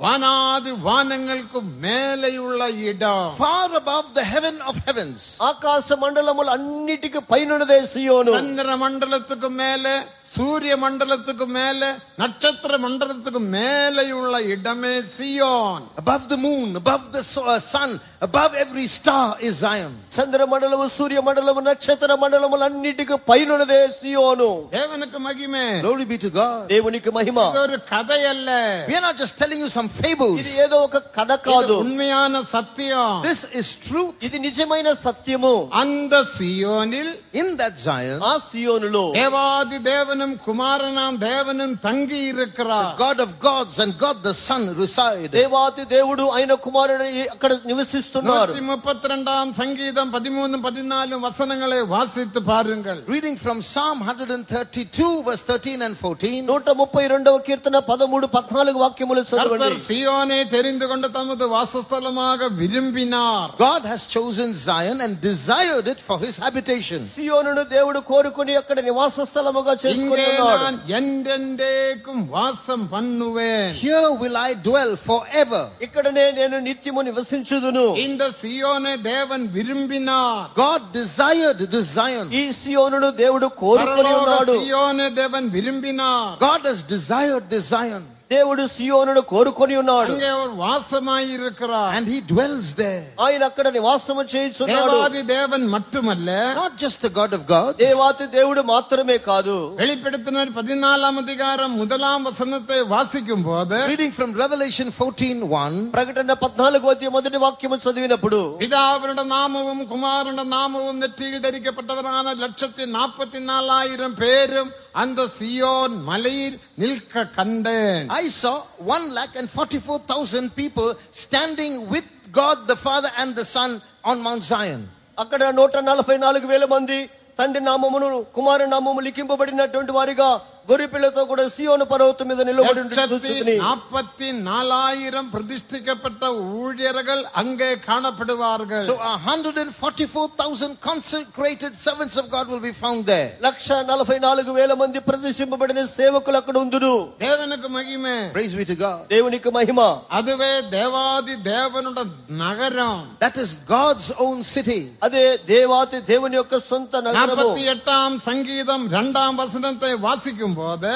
வானாதி வானங்களுக்கு மேலேயுள்ள இடம். Far above the heaven of heavens. ఆకాశ మండలముల అన్నిటికి పైనున్నదే సియోను. చంద్ర మండలத்துக்கு மேலே, சூரிய மண்டலத்துக்கு மேல, நட்சத்திர மண்டலத்துக்கு மேலேயுள்ள இடமே Zion. Above the moon, above the sun, above every star is Zion. చంద్ర మండలము, సూర్య మండలము, నక్షత్ర మండలముల అన్నిటికి పైనున్నదే సియోను. தேவனுக்கு மகிமை. Glory be to God. దేవునికి మహిమ. இது ஒரு கதை அல்ல. We are not just telling you some fables. ఇది ఏదో ఒక కథ కాదు. உண்மையான சத்தியம். This is truth. ఇది నిజమైన సత్యము. அந்த சியோனில், in that Zion, ఆ సియోనులో தேவாதி தேவன் தேவனும் குமாரனாம் தேவனும் தங்கி இருக்கிறார். God of gods and God the Son reside. దేవాతి దేవుడు ఆయన కుమారుడు అక్కడ నివసిస్తున్నారు. 132 சங்கீதம் 13 14 வசனங்களை வாசித்து பாருங்கள். Reading from Psalm 132 verse 13 and 14. 132వ కీర్తన 13 14 వాక్యములు చదవండి. கர்த்தர் சீயோனை தெரிந்து கொண்டு தமது வாசஸ்தலமாக விரும்பினார். God has chosen Zion and desired it for his habitation. సియోనును దేవుడు కోరుకొని అక్కడ నివాస స్థలముగా చేసుకొని இங்கே ఉన్నాడు. நான் என்றென்றைக்கும் வாசம் பண்ணுவேன். Here will I dwell forever. ఇక్కడనే నేను నిత్యము నివసించుదును. இந்த சீயோனை தேவன் விரும்பினார். God desired this Zion. ఈ సియోనును దేవుడు కోరుకొని ఉన్నాడు. சீயோனை தேவன் விரும்பினார். God has desired this Zion. దేవుడు సియోనును కోరుకొని ఉన్నాడు. அங்கே அவர் வாசமாய் இருக்கிறார். And he dwells there. ఆయన అక్కడ నివాసము చేయుచున్నాడు. தேவாதி தேவன் மட்டுமல்ல, Not just the God of gods. దేవాతి దేవుడు మాత్రమే కాదు. வெளிப்படுத்தினர் 14 அதிகாரம் 1 வசனத்தை வாசிக்கும் போது, Reading from Revelation 14:1. ప్రకటన 14వ అధ్యాయం మొదటి వాక్యము చదివినప్పుడు பிதாவினுடைய நாமமும் குமாரனுடைய நாமமும் நெற்றியில் தரிக்கப்பட்டவரான 144,000 பேரும் அந்த சியோன் மலையில் நிற்க கண்டேன். I saw 1,44,000 people standing with God the Father and the Son on Mount Zion. అక్కడ 144,000 మంది తండ్రి నామమును కుమారుని నామము లిఖింపబడినటువంటి వారిగా గొర్రెపిల్లతో కూడా సియోను పర్వతం మీద నిలబడి చూచుకొని 144,000 பிரதிஷ்டிக்கப்பட்ட ஊழியர்கள் அங்கே காணப்படுவார்கள். So 144,000 consecrated servants of God will be found there. 144,000 మంది ప్రతిష్ఠింపబడిన సేవకులు అక్కడ ఉందురు. தேவனுக்கு மகிமை. Praise be to God. దేవునికి మహిమ. அதுவே தேவாதி தேவனுடைய நகரம். That is God's own city. అదే దేవాతి దేవుని యొక్క సొంత నగరము. 48 சங்கீதம் 2 வசனத்தை வாசிக்கும் போது,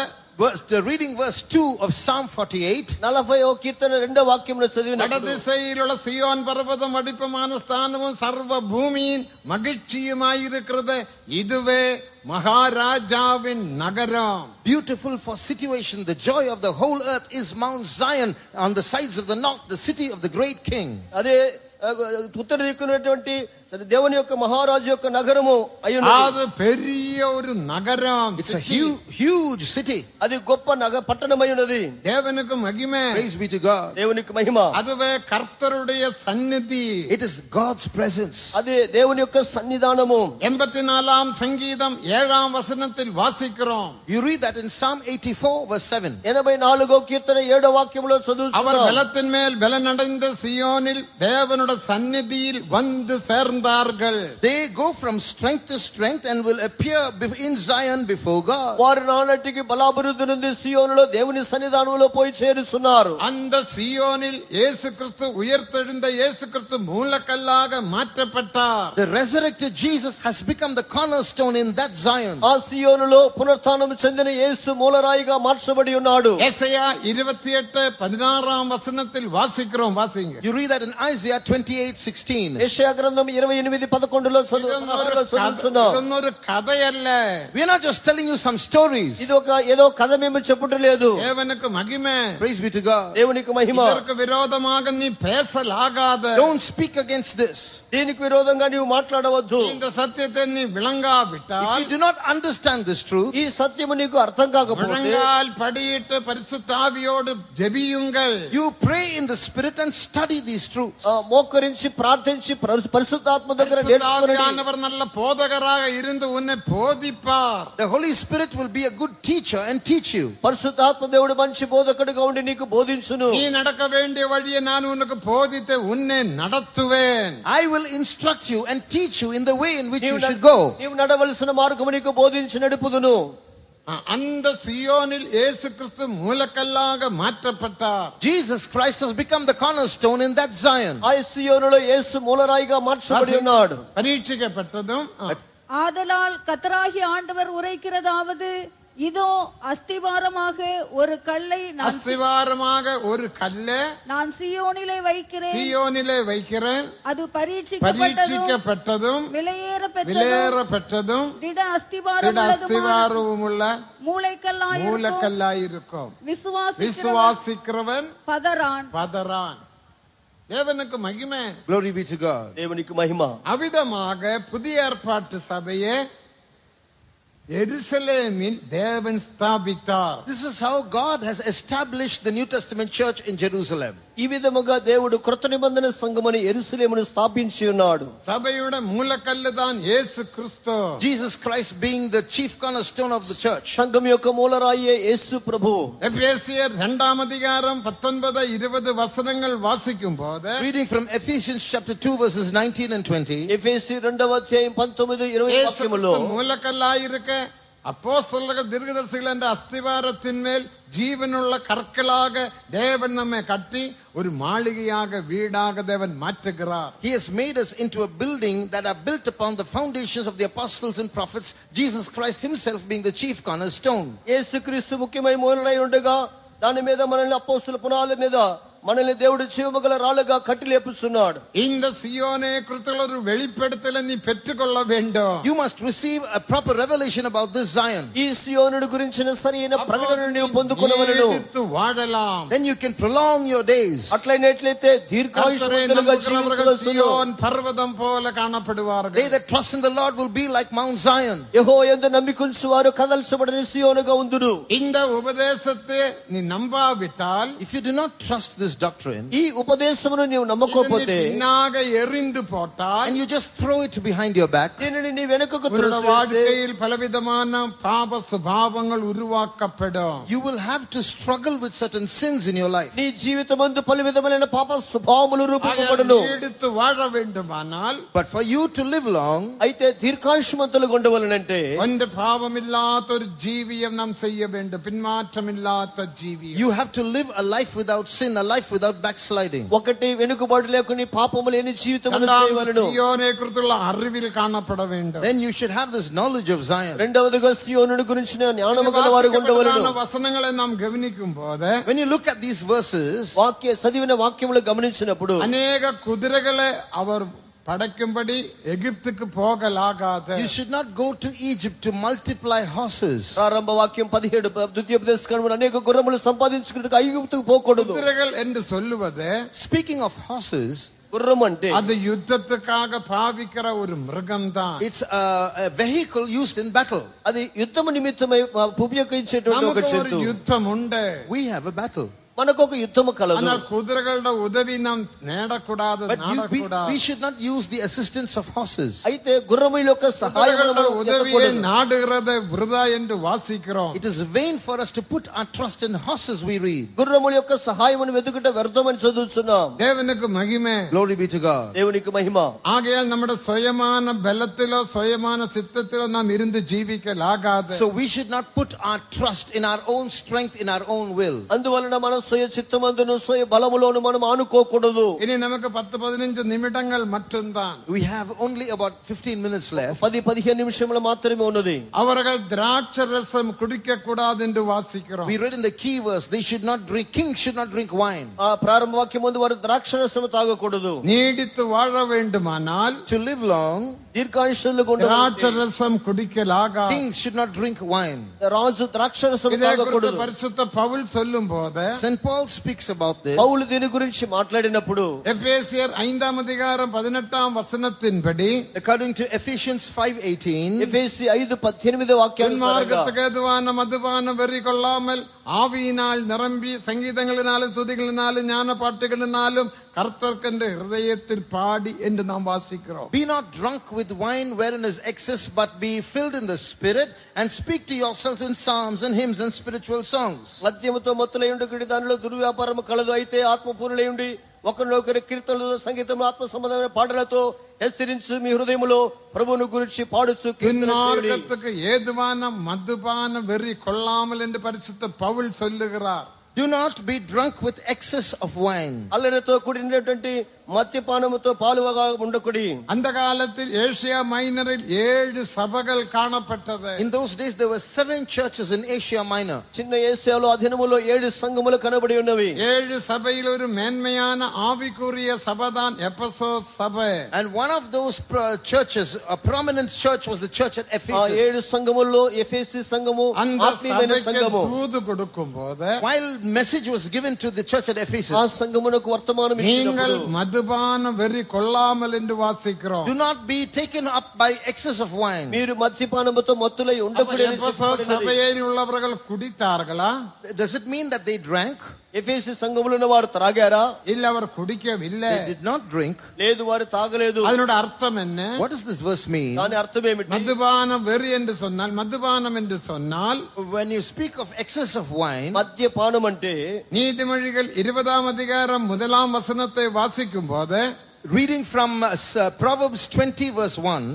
Reading verse 2 of Psalm 48. 40వ కీర్తన 2వ వాక్యమును చదివినప్పుడు வடதிசையிலுள்ள சியோன் பர்வதம் அடிப்பமான ஸ்தானமும் சர்வ பூமியின் மகிழ்ச்சியுமாயிருக்கிறது. இதுவே மகாராஜாவின் நகரம். Beautiful for situation. The joy of the whole earth is Mount Zion on the sides of the north, the city of the great king. అదే ఉత్తర దిక్కునటువంటి దేవుని యొక్క మహారాజు యొక్క నగరము அது பெரிய ஒரு நகரம். It's a huge city. అది గొప్ప పట్టణమై ఉన్నది. தேவனுக்கு மகிமை. Praise be to God. దేవునికి మహిమ. அதுவே கர்த்தருடைய சந்நிதி. It is God's presence. అది దేవుని యొక్క సన్నిధానము. 84 சங்கீதம் 7 வசனத்தில் வாசிக்கிறோம். You read that in Psalm 84 verse 7. 84వ కీర్తన 7వ వాక్యములో அவர் చదువుతున్నాం. பலத்தின் மேல் பலனடைந்த சியோனில் தேவனுடைய சந்நிதியில் வந்து சேர்ந்தார்கள். They go from strength to strength and will appear in Zion before God. వారు నానటికి బలాభివృద్ధి నుండి సియోనులో దేవుని సన్నిధానంలో పోయి చేరుచున్నారు. அந்த சியோனில் இயேசு கிறிஸ்து உயிர்த்தெழுந்த இயேசு கிறிஸ்து மூலக்கல்லாக மாற்றப்பட்டார். The resurrected Jesus has become the cornerstone in that Zion. ఆ సియోనులో పునరుత్థానం చెందిన యేసు మూలరాయిగా మార్చబడి ఉన్నాడు. ஏசாயா 28:16 வசனத்தில் வாசிக்கிறோம். வாசிங்க. You read that in Isaiah 28:16. యెషయా గ్రంథం 28:11లో చదువుతున్నాం. ஒரு கதை அல்ல. We are not just telling you some stories. ఇది ఒక ఏదో కథ మేము చెప్పుట లేదు. தேவனுக்கு மகிமை. Praise be to God. దేవునికి మహిమ. இதற்கு விரோதமாக நீ பேசலாகாத. Don't speak against this. దీనికి విరోధంగా నీవు మాట్లాడవద్దు. இந்த సత్యத்தை நீ விளங்காவிட்டால், If you do not understand this truth, ఈ సత్యము నీకు అర్థం కాకపోతే முழங்கால் படியிட்டு பரிசுத்த ஆவியோடு ஜெபியுங்கள். you pray in the spirit and study these truths. మోకరించి ప్రార్థించి పరిశుద్ధాత్మ దగ్గర నేర్చుకోండి. ஆவியானவர் நல்ல போதகராக இருந்து உன்னை போதிப்பார். The Holy Spirit will be a good teacher and teach you. పరిశుద్ధాత్మ దేవుడు మంచి బోధకుడిగా ఉండి నీకు బోధించును. நீ நடக்க வேண்டிய வழியை நான் உனக்கு போதித்து உன்னை நடத்துவேன். I will instruct you and teach you in the way in which you should go. నీవు నడవలసిన మార్గము నీకు బోధించి నడుపుదును. அந்த சியோனில் இயேசு கிறிஸ்து மூலக்கல்லாக மாற்றப்பட்டார். Jesus Christ has become the cornerstone in that Zion. ఆ సియోనులో యేసు మూలరాయిగా మార్చబడి ఉన్నాడు. பரீட்சிக்கப்பட்டதும் ஆதலால் கர்த்தராகிய ஆண்டவர் உரைக்கிறதாவது, இதோ அஸ்திவாரமாக ஒரு கல்லை அஸ்திவாரமாக ஒரு கல்லை நான் சியோனிலே வைக்கிறேன். அது பரீட்சிக்கப்பட்டதும் விலையேறப்பெற்றதும் திட அஸ்திவாரமும் உள்ள மூலக்கல்லாயிருக்கும். விசுவாசிக்கிறவன் பதறான். தேவனுக்கு மகிமை. Glory be to God. దేవునికి మహిమ. அவிதமாக புதிய ஏற்பாட்டு சபையே எருசலேமில் தேவன் ஸ்தாபித்தார். This is how God has established the New Testament church in Jerusalem. ఈ విధముగా దేవుడు కృత నిబంధన సంఘమును యెరూషలేమును స్థాపించి ఉన్నాడు. சபையோட மூலக்கல்லு தான் இயேசு கிறிஸ்து. Jesus Christ being the chief cornerstone of the church. సంఘం యొక్క మూలరాయి యేసు ప్రభువు. எபேசியர் 2 அதிகாரம் 19-20 வசனங்கள் வாசிக்கும் போது, Reading from Ephesians chapter 2 verses 19 and 20. ఎఫెసీ 2వ అధ్యాయం 19-20 వాక్యములో மூலக்கல்லாயிருக்க அப்போஸ்தலர்கள் தீர்க்கதரிசிகள் என்ற அஸ்திவாரத்தின் மேல் ஜீவனுள்ள கற்களாக தேவன் நம்மை கட்டி ஒரு மாளிகையாக வீடாக தேவன் மாற்றுகிறார். He has made us into a building that are built upon the foundations of the apostles and prophets, Jesus Christ himself being the chief cornerstone. యేసుక్రీస్తు ముఖ్యమైన మూలరాయి ఉండగా దాని మీద మనల్ని అపోస్తల పునాదుల మీద మనల్ని దేవుడు జీవముగల రాళ్ళుగా కట్టి లేపుస్తున్నాడు. இந்த சியோனே குறித்துள்ள ஒரு வெளிப்படுத்தலை நீ பெற்றுக்கொள்ள வேண்டும். You must receive a proper revelation about this Zion. ఈ సియోనుడి గురించిన సరైన ప్రకటనను నీవు పొందుకొనవలెను. நீடித்து வாழலாம். Then you can prolong your days. అట్లయినట్లయితే దీర్ఘాయుష్మంతులుగా జీవించవలెను. சியோன் பர்வதம் போல காணப்படுவார்கள். They that trust in the Lord will be like Mount Zion. యెహోవా యందు నమ్మికుంచు వారు కదల్చబడని సియోనుగా ఉందురు. இந்த உபதேசத்தை நீ நம்பாவிட்டால், If you do not trust this doctrine, ఈ ఉపదేశమును నీవు నమ్మకపోతే, பின்னாக எறிந்து போட்டால், and you just throw it behind your back, దీనిని నీ వెనుకకు உன்னோட త్రోసివేస్తే, வாழ்க்கையில் பலவிதமான பாப சுபாவங்கள் உருவாக்கப்படும். you will have to struggle with certain sins in your life. నీ జీవితమందు పలు విధములైన పాప స్వభావములు రూపొందబడును. எடுத்து வாழ வேண்டுமானால், But for you to live long, అయితే దీర్ఘాయుష్మంతులుగా ఉండవలనంటే ஒன்று பாவமில்லாத ஒரு ஜீவியம் நாம் செய்ய வேண்டும். பின்மாற்றமில்லாத ஜீவியம். you have to live a life without sin, a life without backsliding. ఒకటి వెనుకబాటు లేకుని పాపము లేని జీవితమును చేయవలెను. சியோனை குறித்துள்ள அறிவில் காணப்பட வேண்டும். Then you should have this knowledge of Zion. రెండవదిగా సియోనుడి గురించిన జ్ఞానము గలవారుగా ఉండవలెను. வசனங்களை நாம் கவனிக்கும் போது, When you look at these verses, చదివిన వాక్యములు గమనించినప్పుడు அநேக குதிரைகளை அவர் படைக்கும்படி எகிப்துக்கு போகலாகாது. you should not go to Egypt to multiply horses. ప్రారంభ వాక్యం 17 ద్వితీయోపదేశకాండములో అనేక గుర్రములు సంపాదించుకున్నట్టుగా ఐగుప్తుకు పోకూడదు. குதிரைகள் என்று சொல்லுவது, Speaking of horses, గుర్రం అంటే அது யுத்தத்துக்காக பாவிக்கிற ஒரு மிருகம்தான். it's a vehicle used in battle. అది యుద్ధము నిమిత్తమై ఉపయోగించేటువంటి ఒక நமக்கு ஒரு జంతువు. யுத்தம் உண்டு. We have a battle. మనకు ఒక యుద్ధము కలదు. ஆனால் குதிரைகளோட உதவி நாம் நேடக்கூடாது, But நாடக்கூடாது. we should not use the assistance of horses. అయితే గుర్రముల యొక్క సహాయం குதிரைகளோட உதவியை நாடுகிறதை விருதா என்று வாசிக்கிறோம். It is vain for us to put our trust in horses, we read. గుర్రముల యొక్క సహాయమును వెతుకుట వ్యర్థమని చదువుతున్నాం. தேவனுக்கு மகிமை. Glory be to God. దేవునికి మహిమ. ஆகையால் நம்முடைய சுயமான பலத்திலோ சுயமான சித்தத்திலோ நாம் இருந்து ஜீவிக்கலாகாது. So we should not put our trust in our own strength, in our own will. అందువలన మన స్వయ చిత్తమందును స్వయ బలములోను మనం ఆనుకోకూడదు. இனி நமக்கு 10-15 நிமிடங்கள் மட்டும்தான். We have only about 15 minutes left. 10-15 నిమిషములు మాత్రమే ఉన్నది. அவர்கள் திராட்சை ரசம் குடிக்க கூடாது என்று வாசிக்கிறோம். We read in the key verse, they should not drink, kings should not drink wine. ఆ ప్రారంభ వాక్యం ముందు వారు ద్రాక్షరసము తాగకూడదు. நீடித்து வாழ வேண்டுமானால் To live long, దీర్ఘాయుష్యులుగా ఉండాలంటే திராட்சை ரசம் குடிக்கலாகாது. kings should not drink wine. రాజు ద్రాక్షరసము இதை குறித்து తాగకూడదు. பரிசுத்த பவுல் சொல்லும் போது, St. Paul speaks about this. పౌలు దీని గురించి మాట్లాడినప్పుడు எபேசியர் 5 அதிகாரம் 18 வசனத்தின்படி, According to Ephesians 5:18, ఎఫెసీ 5:18 వాక్యానుసారంగా மார்க்கத்துக்கு எதுவான மதுபான வெறி கொள்ளாமல் ஆவியினால் நிரம்பி சங்கீதங்களினாலும் துதிகளினாலும் ஞான பாட்டுகளினாலும் கர்த்தர்க்கென்று ஹிருதயத்தில் பாடி என்று நாம் வாசிக்கிறோம். be not drunk with wine wherein is excess, but be filled in the Spirit, and speak to yourselves in psalms and hymns and spiritual songs. మద్యముతో మత్తులై ఉండి దానిలో దుర్వ్యాపారము కలదు. అయితే ఆత్మపూర్ణులై ఉండి ఒకరినొకరి కీర్తనలు సంగీతము ఆత్మ సంబంధమైన పాటలతో హెచ్చరించి మీ హృదయములో ప్రభువును గురించి పాడుచు కీర్తన చేయుడి. துன்மார்க்கத்துக்கு ஏதுவான மதுபான வெறி கொள்ளாமல் என்று பரிசுத்த பவுல் சொல்லுகிறார். Do not be drunk with excess of wine. అల్లరితో కూడినటువంటి మద్యపానముతో పాలువగా ఉండకుడి. அந்த காலத்தில் ஏசியா மைனரில் 7 சபைகள் காணப்பட்டது. In those days there were 7 churches in Asia Minor. చిన్న ఏసియాలో అధీనములో 7 సంఘములు కనబడి ఉన్నవి. 7 சபையில் ஒரு மேன்மையான ஆவிக்குரிய சபைதான் எபேசோஸ் சபை. And one of those churches, a prominent church, was the church at ఆ Ephesus. 7 సంఘముల్లో ఎఫెసీ సంఘము அந்த ఆత్మీయమైన சபைக்கு సంఘము. தூது கொடுக்கும் போது, While message was given to the church at Ephesus. ఆ సంఘమునకు వర్తమానం நீங்கள் ఇచ్చినప్పుడు மதுபான வெறி கொள்ளாமல் என்று வாசிக்கிறோம். Do not be taken up by excess of wine. మీరు మద్యపానముతో మత్తులై ఉండకూడదని చెప్పబడినది. சபையில் உள்ளவர்கள் குடித்தார்களா? Does it mean that they drank? ఎఫెసు సంఘములో ఉన్న వారు త్రాగారా? இல்ல, அவர் குடிக்கவில்லை. They did not drink. లేదు, వారు తాగలేదు. அதனோட அர்த்தம் என்ன? What does this verse mean? దాని అర్థం ఏమిటి? மதுபான வெறி என்று சொன்னால், மதுபானம் என்று சொன்னால், When you speak of excess of wine, మద్యపానం అంటే நீதிமொழிகள் 20ஆம் அதிகாரம் 1ஆம் வசனத்தை வாசிக்கும் போது, reading from Proverbs 20 verse 1,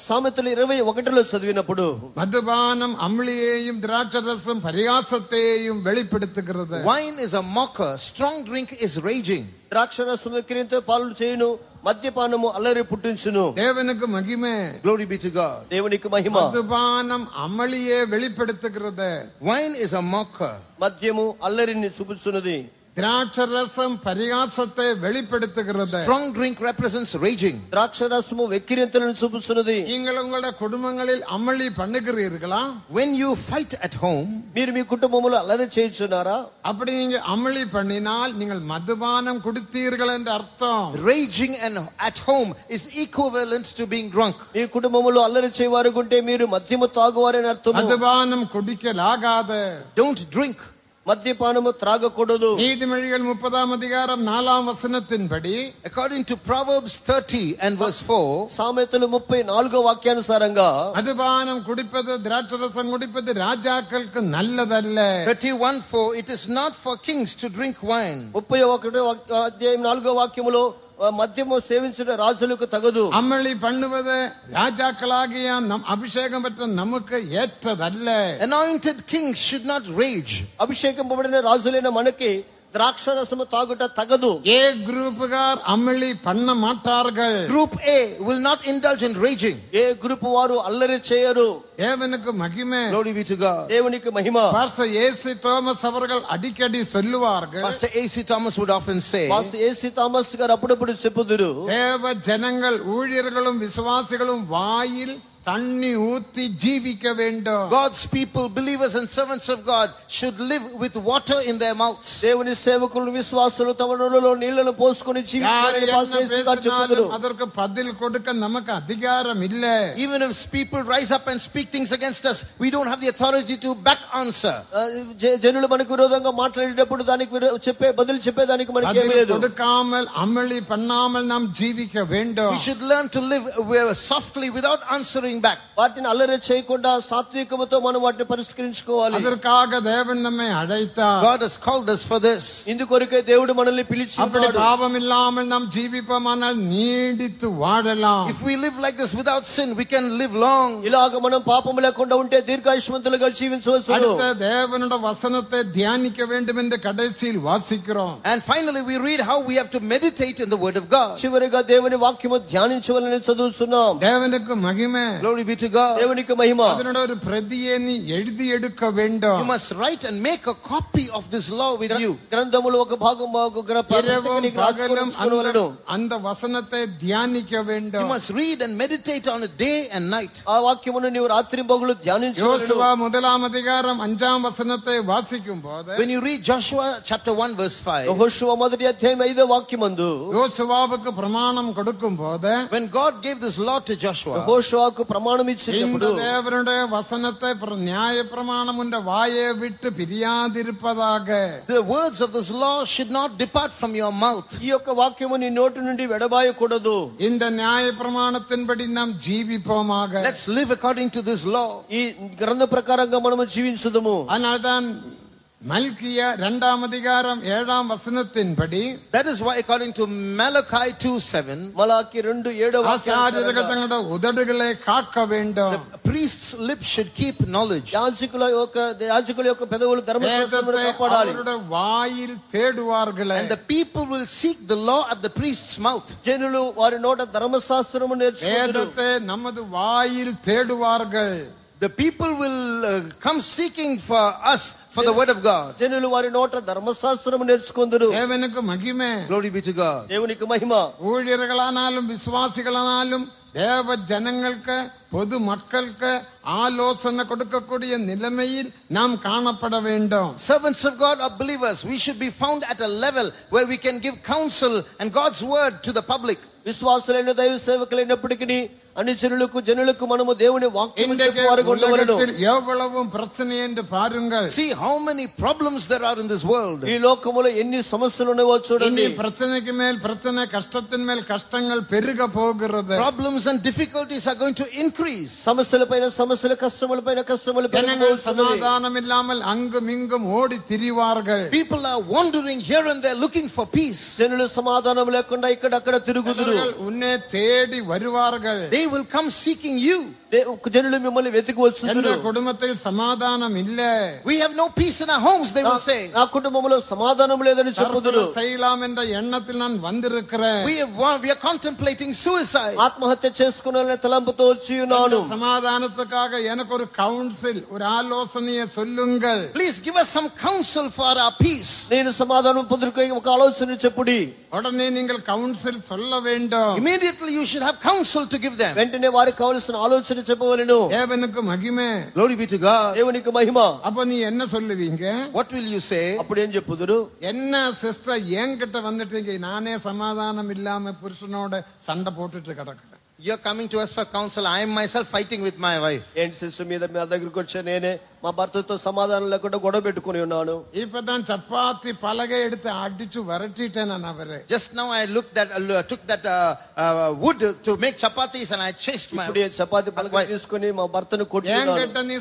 సామెతలు 21లో చదివినప్పుడు மதுபானம் அம்ளியையும் திராட்சரசம் பரிகாசத்தையும் வெளிப்படுத்துகிறது. wine is a mocker, strong drink is raging. ద్రాక్షరసం విక్రీంతో పాలు చేయును, మద్యపానము అల్లరి పుట్టించును. தேவனுக்கு மகிமை. Glory be to God. దేవునికి మహిమ. மதுபானம் அமளியே வெளிப்படுத்துகிறது. Wine is a mocker. మద్యము అల్లరిని చూపుచున్నది. திராட்சரசம் பரிகாசத்தை வெளிப்படுத்துகிறது. Strong drink represents raging. ద్రాక్షరసము వెక్కిరింతలను చూపుచున్నది. நீங்கள் உங்களுடைய குடும்பங்களில் அமளி பண்ணுகிறீர்களா? When you fight at home, మీరు మీ కుటుంబములో అల్లరి చేయుచున్నారా? அப்படி நீங்க அமளி பண்ணினால் நீங்கள் மதுபானம் குடித்தீர்கள் என்று அர்த்தம். raging and at home is equivalent to being drunk. మీ కుటుంబములో అల్లరి చేయవారుకుంటే మీరు మద్యము తాగువారని అర్థము. மதுபானம் குடிக்கலாகாது. Don't drink. మద్యపానము త్రాగకూడదు. நீதிமொழிகள் 30ஆம் அதிகாரம் 4ஆம் வசனத்தின்படி, According to Proverbs 30 and verse 4, సామెతలు 34 వాక్యానుసారంగా மதுபானம் குடிப்பது, திராட்சரசம் குடிப்பது ராஜாக்களுக்கு நல்லதல்ல. 31:4, it is not for kings to drink wine. 31 అధ్యాయం 4వ వాక్యములో మద్యము సేవించిన రాజులకు తగదు. அமளி பண்ணுவது ராஜாக்களாகிய நம் அபிஷேகம் பெற்ற நமக்கு ஏற்றதல்ல. Anointed kings should not rage. అభిషేకింపబడిన రాజులైన మనకి ద్రాక్షరసము తాగుట తగదు. ఏ గ్రూప్ గారు అమళి பண்ண மாட்டார்கள். Group A will not indulge in raging. A group వారు అల్లరి చేయరు. தேவனுக்கு மகிமை. Glory be to God. దేవునికి మహిమ. பாஸ்டர் ஏசி தோமஸ் அவர்கள் அடிக்கடி சொல்லுவார்கள். Pastor A.C. Thomas would often say, pastor AC Thomas గారు అప్పుడప్పుడు చెప్పుదురు, தேவ ஜனங்கள் ஊழியர்களும் விசுவாசிகளும் வாயில் தண்ணி ஊத்தி ஜீவிக்க வேண்டும். God's people, believers and servants of God should live with water in their mouths. దేవుని సేవకులు విశ్వాసులు తమ నోళ్ళలో నీళ్లను పోసుకొని జీవించాలని పాస్టర్ ఏసీ గారు చెప్పుదురు. அதற்கு பதில் கொடுக்க நமக்கு அதிகாரம் இல்லை. Even if people rise up and speak things against us, we don't have the authority to back answer. జనులు మనకు విరోధంగా మాట్లాడేటప్పుడు దానికి బదులు చెప్పేదానికి మనకి ఏమీ లేదు. கொடுக்காமல் அமளி பண்ணாமல் நாம் ஜீவிக்க வேண்டும். We should learn to live softly without answering back. వాటిని అల్లరి చేయకుండా సాత్వికముతో మనం వాటిని పరిష్కరించుకోవాలి. அதற்காக தேவன் நம்மை அழைத்தார். God has called us for this. ఇందుకొరకే దేవుడు మనల్ని పిలిచి அப்படி ఉన్నాడు. பாவம் இல்லாமல் நாம் ஜீவிப்போமானால் நீடித்து வாழலாம். If we live like this without sin, we can live long. ఇలాగ మనం పాపము లేకుండా ఉంటే దీర్ఘాయుష్మంతులుగా జీవించవచ్చును. அடுத்த தேவனுடைய வசனத்தை தியானிக்க வேண்டும் என்று கடைசியில் வாசிக்கிறோம். And finally we read how we have to meditate in the word of God. చివరిగా దేవుని వాక్యము ధ్యానించవలెనని చదువుతున్నాం. தேவனுக்கு மகிமை. Glory be to God. దేవునికి మహిమ. அதனோட ஒரு பிரதியை நீ எழுதி எடுக்க வேண்டும். You must write and make a copy of this law with you. గ్రంథములో ఒక భాగం இரவும் பகலும் அந்த வசனத்தை தியானிக்க வேண்டும். You must read and meditate on it day and night. ఆ వాక్యమును నీవు రాత్రింబగలు ధ్యానించవలెను. யோசுவா 1ஆம் அதிகாரம் 5ஆம் வசனத்தை வாசிக்கும் போது, When you read Joshua chapter 1 verse 5, యెహోషువ మొదటి అధ్యాయం 5వ వాక్యమందు யோசுவாவுக்கு பிரமாணம் கொடுக்கும் போது, when God gave this law to Joshua, యెహోషువకు ప్రమాణం இந்த ఇచ్చినప్పుడు தேவனுடைய வசனத்தை நியாய பிரமாணம் உண்ட வாயை விட்டு பிரியாதிருப்பதாக, the words of this law should not depart from your mouth. ఈ యొక్క వాక్యము నీ నోటి నుండి వెడబాయకూడదు. இந்த நியாய பிரமாணத்தின்படி நாம் ஜீவிப்போமாக. Let's live according to this law. ఈ గ్రంథ ప్రకారంగా మనము జీవించుదుము. அதனால்தான் மல்கியா 2ஆம் அதிகாரம் 7ஆம் வசனத்தின்படி, That is why according to Malachi 2:7, మలాకి 2:7 ஆசாரியர்கள் தங்களுடைய உதடுகளை காக்க வேண்டும். the priest's lips should keep knowledge. యాజకుల యొక్క పెదవులు ధర్మశాస్త్రమును வேதத்தை కాపాడాలి. அவருடைய வாயில் தேடுவார்களே. And the people will seek the law at the priest's mouth. జనులు వారి నోట ధర్మశాస్త్రము నేర్చుకుంటారు. வேதத்தை நமது வாயில் தேடுவார்கள். The people will come seeking for us for the word of God. జనులు వారి నోట ధర్మశాస్త్రము నేర్చుకుందరు. தேவனுக்கு மகிமை. Glory be to God. దేవునికి మహిమ. ஊழியர்களானாலும் விசுவாசிகளானாலும் தேவ ஜனங்களுக்கு பொது மக்களுக்கு ஆலோசனை கொடுக்கக்கூடிய நிலைமையில் நாம் காணப்பட வேண்டும். Servants of God or believers, we should be found at a level where we can give counsel and God's word to the public. విశ్వాసులైన దైవ సేవకులైనప్పటికీ అన్ని జనులకు మనము దేవుని వాక్యం చెప్పేవారు ఉండవలెను. எவ்வளவு பிரச்சனை என்று பாருங்கள். See how many problems there are in this world. ఈ లోకములో ఎన్ని సమస్యలు ఉన్నాయో చూడండి. பிரச்சனைக்கு மேல் பிரச்சனை, கஷ்டத்தின் மேல் கஷ்டங்கள் பெருக போகிறது. Problems and difficulties are going to increase. సమస్యలపైన సమస్యలు, కష్టములపైన కష్టములు పెరిగిపోతున్నవి. சமாதானம் இல்லாமல் அங்கும் இங்கும் ஓடி திரிவார்கள். People are wandering here and there looking for peace. జనులు సమాధానం లేకుండా ఇక్కడ అక్కడ తిరుగుదురు. உன்னை தேடி வருவார்கள். They will come seeking you. జనులు మిమ్మల్ని వెతికి వచ్చుదురు. குடும்பத்தில் சமாதானம் இல்ல, We have no peace in our homes, they will say. నా కుటుంబంలో సమాధానం లేదని చెప్పుదురు. செய்யலாம் என்ற எண்ணத்தில் நான் வந்திருக்கிறேன். We are contemplating suicide. ఆత్మహత్య చేసుకునే తలంపుతో వచ్చి ఉన్నాను. சமாதானத்துக்காக எனக்கு ஒரு கவுன்சில், ஒரு ஆலோசனையை சொல்லுங்கள். Please give us some counsel for our peace. నేను సమాధానం పొందుటకై ఒక ఆలోచన చెప్పుడి. உடனே நீங்கள் கவுன்சில் சொல்ல வேண்டும். Immediately you should have counsel to give them. వెంటనే వారికి కావలసిన ఆలోచన చెప్పవలెను. தேவனுக்கு மகிமை. Glory be to God. దేవునికి మహిమ. அப்ப நீ என்ன சொல்லுவீங்க? What will you say? అప్పుడు ఏం చెప్పుదురు? என்ன சிஸ்டர் என்கிட்ட வந்துட்டீங்க, நானே சமாதானம் இல்லாம புருஷனோட சண்டை போட்டுட்டு கிடக்குறேன். You're coming to us for counsel. I am myself fighting with my wife. ఏంటి సిస్టర్ మీద మీ దగ్గరికి వచ్చా, నేనే మా భర్తతో సమాధానం లేకుండా గొడవ పెట్టుకుని ఉన్నాను. இப்பதான் சப்பாத்தி பலகை எடுத்து அடிச்சு விரட்டிட்டேன் நான் அவரை. Just now I took that wood to make chapatis and I chased my ఇప్పుడు చపాతి పలక తీసుకొని మా భర్తను కొట్టినాను. என்கிட்ட நீ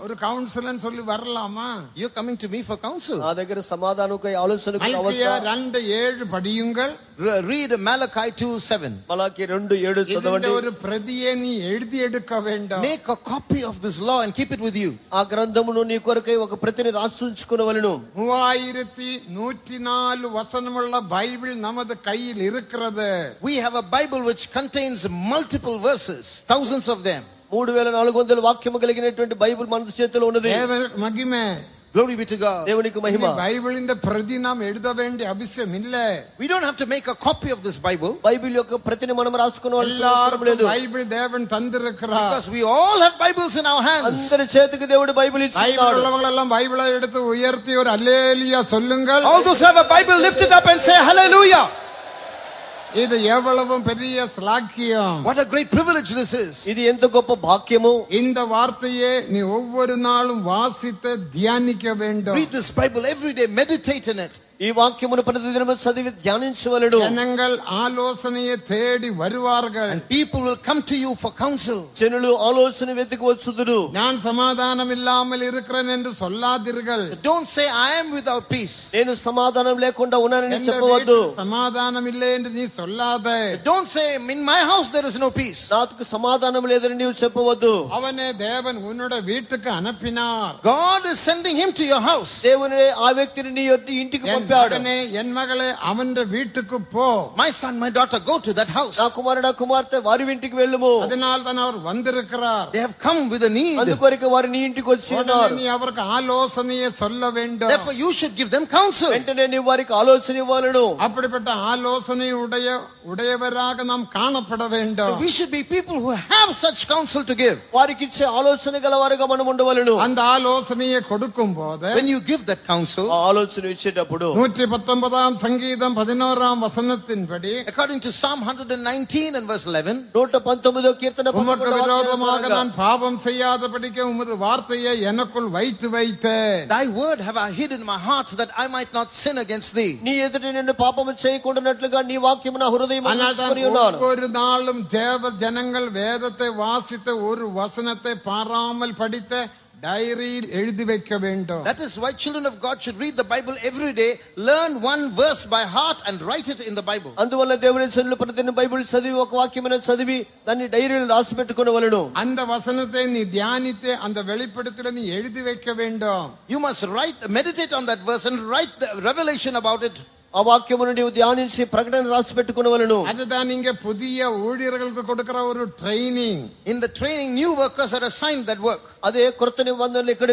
ஒரு கவுன்சிலர் சொல்லி வரலாமா? You're coming to me for counsel. నా దగ్గర సమాధానంకై ఆలోచనకు రావచ్చా? 2:7 படியுங்கள். Read Malachi 2:7. మలాకి 2:7 చదవండి. ஒரு பிரதியை நீ எழுதி எடுக்க வேண்டும். Make a copy of this law and keep it with you. ఆ గ్రంథమును నీ కొరకై ఒక ప్రతిని రాసి ఉంచుకొనవలెను. 3104 వచనముள்ள బైబిల్ நமது கையில் இருக்கிறது. We have a Bible which contains multiple verses, thousands of them. 3400 వాక్యము కలిగినటువంటి బైబిల్ మన చేతిలో ఉన్నది. மகிமை. Glory be to God. దేవునికి మహిమ. బైబిలిന്റെ ప్రతి நாம் எழுத வேண்டிய அவசியம் இல்ல. We don't have to make a copy of this Bible. Bible యొక్క ప్రతిని మనం రాసుకోవాల్సిన అవసరం లేదు. బైబిల్ தேவன் தந்திருக்கிறார். Because we all have Bibles in our hands. అందరి చేతికి దేవుడు బైబిల్ ఇచ్చాడు. బైబిల్ உள்ளவங்களெல்லாம் பைபிளை எடுத்து உயர்த்தி ஒரு அல்லேலூயா சொல்லுங்கள். All those who have a Bible, lift it up and say hallelujah. இது எவ்வளவு பெரிய ஸ்லாக்கியம். What a great privilege this is. ఇది ఎంత గొప్ప భాగ్యము. இந்த வார்த்தையை நீ ஒவ்வொரு நாளும் வாசித்து தியானிக்க வேண்டும். Read this Bible every day, meditate in it. ఈ వాక్యమును ప్రతిదినము చదివి ధ్యానించవలెను. జనங்கள் ఆలోచనயை தேடி வருவார்கள். And people will come to you for counsel. జనులు ఆలోచన వెతికి వచ్చుదురు. நான் சமாதானம் இல்லாமல் இருக்கிறேன் என்று சொல்லாதீர்கள். Don't say I am without peace. నేను సమాధానం లేకుండా ఉన్నానని చెప్పవద్దు. సమాధానం இல்லை என்று நீ சொல்லாதே. Don't say in my house there is no peace. నాకు సమాధానం లేదని నీవు చెప్పవద్దు. அவனே தேவன் உன்னோட வீட்டுக்கு அனுப்பினார். God is sending him to your house. దేవుడే ఆ వ్యక్తిని నీ ఇంటికి పంపాడు. என் மகளே அவனுடைய வீட்டுக்கு போ. My son, my daughter, go to that house. నా కుమారుడా కుమార్తె వారి ఇంటికి వెళ్ళుము. அதனால் தான் அவர் வந்திருக்கிறார். They have come with a need. అందుకొరకు వారు నీ ఇంటికి వచ్చి ఉన్నారు. நீ அவருக்கு ஆலோசனையை சொல்ல வேண்டும். Therefore you should give them counsel. వెంటనే నీవు వారికి ఆలోచన ఇవ్వాలను. அப்படிப்பட்ட ஆலோசனை உடையவராக நாம் காணப்பட வேண்டும். So we should be people who have such counsel to give. వారికి ఇచ్చే ఆలోచన గలవారుగా మనం ఉండవలెను. அந்த ஆலோசனையை கொடுக்கும் போது When you give that counsel, ఆ ఆలోచన ఇచ్చేటప్పుడు 119 சங்கீதம் 11 வசனத்தின்படி, according to Psalm 119 and verse 11, 119 కీర్తన உமக்கு விரோதமாக நான் பாவம் செய்யாதபடிக்கு உமது வார்த்தையை எனக்குள் வைத்தேன். thy word have I hid in my heart that I might not sin against thee. నీ ఎదుట నిన్ను పాపము చేయకుండానట్లుగా నీ వాక్యము నా హృదయములో ఉంచుకొని ఉన్నాను. ஒவ்வொரு நாளும் தேவ ஜனங்கள் வேதத்தை வாசித்த ஒரு வசனத்தை பாராமல் படித்த டைரியில் எழுதி வைக்க வேண்டும். That is why children of God should read the Bible every day, learn one verse by heart and write it in the Bible. అందువల్ల దేవుని సన్నిధిలో ప్రతిదిన బైబిల్ చదివి ఒక వాక్యమైన చదివి దాన్ని డైరీలో రాసి పెట్టుకొనవలెను. அந்த வசனத்தை நீ தியானித்து அந்த வெளிப்படுத்தலை நீ எழுதி வைக்க வேண்டும். You must meditate on that verse and write the revelation about it. ఆ వాక్యమును నీవు ధ్యానించి ప్రకటన రాసి పెట్టుకొనవలెను. அதுதான் இங்க புதிய ஊழியர்களுக்கு கொடுக்கிற ஒரு training. In the training, new workers are assigned that work. అదే కొత్త నిబంధనలు ఇక్కడ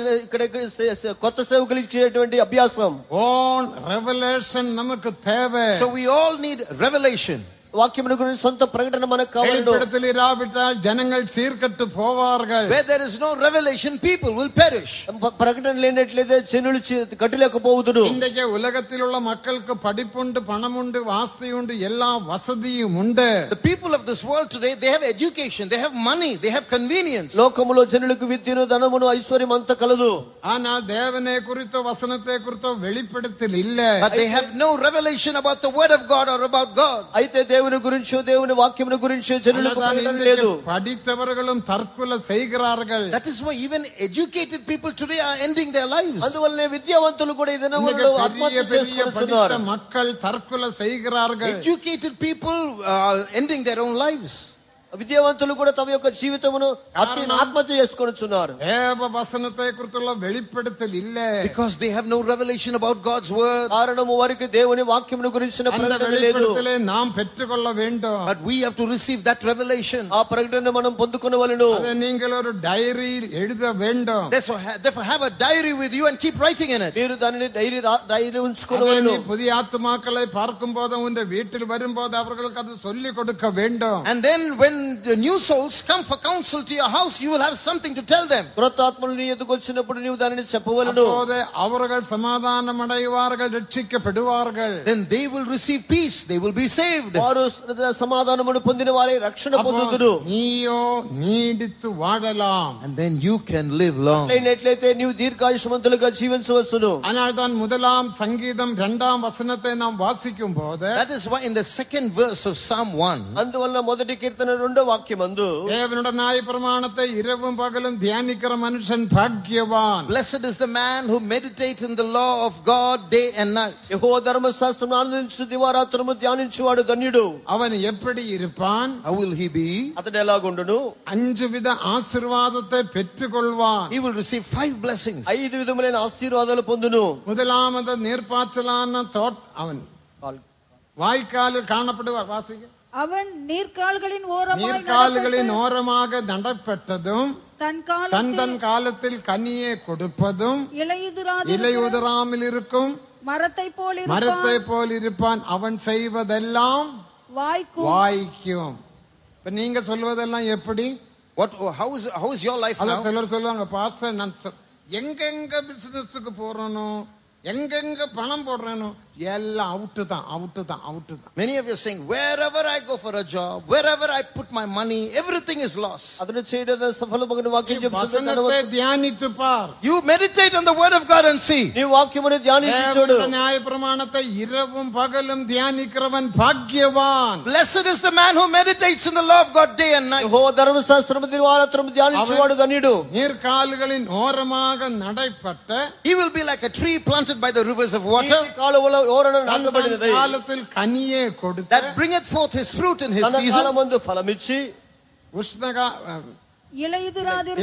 కొత్త సేవకులు ఇచ్చేటువంటి అభ్యాసం. ఓన్ రెవల్యూషన్ நமக்கு தேவை. So we all need revelation. వాక్యమును గురించి సొంత ప్రకటన మనకు కావాలి. வெளிப்படுத்தல் இராவிட்டால் ஜனங்கள் சீர்கெட்டு போவார்கள். Where there is no revelation, people will perish. ప్రకటన లేనట్లయితే జనులు కట్టులేకపోవుదురు. இன்றைக்கு உலகத்தில் உள்ள மக்களுக்கு படிப்புண்டு, பணமுண்டு, வாஸ்தியுண்டு, எல்லா வசதியும் உண்டு. The people of this world today, they have education, they have money, they have convenience. లోకములో జనులకు విద్యను, ధనమును, ఐశ్వర్యం అంత కలదు. ஆனால் தேவனை குறித்த வசனத்தை குறித்த வெளிப்படுத்தல் இல்ல. But they have no revelation about the word of God or about God. అయితే దేవుని గురించో దేవుని వాక్యమును గురించో జనులకు ప్రకటన లేదు. படித்தவர்களும் தற்கொலை செய்கிறார்கள். That is why even educated people today are ending their lives. అందువల్లనే విద్యావంతులు కూడా ఈ దినములలో ఆత్మహత్య చేసుకుంటున్నారు. மக்கள் தற்கொலை செய்கிறார்கள். Educated people are ending their own lives. విద్యావంతులు కూడా తమ యొక్క జీవితమును ఆత్మహత్య చేసుకొనుచున్నారు. தேவ வசனத்தை குறித்துள்ள வெளிப்படுத்தல் இல்ல. Because they have no revelation about God's word. కారణము వారికి దేవుని వాక్యమును గురించిన ప్రకటన లేదు. வெளிப்படுத்தலை நாம் பெற்றுக்கொள்ள வேண்டும். But we have to receive that revelation. ఆ ప్రకటన మనం పొందుకొనవలెను. அதை நீங்கள் ஒரு டைரியில் எழுத வேண்டும். Therefore have a diary with you and keep writing in it. మీరు దానిని డైరీ ఉంచుకొనవలెను. புதிய ஆத்துமாக்களை பார்க்கும்போது உங்க வீட்டில் வரும்போது அவர்களுக்கு அது சொல்லிக் கொடுக்க வேண்டும். And then when the new souls come for counsel to your house, you will have something to tell them. క్రొత్త ఆత్మలు నీ ఎదుకు వచ్చినప్పుడు నీవు దానిని చెప్పవలెను. அப்போது அவர்கள் சமாதானம் அடைவார்கள், ரட்சிக்கப்படுவார்கள். Then they will receive peace, they will be saved. వారు సమాధానమును పొందిన వారే రక్షణ పొందుదురు. நீயோ நீடித்து வாழலாம். And then you can live long. అయినట్లయితే నీవు దీర్ఘాయుష్మంతులుగా జీవించవచ్చును. அதனால்தான் முதலாம் சங்கீதம் 2ஆம் வசனத்தை நாம் வாசிக்கும் போது, That is why in the second verse of Psalm 1, అందువల్ల మొదటి కీర్తన 2వ వాక్యమందు தேவனுடைய நியாய பிரமாணத்தை இரவும் பகலும் தியானிக்கிற மனுஷன் பாக்கியவான். blessed is the man who meditates in the law of God day and night. యెహోవా ధర్మశాస్త్రమును ఆనందించు దివారాత్రము ధ్యానించువాడు ధన్యుడు. அவன் எப்படி இருப்பான்? How will he be? అతడు ఎలాగుండును? 5 வித ஆசீர்வாதத்தை பெற்றுக்கொள்வான். He will receive 5 blessings. 5 విధములైన ఆశీర్వాదాలు పొందును. முதலாவது நீர்ப்பாய்ச்சலான அவன் வாய்க்காலில் காணப்படுவார். வாசிக்க, அவன் நீர்க்கால்களின் ஓரமாய் நீர்க்கால்களின் ஓரமாக நடப்பட்டதும் தன் தன் காலத்தில் கனியை கொடுப்பதும் இலையுதிராமல் இருக்கும் மரத்தை போல் இருப்பான். அவன் செய்வதெல்லாம் வாய்க்கும். இப்ப நீங்க சொல்வதெல்லாம் எப்படி? How is your life now? சிலர் சொல்லுவாங்க, பாஸ்டர் நான் எங்கெங்க பிசினஸுக்கு போறனோ, எங்கெங்க பணம் போடுறேனோ எல்லாம் அவுட் தான். Many of you are saying, wherever I go for a job, wherever I put my money, everything is lost. అతడు చేయడం సఫలమగును వాక్యం చెప్తుంది. వచనத்தை தியானித்து பார். You meditate on the word of God and see. నీ వాక్యమును ధ్యానించి చూడు. న్యాయ ప్రమాణத்தை இரவும் பகலும் தியானிக்கிறவன் பாக்கியவான். Blessed is the man who meditates in the law of God day and night. యెహోవా ధర్మశాస్త్రము దివారాత్రము ధ్యానించువాడు ధన్యుడు. நீர்க்கால்களின் ஓரமாக நடைப்பட்ட, He will be like a tree planted by the rivers of water, కాలువల ఓరన నాటబడినది. காலத்தில் கனியே கொடுத்து, that bringeth forth his fruit in his తన season. కాలమందు ఫలమిచ్చి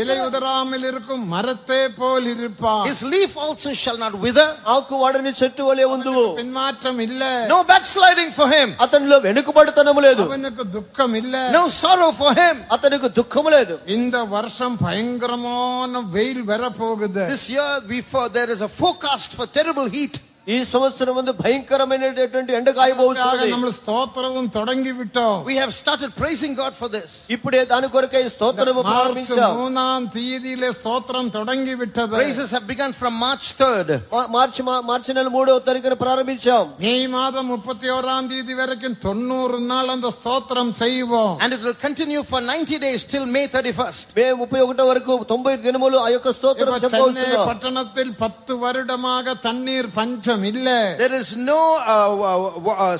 இலையுதிராமல் இருக்கும் மரத்தை போல் இருப்பான். His leaf also shall not wither. ఆకు వాడని చెట్టు వలె ఉందువు. பின்மாற்றம் இல்ல. No backsliding for him. అతనిలో వెనుకబడుతనము లేదు. அவனுக்கு துக்கம் இல்ல. No sorrow for him. అతనికి దుఃఖము లేదు. இந்த வருஷம் பயங்கரமான வெயில் வரப்போகுது. This year there is a forecast for terrible heat. ఈ సంవత్సరం ముందు భయంకరమైనటువంటి ఎండ కాయబోతున్నది. நம்ம ஸ்தோத்திரமும் தொடங்கி விட்டோம். We have started praising God for this. ఇప్పుడే దాని కొరకై స్తోత్రము ప్రారంభించాం. 3ஆம் தேதியிலே ஸ்தோத்திரம் தொடங்கி விட்டது. Praises have begun from March 3rd. మార్చి నెల 3వ తారీఖున ప్రారంభించాం. మే మాసం 31ஆம் தேதி வரைக்கும் 90 நாள் அந்த ஸ்தோத்திரம் செய்வோம். And it will continue for 90 days till May 31st. మే 31 వరకు 90 దినములు ఆ యొక్క స్తోత్రం చెప్పబోతున్నాం. పట్టణத்தில் 10 வருடமாக தண்ணீர் பஞ்சம் இல்ல. There is no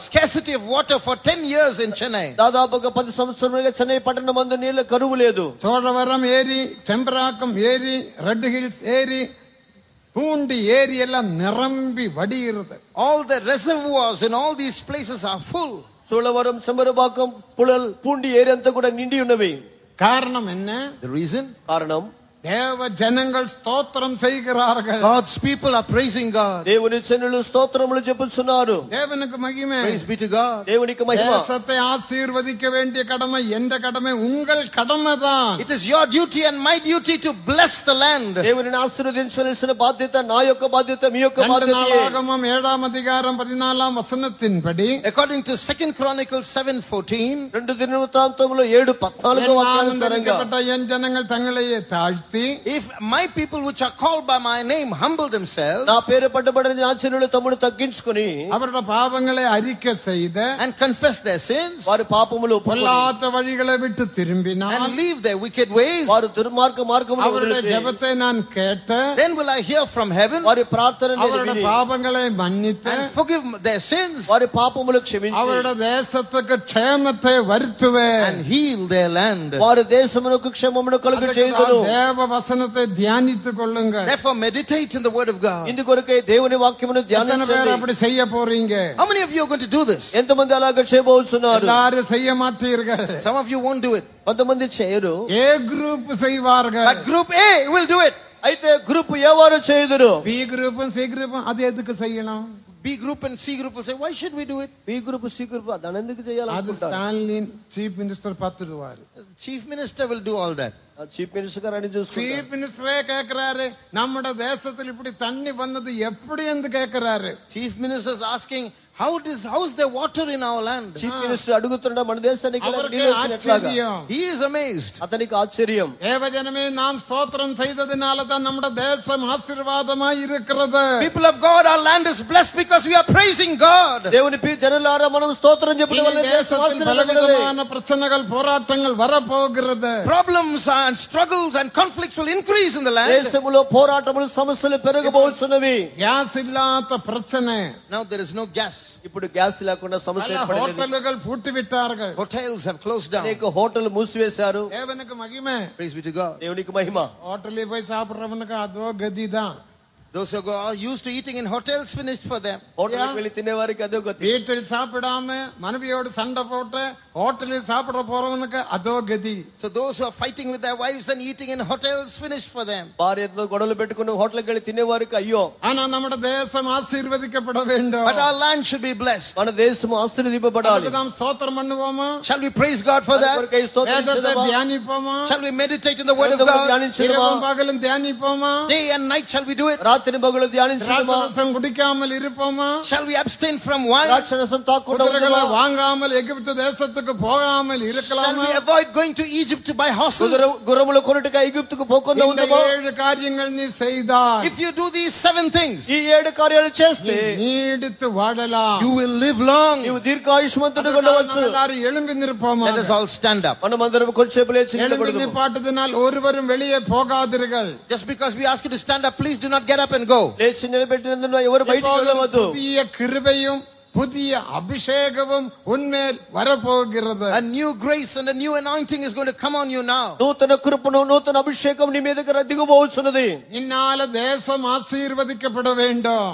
scarcity of water for 10 years in Chennai. దాదాపుగా 10 సంవత్సరాలుగా చెన్నై పట్టణమందు నీళ్ళ కరువు లేదు. சோழவரம் ஏரி, செம்பராக்கம் ஏரி, ரெட் ஹில்ஸ் ஏரி, பூண்டி ஏரி எல்லாம் நிரம்பி வடிகிறது. All the reservoirs in all these places are full. Cholavaram, Chembarambakkam, Puzhal, Poondi ஏரி అంతా కూడా నిండి ఉన్నవి. காரணம் என்ன? The reason? కారణం தேவ ஜனங்கள் ஸ்தோத்திரம் செய்கிறார்கள். God's people are praising God. దేవుని జనులు స్తోత్రములు చెప్పుచున్నారు. தேவனுக்கு மகிமை. Praise be to God. దేవునికి మహిమ. தேசத்தை ஆசீர்வதிக்க வேண்டிய கடமை எந்த கடமை? உங்கள் கடமை தான். It is your duty and my duty to bless the land. దేవుని ఆశీర్వదించవలసిన బాధ్యత నా యొక్క బాధ్యత, మీ యొక్క బాధ్యత. நாளாகமம் 7ஆம் அதிகாரம் 14ஆம் வசனத்தின்படி According to 2 Chronicles 7:14, 2 దినవృత్తాంతములు 7:14 వాక్యానుసారంగా என் ஜனங்கள் தங்களையே தாழ்த்தி, if my people which are called by my name humble themselves నా పేరు పట్టబడిన నా జనులు తమ్ముడు తగ్గించుకొని அவருடைய பாவங்களை அறிக்கை செய்த and confess their sins వారి పాపములు பொல்லாத வழிகளை விட்டு திரும்பினால் and leave their wicked ways, వారు దుర్మార్గ మార్గములు அவருடைய వదిలితే ஜெபத்தை நான் கேட்ட, then will I hear from heaven వారి ప్రార్థన నేను அவருடைய విని பாவங்களை மன்னித்து, and forgive their sins వారి పాపములు క్షమించి அவருடைய தேசத்துக்கு க்ஷேமத்தை வருத்துவேன். and heal their land. వారి దేశమునకు క్షేమమును కలుగు చేయుదును. தேவ வசனத்தை தியானித்துக் கொள்ளுங்கள். Therefore meditate in the word of God. ఇందుకొరకై దేవుని వాక్యమును எத்தனை பேர் ధ్యానించండి. அப்படி செய்ய போறீங்க? How many of you are going to do this? ఎంతమంది అలాగ చేయబోతున్నారు? எல்லாரும் செய்ய மாட்டீர்கள். Some of you won't do it, కొంతమంది చేయరు. ஏ குரூப் செய்வார்கள். but group A will do it. అయితే గ్రూప్ ఏ వారు చేయుదురు? பி குரூப்பும் சி குரூப்பும் அது எதுக்கு செய்யணும்? B group and C group will say, why should we do it? B group C group దాని ఎందుకు அது చేయాలనుకుంటారు? ஸ்டாலின் சீஃப் மினிஸ்டர் பார்த்துடுவாரு. Chief minister will do all that. Chief minister గారు అని చూసుకుంటారు. சீஃப் மினிஸ்டரே கேக்குறாரு, நம்மட தேசத்தில் இப்படி தண்ணி வந்தது எப்படி என்று கேக்குறாரு. Chief minister is asking, how's the water in our land? Chief minister అడుగుతున్నాడు మన దేశానికి ఇలా அவருக்கு నీళ్ళు వచ్చినట్లాగా. ஆச்சரியம். He is amazed. అతనికి ఆశ్చర్యం. தேவஜனமே நாம் ஸ்தோத்திரம் செய்ததினால தான் நம்மட தேசம் ஆசீர்வாதமாய் இருக்கிறது. People of God, our land is blessed because we are praising God. దేవుని జనులారా మనం స్తోత్రం చెప్పడం వల్ల దేశం தேசத்தில் ఆశీర్వదించబడింది. பலவிதமான பிரச்சனைகள் போராட்டங்கள் வரப்போகிறது. Problems and struggles and conflicts will increase in the land. దేశములో పోరాటములు సమస్యలు పెరగబోతున్నవి. கேஸ் இல்லாத பிரச்சனை. Now there is no gas. ఇప్పుడు గ్యాస్ లేకుండా సమస్య பல ఏర్పడింది. ஹோட்டல்கள் பூட்டி விட்டார்கள். Hotels have closed down. అనేక హోటల్ మూసివేశారు. தேவனுக்கு மகிமை. Praise be to God. దేవునికి మహిమ. ஹோட்டலில் போய் சாப்பிடுறவனுக்கு அதோ கதிதான். Those who are used to eating in hotels, finished for them. హోటల్కి వెళ్ళి తినే వారికి అదో గతి. வீட்டில் சாப்பிடாம மனைவியோடு சண்டை போட்டு ஹோட்டலில் சாப்பிட போறவனுக்கு அதோ கதி. So those who are fighting with their wives and eating in hotels, finished for them. భార్యతో గొడవలు పెట్టుకుని హోటల్కి వెళ్ళి తినే వారికి అయ్యో. ஆனா நம்ம தேசம் ஆசீர்வதிக்கப்பட வேண்டும். But our land should be blessed. మన దేశం ఆశీర్వదింపబడాలి. அதுக்கு நாம் ஸ்தோத்திரம் பண்ணுவோமா? Shall we praise God for that? కొరకై స్తోత్రం வேதத்தை చేద్దామా? தியானிப்போமா? Shall we meditate in the word of గ్రంథమును God? ధ్యానించుదామా? இரவும் பகலும் தியானிப்போமா? Day and night shall we do it? రాత్రి పగలు ధ్యానించుదామా? திராட்சரசம் குடிக்காமல் இருப்போமா? Shall we abstain from wine? ద్రాక్షరసం తాకుండా குதிரைகளை ఉందామా? வாங்காமல் எகிப்து தேசத்துக்கு போகாமல் Shall இருக்கலாமா? we avoid going to Egypt to buy horses? గుర్రములు కొనుటగా ఐగుప్తుకు పోకుండా இந்த ఉందామా? 7 காரியங்கள் நீ செய்தால் If you do these 7 things, ఈ 7 కార్యాలు చేస్తే நீடித்து வாழலாம். you will live long. నీవు దీర్ఘాయుష్మంతుడు ఉండవచ్చు. நாம் எல்லாரும் எழும்பி நிற்போமா? Let us all stand up. మనమందరం కొంచెంసేపు లేచి எழும்பி నిలబడదాము. நிப்பாட்டுதனால் ஒருவரும் வெளியே போகாதீர்கள். Just because we ask you to stand up, please do not get up and go. లేచి నిలబెట్టినందున ఎవరు బయటికి వెళ్ళవద్దు. புதிய கிருபையும் புதிய அபிஷேகமும் உன்மேல் வரப்போகிறது. A new grace and a new anointing is going to come on you now. నూతన కృపను నూతన అభిషేకం నీ మీదకి దిగబోతున్నది. இந்நாள தேசம் ஆசீர்வதிக்கப்பட வேண்டும்.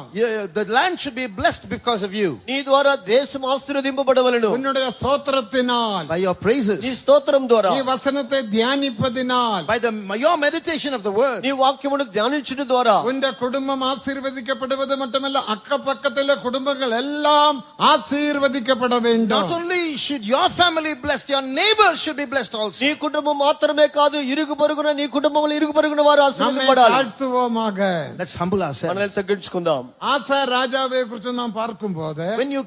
The land should be blessed because of you. నీ ద్వారా దేశం ఆశీర్వదింపబడవలెను. உன்னுடைய ஸ்தோத்திரத்தினால், By your praises, నీ స్తోత్రం ద్వారా, நீ வசனத்தை தியானிப்பதினால், by your meditation of the word. నీ వాక్యమును ధ్యానించడం ద్వారా உன்னுடைய குடும்பம் ஆசீர்வதிக்கப்படுவது மட்டுமல்ல, அக்கப்பக்கத்தில் குடும்பங்கள் எல்லாம் ஆசீர்வதிக்கப்பட வேண்டும். Not only should your family be blessed, your neighbors should be blessed also. నీ కుటుంబం మాత్రమే కాదు, ఇరుగు పొరుగున నీ కుటుంబంలో ఇరుగు పొరుగున వారు நம்மை ఆశీర్వదింపబడాలి. தாழ்த்துவோமாக. Let's humble ourselves. మనల్ని తగ్గించుకుందాం. ஆசா ராஜாவை குறித்து நாம் பார்க்கும்போது, When you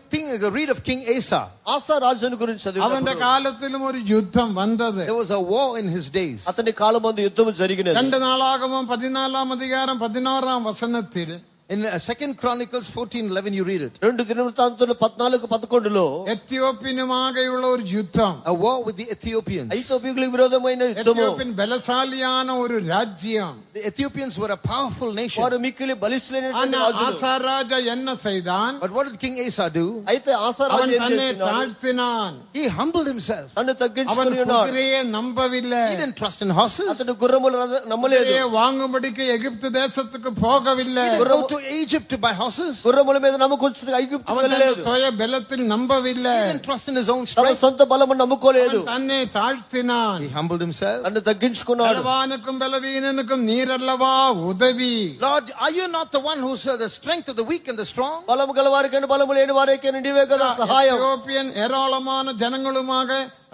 read of King Asa, ఆసా రాజుని గురించి அவனுடைய చదివినప్పుడు காலத்திலும் ஒரு யுத்தம் வந்தது. there was a war in his days. అతని కాలమందు యుద్ధం జరిగినది. 2 நாளாகமம் 14ஆம் அதிகாரம் 16ஆம் வசனத்தில், In 2 Chronicles 14:11 you read it. 2 దినవృత్తాంతాలు 14:11లో எத்தியோப்பியனுமாக உள்ள ஒரு யுத்தம். A war with the Ethiopians. ఐథోపియులకు విరోధమైన యుద్ధము. எத்தியோப்பியன் பலசாலியான ஒரு ராஜ்யம். The Ethiopians were a powerful nation. వారు మిక్కిలి బలిష్ఠులైనటువంటి ஆனா రాజులు. ஆசா ராஜா என்ன செய்தான்? But what did King Asa do? అయితే ఆసా రాజు அவன் ఏం தன்னை చేస్తున్నాడు? தாழ்த்தினான். He humbled himself. తన్ను அவன் తగ్గించుకుని ఉన్నాడు. குதிரையை நம்பவில்லை. He didn't trust in horses. అతడు గుర్రములు నమ్మలేదు. குதிரையை வாங்கும்படிக்கு எகிப்து தேசத்துக்கு போகவில்லை. He didn't go to Egypt to buy horses. గుర్రముల మీద నమ్ముకొచ్చిన ఐగుప్తుకు അവൻ వెళ్ళలేదు. തന്റെ സ്വയ ബലത്തിൽ നമ്പവില്ല. He didn't trust in his own తన strength. సొంత బలము నమ్ముకోలేదు. അവൻ തന്നെ താഴ്ത്തിനാൻ. He humbled himself. నన్ను తగ్గించుకున్నాడు. ബലവാനുക്കും ബലവീനനുക്കും നീരല്ലവാ ഉദവി. Lord, are you not the one who saw the strength of the weak and the strong? బలము గలవారికైనా బలము లేని వారికైనా నీవే కదా సహాయం. எத்தியோப்பியன் ஏராளமான ஜனங்களுமாக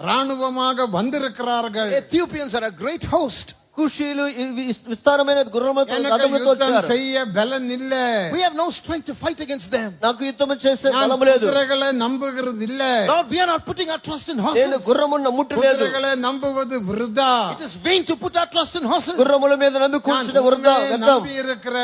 ராணுவமாக வந்திருக்கிறார்கள். Ethiopians are a great host. కుషీలు విస్తారమైన గుర్రములతో రథములతో వచ్చారు. செய்ய பலன் இல்ல. We have no strength to fight against them. నాకు యుద్ధం చేసే బలము లేదు. குதிரைகளை நம்புகிறது இல்ல. Lord, we are not putting our trust in నేను horses. గుర్రమును నమ్ముటలేదు. குதிரைகளை நம்புவது விருதா. It is vain to put our trust in horses. గుర్రముల మీద నమ్మి కూర్చున్న వృధా వ్యర్థం.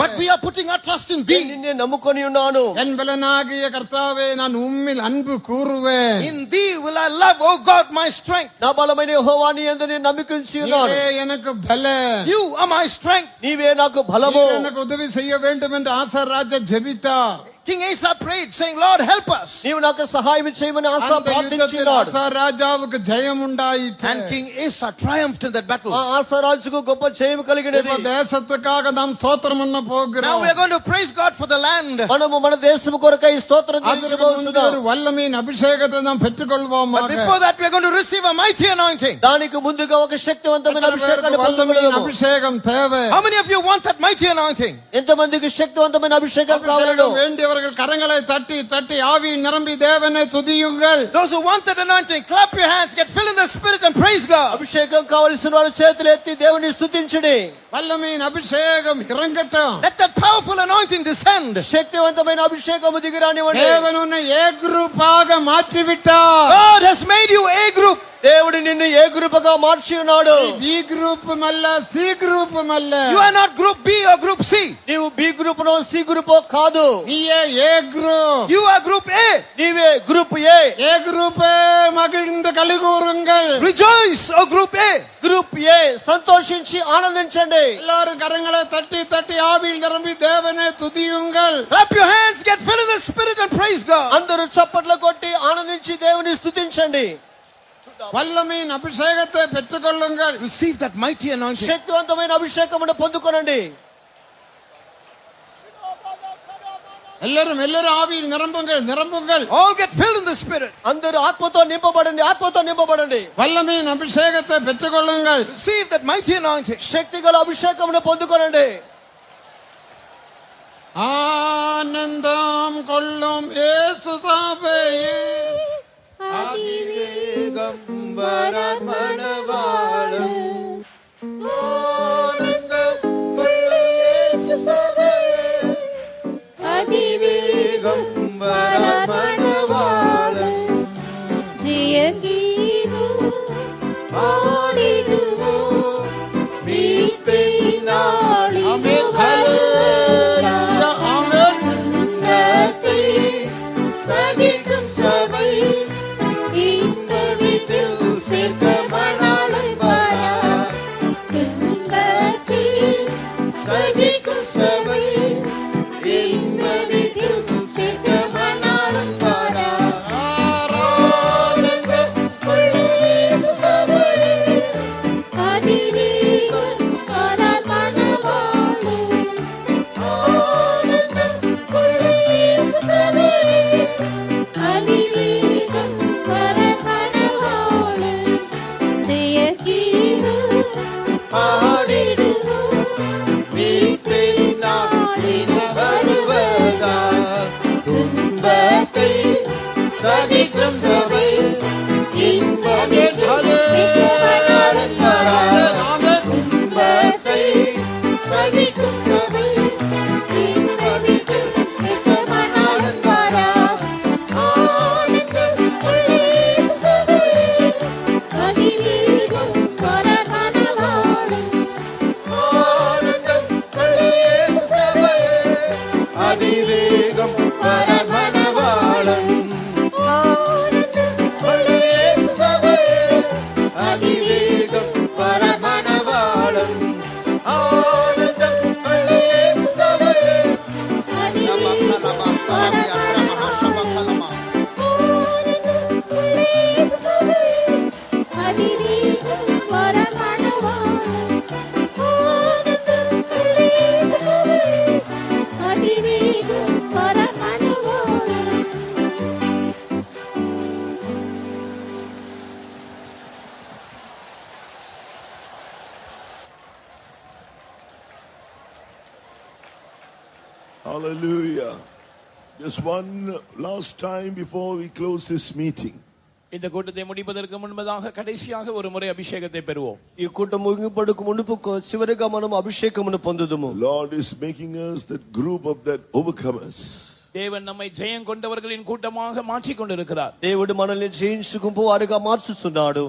But we are putting our trust in thee. నిన్నే నమ్ముకొని ఉన్నాను. என் பலனாகிய கர்த்தாவே நான் உம்மில் அன்பு கூறுவேன். In thee will I love, O God, my strength. నా బలమైన యెహోవా నీ యందు నేను నమ్మికించి ఉన్నాను. நீரே எனக்கு பலன். You are my strength. నీవే నాకు బలము. நீர் எனக்கு உதவி செய்ய வேண்டும் என்று ஆசா ராஜா ஜெபித்தார். King Asa prayed, saying, Lord, help us. నీవు నాకు సహాయం చేయమని ఆశ அந்த யுத்தத்தில் ప్రార్థించినాడు. ஆசா ராஜாவுக்கு ஜெயம் உண்டாயிற்று. And King Asa triumphed in that battle. ఆ ఆశ రాజుకు గొప్ప జయం కలిగినది. இப்ப தேசத்துக்காக நாம் ஸ்தோத்திரம் பண்ண Now போகிறோம். we are going to praise God for the land. మనము మన దేశము కొరకై స్తోత్రం அதற்கு முன்பு చెల్లించబోతున్నాం. ஒரு வல்லமையின் அபிஷேகத்தை நாம் But பெற்றுக்கொள்வோமாக. before that, we are going to receive a mighty anointing. దానికి ముందుగా ఒక శక్తివంతమైన எத்தனை பேருக்கு అభిషేకాన్ని வல்லமையின் పొందగలము. அபிஷேகம் தேவை. How many of you want that mighty anointing? ఎంతమందికి శక్తివంతమైన అభిషేకం కావాలనో அபிஷேகம் வேண்டியவர்கள் கரங்களை தட்டி தட்டி ஆவியில் நிரம்பி தேவனை துதியுங்கள். Those who want that anointing, clap your hands, get filled in the Spirit and praise God. అభిషేకం కావలసిన వారు చేతులు ఎత్తి దేవుని స్తుతించుడి. வல்லமையின் அபிஷேகம் இறங்கட்டும். Let that powerful anointing descend. శక్తివంతమైన అభిషేకము దిగిరానివ్వండి. தேவன் உன்னை ஏ குரூப்பாக மாற்றி விட்டார். God has made you A group. దేవుడు నిన్ను ఏ గ్రూపుగా మార్చి ఉన్నాడు. బి గ్రూప్ మల్ల సి గ్రూప్ మల్ల. You are not group B or group C. నీవు బి గ్రూప్ నో సి గ్రూప్ కాదు. நீயே A group. You are group A. నీవే గ్రూప్ ఏ. ஏ குரூப்பே மகிழ்ந்து கலிகூருங்கள். Rejoice, O group A. Group A సంతోషించి ఆనందించండి. எல்லாரும் கரங்களை தட்டி தட்டி ஆவியில் நிரம்பி தேவனை துதியுங்கள். Clap your hands, get filled in the Spirit and praise God. అందరూ చప్పట్లు కొట్టి ఆనందించి దేవుని స్తుతించండి. வல்லமையின் அபிஷேகத்தை பெற்றுக்கொள்ளுங்கள். Receive that mighty anointing. శక్తివంతమైన అభిషేకమును పొందుకొనండి. எல்லாரும் ஆவியில் நிரம்புங்கள். All get filled in the Spirit. అందరూ ఆత్మతో నింపబడండి. ఆత్మతో నింపబడండి. வல்லமையின் அபிஷேகத்தை பெற்றுக்கொள்ளுங்கள். Receive that mighty anointing. శక్తిగల అభిషేకమును పొందుకొనండి. ஆனந்தம் கொள்ளும் இயேசு சபையே அதிவேகம் வரமணவாளம். ஆனந்தம் கொள்ளும் இயேசு சபையே. அதிவேகம் வரமணவாளம். ஜெயகீதம் பாடிடுவோம். மீட்பின் நாளில் உன்னதத்தை சகிக்கும் சபை. இன்ப வீட்டில் சேர்க்க மணாளை வரா. துன்பத்தை சகிக்கும் சபை. இன்ப வீட்டில் சேர்க்க மணாளை வரா. ஆனந்தம் கொள்ளும் இயேசு சபை. அதிவேகம் வரமணவாளம். ஆனந்தம் கொள்ளும் இயேசு சபை. அதிவேகம் வரமணவாளம். ஜெயகீதம் பாடிடுவோம். மீட்பின் நாளில் வருவதா. துன்பத்தை சகிக்கும் சபை. இன்ப வீட்டில் சேர்க்க மணாளை வரா. துன்பத்தை சகிக்கும் சபை. இன்ப வீட்டில் சேர்க்க மணாளை வரா. ஆனந்தம் கொள்ளும் இயேசு சபை. அதிவேகம் வரமணவாளம். ஆனந்தம் கொள்ளும் இயேசு சபை. அதிவேகம் வரமணவாளம். ஆனந்தம் கொள்ளும் இயேசு சபை. அதிவேகம் வரமணவாளம். ஆனந்தம் கொள்ளும் இயேசு சபை. அதிவேகம் Hallelujah. Just one last time before we close this meeting. இந்த கூட்டத்தை முடிப்பதற்கு முன்பதாக கடைசியாக ஒரு முறை அபிஷேகத்தை பெறுவோம். ఈ కూటం ముగింపుకు మునుపు చివరిగా మనం అభిషేకమును పొందుదుము. Lord is making us that group of that overcomers. தேவன் நம்மை ஜெயம் கொண்டவர்களின் கூட்டமாக மாற்றிக் கொண்டிருக்கிறார். దేవుడు మనల్ని జయించుకుంటూ వారిగా మార్చుచున్నాడు.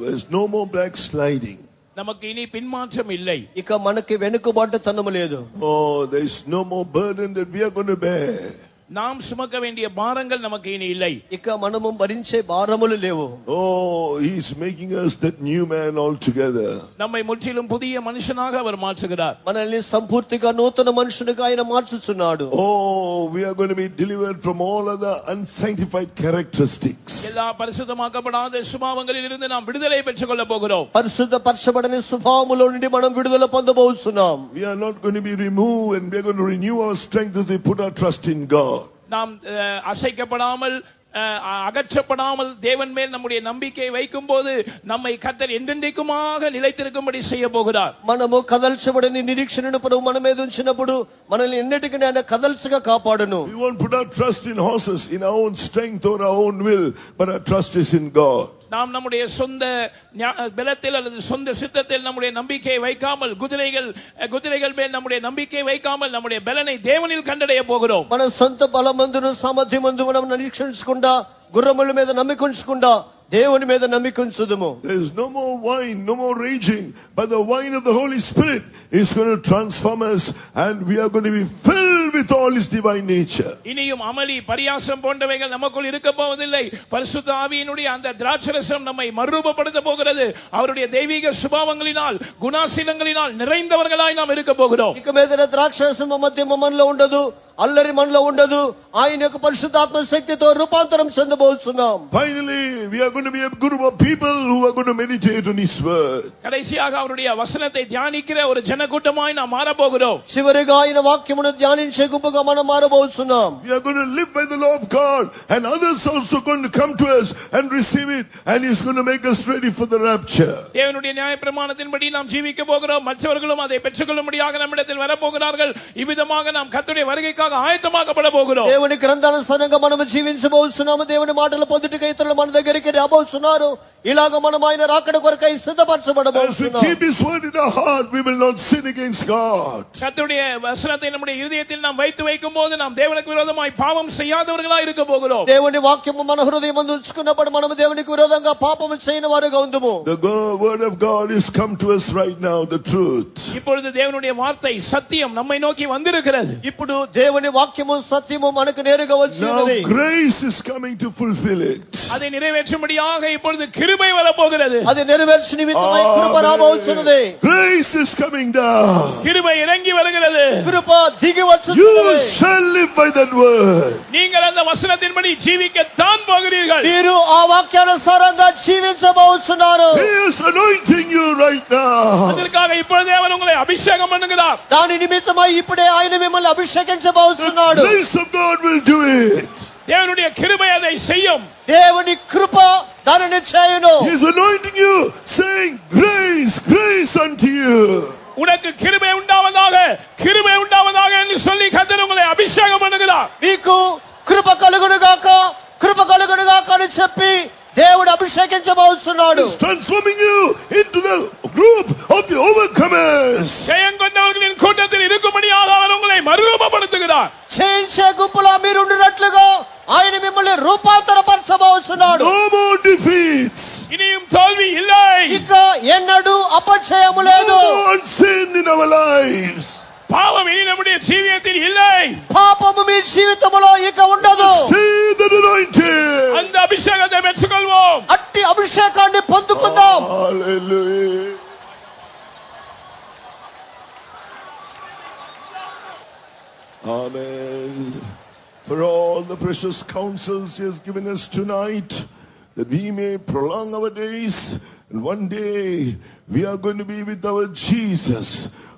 There's no more backsliding. நமக்கு இனி பின்மாற்றம் இல்லை. ఇక మనకి వెనుకబాటుతనము లేదు. Oh, there is no more burden that we are going to bear. நாம் சுமக்க வேண்டிய பாரங்கள் நமக்கு இனி இல்லை. ఇక మనము భరించే భారములు లేవు. Oh, he is making us that new man altogether. நம்மை முற்றிலும் புதிய மனுஷனாக அவர் மாற்றுகிறார். మనల్ని సంపూర్తిగా నూతన మనుషునిగా ఆయన మార్చుచున్నాడు. Oh, we are going to be delivered from all other unsanctified characteristics. எல்லா பரிசுத்தமாக்கப்படாத சுபாவங்களில் இருந்து நாம் விடுதலை பெற்றுக் கொள்ள போகிறோம். పరిశుద్ధపరచబడని స్వభావములో నుండి మనం విడుదల పొందబోతున్నాం. We are not going to be removed, and we are going to renew our strength as we put our trust in God. நாம் அசைக்கப்படாமல் அகற்றப்படாமல் தேவன் மேல் நம்முடைய நம்பிக்கையை வைக்கும் போது நம்மை கர்த்தர் என்றென்றைக்குமாக நிலைத்திருக்கும்படி செய்ய போகிறார். మనము కదల్చబడని నిరీక్షణను ప్రభు మన మీద ఉంచినప్పుడు మనల్ని ఎన్నటికీ ఆయన కదల్చగా కాపాడును. We won't put our trust in horses, in our own strength or our own will, but our trust is in God. நாம் நம்முடைய சொந்த பலத்தில் அல்லது சொந்த சித்தத்தில் நம்முடைய நம்பிக்கையை வைக்காமல் குதிரைகள் மேல் நம்முடைய நம்பிக்கையை வைக்காமல் நம்முடைய பலனை தேவனில் கண்டடைய போகிறோம். మన సొంత బలమందును సామర్థ్యమందు మనం నిరీక్షించకుండా గుర్రముల మీద నమ్మికుంచకుండా దేవుని మీద నమ్మికుంచుదుము. There is no more wine, no more raging, but the wine of the Holy Spirit is going to transform us, and we are going to be filled with all His divine nature. இனியும் அமளி பரியாசம் போன்றவைகள் நமக்குள் இருக்க போவதில்லை. பரிசுத்த ஆவியினுடைய அந்த திராட்சரசம் நம்மை மறுரூபப்படுத்த போகிறது. அவருடைய தெய்வீக சுபாவங்களினால் குணாசீலங்களினால் நிறைந்தவர்களாய் நாம் இருக்க போகிறோம். ఇక మీద ద్రాక్షరసం మధ్య మనలో ఉండదు, అల్లరి మనలో ఉండదు. ఆయన యొక్క పరిశుద్ధాత్మ శక్తితో రూపాంతరం చెందబోతున్నాం. Finally, we are going to be a group of people who are going to meditate on His word. கடைசியாக அவருடைய வசனத்தை தியானிக்கிற ஒரு ஜனக்கூட்டமாய் நாம் மாற போகிறோம். చివరిగా ఆయన వాక్యమును ధ్యానించే గుంపుగా మనం మారబోతున్నాం. We are going to live by the law of God, and others also going to come to us and receive it, and He's going to make us ready for the rapture. தேவனுடைய நியாயப்பிரமாணத்தின்படி நாம் ஜீவிக்க போகிறோம். மற்றவர்களும் அதை பெற்றுக்கொள்ளும்படியாக நம்மிடத்தில் வரப்போகிறார்கள். இவ்விதமாக நாம் கர்த்தருடைய வருகைக்காக ஆயத்தமாக்கப்பட போகிறோம். దేవుని గ్రంథానుసారంగా మనం జీవించబోతున్నాము. దేవుని మాటలు పొందుటకై ఇతరులు మన దగ్గరికి రాబోతున్నారు. ఇలాగ మనం ఆయన రాకడ కొరకై As we సిద్ధపరచబడబోతున్నాం. keep His word in our heart, we will not sin against God. கர்த்தருடைய வசனத்தை நம்முடைய இதயத்தில் நாம் வைக்கும் போது நாம் தேவனுக்கு விரோதமாய் பாவம் செய்யாதவர்களாய் இருக்க போகிறோம். దేవుని వాక్యము మన హృదయమందు ఉంచుకున్నప్పుడు మనం దేవునికి విరోధంగా పాపము చేయని వారుగా ఉందుము. The word of God is come to us right now, the truth. இப்பொழுது தேவனுடைய வார்த்தை சத்தியம் நம்மை நோக்கி வந்திருக்கிறது. ఇప్పుడు దేవుని వాక్యము సత్యము మనకు నేరుగా వచ్చి Now ఉన్నది. grace is coming to fulfill it. அதை நிறைவேற்றும்படியாக இப்பொழுது கிருபை வரப்போகிறது. అది నెరవేర్చు నిమిత్తమై కృప రాబోతున్నది. Grace is coming down. கிருபை இறங்கி வருகிறது. కృప దిగి You వచ్చుచున్నది. shall live by that word. நீங்கள் அந்த வசனத்தின்படி ஜீவிக்கத்தான் போகிறீர்கள். మీరు ఆ వాక్యానుసారంగా జీవించబోతున్నారు. He is anointing you right now. அதற்காக இப்பொழுதே அவர் உங்களை அபிஷேகம் பண்ணுகிறார். దాని నిమిత్తమై ఇప్పుడే ఆయన మిమ్మల్ని అభిషేకించబోతున్నాడు. The grace of God will do it. தேவனுடைய கிருபை அதை செய்யும். దేవుని కృప దానిని చేయును. He is anointing you, saying, grace, grace unto you. உனக்கு கிருபை உண்டாவதாக என்று சொல்லி கர்த்தர் உங்களை அபிஷேகம் பண்ணுகிறார். మీకు కృప కలుగునుగాక, కృప కలుగునుగాక అని చెప్పి దేవుడు అభిషేకించబోతున్నాడు. He is transforming you into the group of the overcomers. ஜெயம் கொண்டவர்களின் கூட்டத்தில் இருக்கும்படியாக அவர் உங்களை மறுரூபப்படுத்துகிறார். చేయించే గుంపులో మీరు ఉండినట్లుగా ఆయన మిమ్మల్ని రూపాంతరపరచబోతున్నాడు. No more defeats. இனியும் தோல்வி இல்லை. ఇక ఎన్నడూ అపజయము లేదు. No more sin in our lives. பாவம் இனி நம்முடைய ஜீவியத்தில் இல்லை. పాపము మీ జీవితంలో ఇక ఉండదు. See the anointing. அந்த அபிஷேகத்தை பெற்றுக்கொள்வோம். అట్టి అభిషేకాన్ని పొందుకుందాం. Hallelujah. Amen. For all the precious counsels He has given us tonight, that we may prolong our days, and one day we are going to be with our Jesus,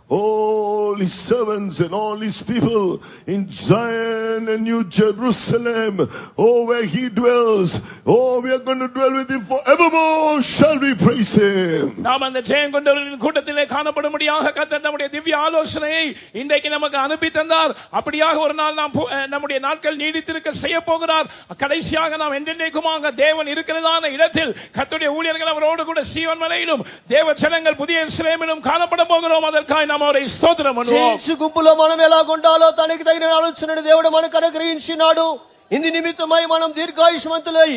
all his servants and all his people in Zion and New Jerusalem, oh, where he dwells. Oh, we are going to dwell with him forevermore. Shall we praise him? நாம் அந்த ஜெயம் கொண்டவர்களின் கூட்டத்திலே காணப்படும்படியாக கர்த்தர் நம்முடைய திவ்ய ஆலோசனையை இன்றைக்கு நமக்கு அனுப்பி தந்தார். அப்படியாக ஒரு நாள் நாம் நம்முடைய நாட்கள் நீடித்திருக்க செய்ய போகிறார். கடைசியாக நாம் என்றென்றைக்குமாக தேவன் இருக்கிறதான இடத்தில் கர்த்தருடைய ஊழியர்கள் அவரோடு கூட சீயோன் மலையிலும் தேவ ஜனங்கள் புதிய எருசலேமிலும் காணப்பட போகிறோம். அதற்காக நாம் அவரை ஸ்தோத்திரம் பண்ணுவோம். గుంపులో మనం ఎలా కొండాలో తనకి తగిన ఆలోచన దేవుడు మనకు అనుగ్రహించినాడు. ఇంది నిమిత్తమై మనం దీర్ఘాయుష్మంతులై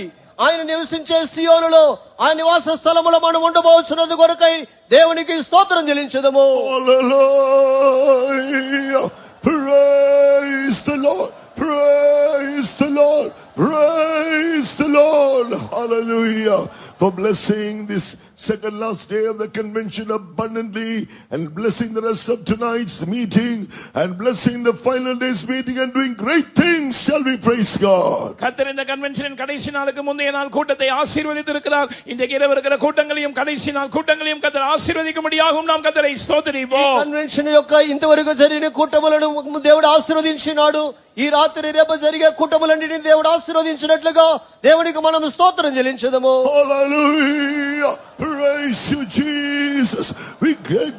ఆయన నివసించే సియోనులో ఆయన నివాస స్థలములో మనం ఉండబోతున్నది కొరకై దేవునికి స్తోత్రం చెల్లించదము. Hallelujah! Praise the Lord! Praise the Lord! Praise the Lord! Hallelujah! For blessing this second last day of the convention abundantly, and blessing the rest of tonight's meeting, and blessing the final day's meeting, and doing great things. Shall we praise God? கர்த்தர் இந்த கன்வென்ஷனின் கடைசி நாளுக்கு முந்தைய நாள் கூட்டத்தை ஆசீர்வதித்திருக்கிறார். இன்றைக்கு இரவு இருக்கிற கூட்டங்களையும் கடைசி நாள் கூட்டங்களையும் கர்த்தர் ஆசீர்வதிக்கும்படியாகவும் நாம் கர்த்தரை ஸ்தோத்திரிப்போம். కన్వెన్షన్ యొక్క ఇంతవరకు జరిగిన కూటములను దేవుడు ఆశీర్వదించినాడు. ఈ రాత్రి రేపు జరిగే కూటములన్నిటిని దేవుడు ఆశీర్వదించినట్లుగా దేవునికి మనం స్తోత్రం చెల్లించదము. Hallelujah! Praise you, Jesus. We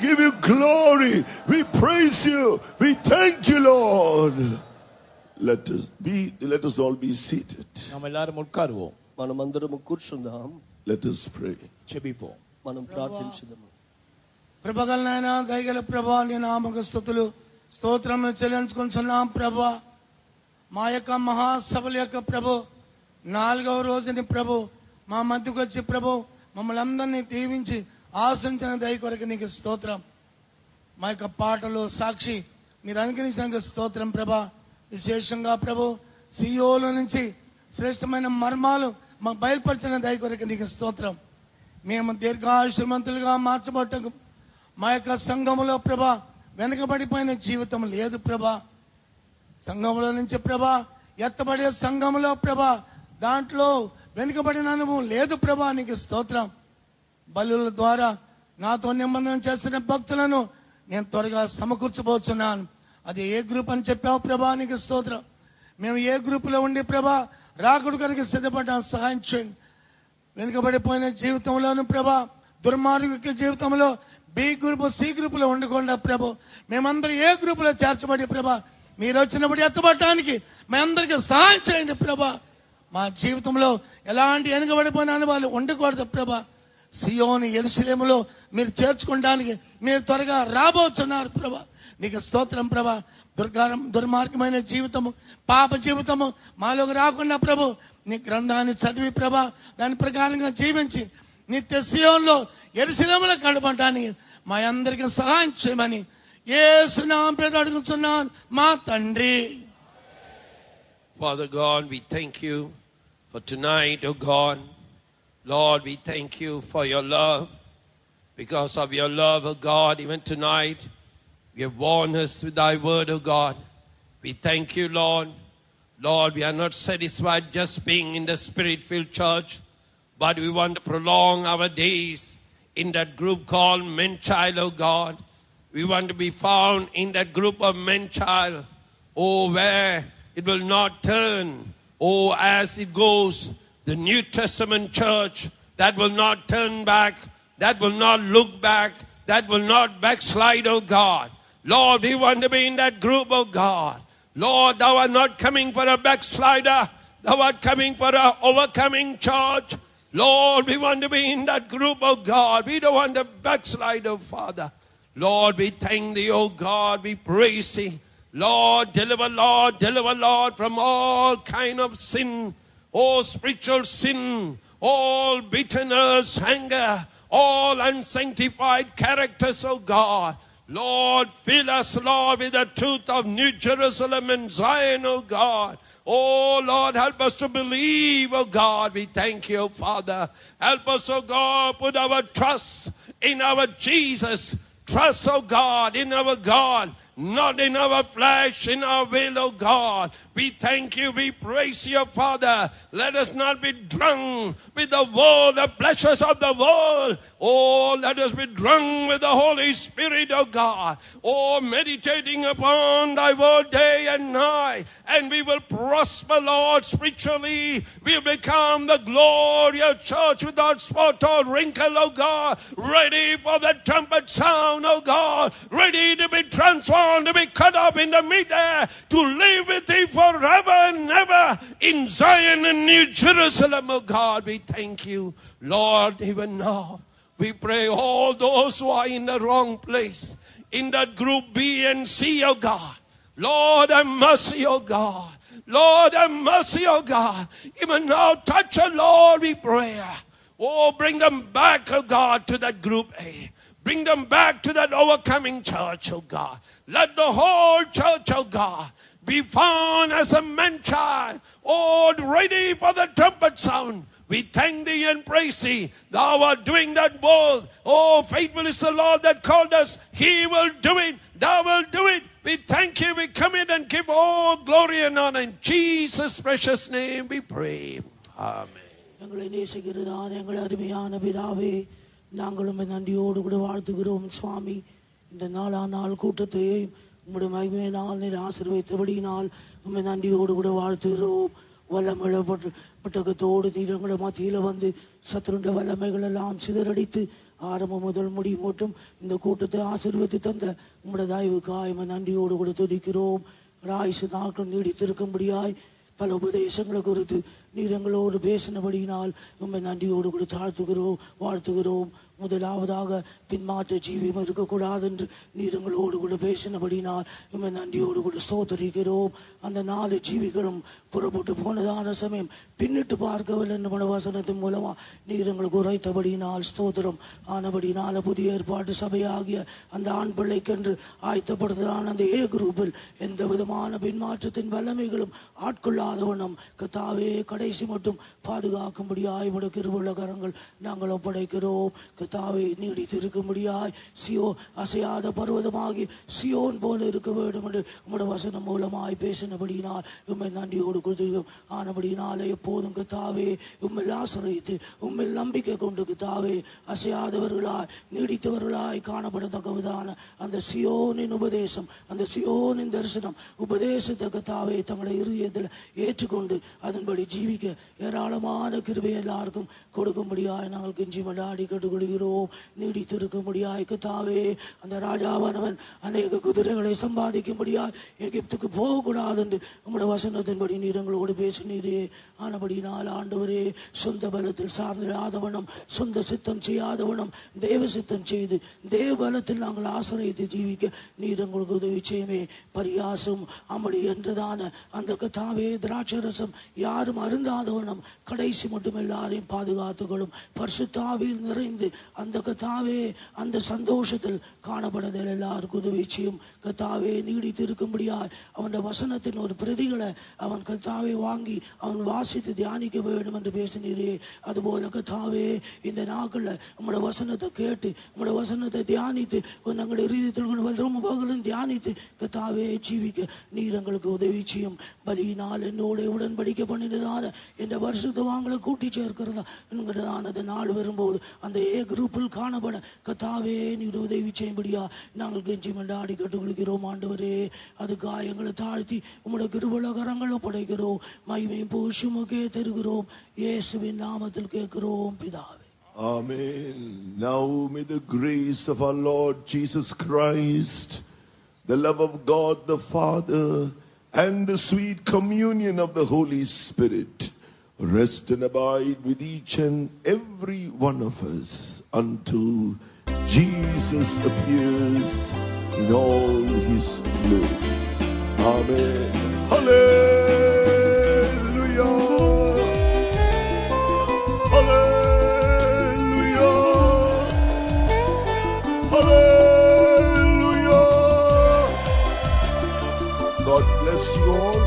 give you glory. We praise you. We thank you, Lord. Let us all be seated. நாம் எல்லாரும் உட்காருவோம். మనమందరం కూర్చుందాం. Let us pray. జెబిపోం. మనం ప్రార్థించుదాం. ప్రభగల నాయన దయగల ప్రభా నీ నామకు స్తుతులు స్తోత్రములు చెల్లించుకుంటున్నాం ప్రభా. మా యొక్క మహాసభల యొక్క ప్రభు 4వ రోజుని ప్రభు మా మధ్యకు వచ్చి ప్రభు మమ్మల్ని అందరినీ దీవించి ఆశించిన దయ కొరకు నీకు స్తోత్రం. మా యొక్క పాటలు సాక్షి మీరు అనుగ్రహించిన స్తోత్రం ప్రభా. విశేషంగా ప్రభు సియోల నుంచి శ్రేష్టమైన మర్మాలు మాకు బయలుపరిచిన దయ కొరకు నీకు స్తోత్రం. మేము దీర్ఘాయుష్మంతులుగా మార్చబట్టకు మా యొక్క సంఘములో ప్రభా వెనుకబడిపోయిన జీవితం లేదు ప్రభా. సంఘములో నుంచి ప్రభా ఎత్తబడే సంఘములో ప్రభా దాంట్లో వెనుకబడిన అనుభవం లేదు ప్రభా. నీకు స్తోత్రం. బలుల ద్వారా నాతో నిబంధన చేసిన భక్తులను నేను త్వరగా సమకూర్చబోతున్నాను. అది ఏ గ్రూప్ అని చెప్పావు ప్రభా. నీకు స్తోత్రం. మేము ఏ గ్రూపులో ఉండి ప్రభా రాకుడు కనుక సిద్ధపడ్డాం. సహాయం చేయండి. వెనుకబడిపోయిన జీవితంలోను ప్రభా దుర్మార్గ జీవితంలో బి గ్రూప్ సి గ్రూపులో ఉండకుండా ప్రభు మేమందరం ఏ గ్రూపులో చేర్చబడి ప్రభా మీరు వచ్చినప్పుడు ఎత్తబడటానికి మేమందరికీ సహాయం చేయండి ప్రభా. మా జీవితంలో ఎలాంటి వెనుకబడిపోయిన అనుభవాలు ఉండకూడదు ప్రభా. సియోను యెరూషలేములో మీరు చేర్చుకోవడానికి మీరు త్వరగా రాబోతున్నారు ప్రభా. నీకు స్తోత్రం ప్రభా. దుర్మార్గమైన జీవితము పాప జీవితము మాలోకి రాకుండా ప్రభు నీ గ్రంథాన్ని చదివి ప్రభా దాని ప్రకారంగా జీవించి నిత్య సియోనులో యెరూషలేములో గడపడానికి మా అందరికీ సహాయం చేయమని యేసు నామమున పేరు అడుగుతున్నాను మా తండ్రి. Father God, we thank you for tonight, oh God. Lord, we thank you for your love. Because of your love, oh God, even tonight, you have warned us with thy word, oh God. We thank you, Lord. Lord, we are not satisfied just being in the Spirit-filled church, but we want to prolong our days in that group called Men Child, oh God. We want to be found in that group of men child, oh, where it will not turn, oh, as it goes, the New Testament church that will not turn back, that will not look back, that will not backslide, oh God. Lord, we want to be in that group, oh God. Lord, thou art not coming for a backslider, thou art coming for a overcoming church. Lord, we want to be in that group, oh God. We don't want to backslide, oh Father. Lord, we thank thee, oh God, we praise thee. Lord, deliver, Lord, from all kind of sin, oh spiritual sin, all bitterness, anger, all unsanctified characters, oh God. Lord, fill us, Lord, with the truth of New Jerusalem and Zion, oh God. Oh Lord, help us to believe, oh God. We thank you, Father. Help us, oh God, put our trust in our Jesus. Trust, oh God, in our God. not in our flesh, in our will, oh God. We thank you, we praise you, Father. Let us not be drunk with the world, the pleasures of the world. Oh, let us be drunk with the Holy Spirit, oh God. Oh, meditating upon thy word day and night. And we will prosper, Lord, spiritually. We will become the glorious church without spot or wrinkle, oh God. Ready for the trumpet sound, oh God. Ready to be transformed, to be cut up in the midair, to live with thee forever and ever in Zion and New Jerusalem, oh God. We thank you, Lord, even now. We pray all those who are in the wrong place, in that group B and C, oh God. Lord, have mercy, oh God. Lord, have mercy, oh God. Even now, touch, oh Lord, we pray. Oh, bring them back, oh God, to that group A. Bring them back to that overcoming church, oh God. Let the whole church, oh God, be found as a man-child, oh, ready for the trumpet sound. We thank thee and praise thee. Thou art doing that work. Oh, faithful is the Lord that called us. He will do it. Thou will do it. We thank you. We commit and give all glory and honor. In Jesus' precious name we pray. Amen. எங்களை நேசிக்கிறதான எங்கள் அருமையான பிதாவே, நாங்களும் நன்றியோடு கூட வாழ்த்துகிறோம் சுவாமி. இந்த நாள் கூட்டத்தை உம்முடைய மகிமையினால் நீர் ஆசீர்வதித்தபடியினால் உம்மை நன்றியோடு கூட வாழ்த்துகிறோம். வல்லமையுள்ள பட்டகத்தோடு நீர் எங்களை மத்தியில் வந்து சத்துருண்ட வல்லமைகள் எல்லாம் சிதறடித்து ஆரம்பம் முதல் முடி மட்டும் இந்த கூட்டத்தை ஆசீர்வதித்து தந்த உம்முடைய தயவுக்காய் நன்றியோடு கூட துதிக்கிறோம். ஆயுசு நாட்கள் நீடித்திருக்கும்படியாய் பல உபதேசங்களை குறித்து நீர் எங்களோடு பேசினபடியினால் உண்மை நன்றியோடு கூட தாழ்த்துகிறோம், வாழ்த்துகிறோம். முதலாவதாக பின்மாற்ற ஜீவியம் இருக்கக்கூடாது என்று நீர் எங்களோடு கூட பேசினபடினால் உண்மை நன்றியோடு கூட ஸ்தோத்தரிக்கிறோம். அந்த 4 ஜீவிகளும் புறப்பட்டு போனதான சமயம் பின்னிட்டு பார்க்கவில்லை என்ற வசனத்தின் மூலமா நீர் எங்களுக்கு உரைத்தபடியினால் ஸ்தோத்திரம். ஆனபடினால புதிய ஏற்பாட்டு சபையாகிய அந்த ஆண் பிள்ளைக்கென்று ஆயத்தப்படுத்தலான அந்த ஏ குரூப்பில் எந்த விதமான பின்மாற்றத்தின் வல்லமைகளும் ஆட்கொள்ளாதவண்ணம் கத்தாவே கடைசி மட்டும் பாதுகாக்கும்படியாய் கிருபையுள்ள கரங்கள் நாங்கள் ஒப்படைக்கிறோம். கத்தாவே நீடித்திருக்கும்படியாய் அசையாத பர்வதமாகி சியோன் போல இருக்க வேண்டும் என்று உம்முடைய வசனம் மூலமாய் பேசினபடியினால் உம்மை நன்றியோடு கொடுத்திருக்கிறோம். ஆனபடியினாலே எப்போதும் கத்தாவே உம்மை ஆசிரியத்து உம்மை நம்பிக்கை கொண்டு கத்தாவே அசையாதவர்களாய் நீடித்தவர்களாய் காணப்படத்தக்கதான அந்த சியோனின் உபதேசம், அந்த சியோனின் தரிசனம் உபதேசத்தை கத்தாவே தங்களை இருதயத்தில் ஏற்றுக்கொண்டு அதன்படி ஜீவிக்க ஏராளமான கிருபை எல்லாருக்கும் கொடுக்கும்படியாய் நாங்கள் கெஞ்சி மடாடி கட்டுக்கொள்கிறோம். நீடித்திருக்கும்படியாய் கத்தாவே அந்த ராஜாவானவன் அநேக குதிரைகளை சம்பாதிக்கும்படியாய் எகிப்துக்கு போகக்கூடாது என்று உம்முடைய வசனத்தின்படி நீர் எங்களோடு பேசினீரே. ஆனபடினால் ஆண்டவரே, சொந்த பலத்தில் சார்ந்திடாதவனும் சொந்த சித்தம் செய்யாதவனும் தேவ சித்தம் செய்து தேவ பலத்தில் நாங்கள் ஆசிரியத்தை ஜீவிக்க நீர் எங்களுக்கு உதவி செய்யுமே. பரியாசம் அமளி என்றதான அந்த கத்தாவே திராட்சரசம் யாரும் அருந்தாதவனும் கடைசி மட்டும் எல்லாரையும் பாதுகாத்துகளும் பரிசுத்தாவியில் நிறைந்து அந்த கத்தாவே அந்த சந்தோஷத்தில் காணப்படுதல் எல்லாருக்கும் உதவி செய்யும். கத்தாவே நீடித்து இருக்கும்படியாய் அவன் வசனத்தின் ஒரு பிரதிகளை அவன் கத்தாவே வாங்கி அவன் வாசித்து தியானிக்க வேண்டும் என்று பேசினீரே. அதுபோல கத்தாவே இந்த நாட்களில் உங்களுடைய வசனத்தை கேட்டு உங்களுடைய வசனத்தை தியானித்து எங்களுடைய இதயத்தில் பகலும் தியானித்து கத்தாவே ஜீவிக்க நீர் எங்களுக்கு உதவி செய்யும். பலியினால் என்னோட உடன்படிக்கை பண்ணினதான இந்த வருஷத்தை வாங்கலை கூட்டி சேர்க்கிறதா என்கிறதான நாள் வரும்போது அந்த குரூப்பில் காணப்பட கத்தாவே நீர் உதவி செய்யும்படியா நாங்கள் கெஞ்சி மண்டாடி கட்டுக்கொள்கிறோம். ஆண்டவரே, அதுக்காக எங்களை தாழ்த்தி உம்முடைய கிருபையுள்ள கரங்களை படைக்கிறோம். மகிமையும் புகழ்ச்சியுமே தருகிறோம். இயேசுவின் நாமத்தில் கேட்கிறோம் பிதாவே. Amen. Now may the grace of our Lord Jesus Christ, the love of God the Father, and the sweet communion of the Holy Spirit rest and abide with each and every one of us until Jesus appears in all his glory. Amen. Hallelujah. Hallelujah. Hallelujah. God bless you all.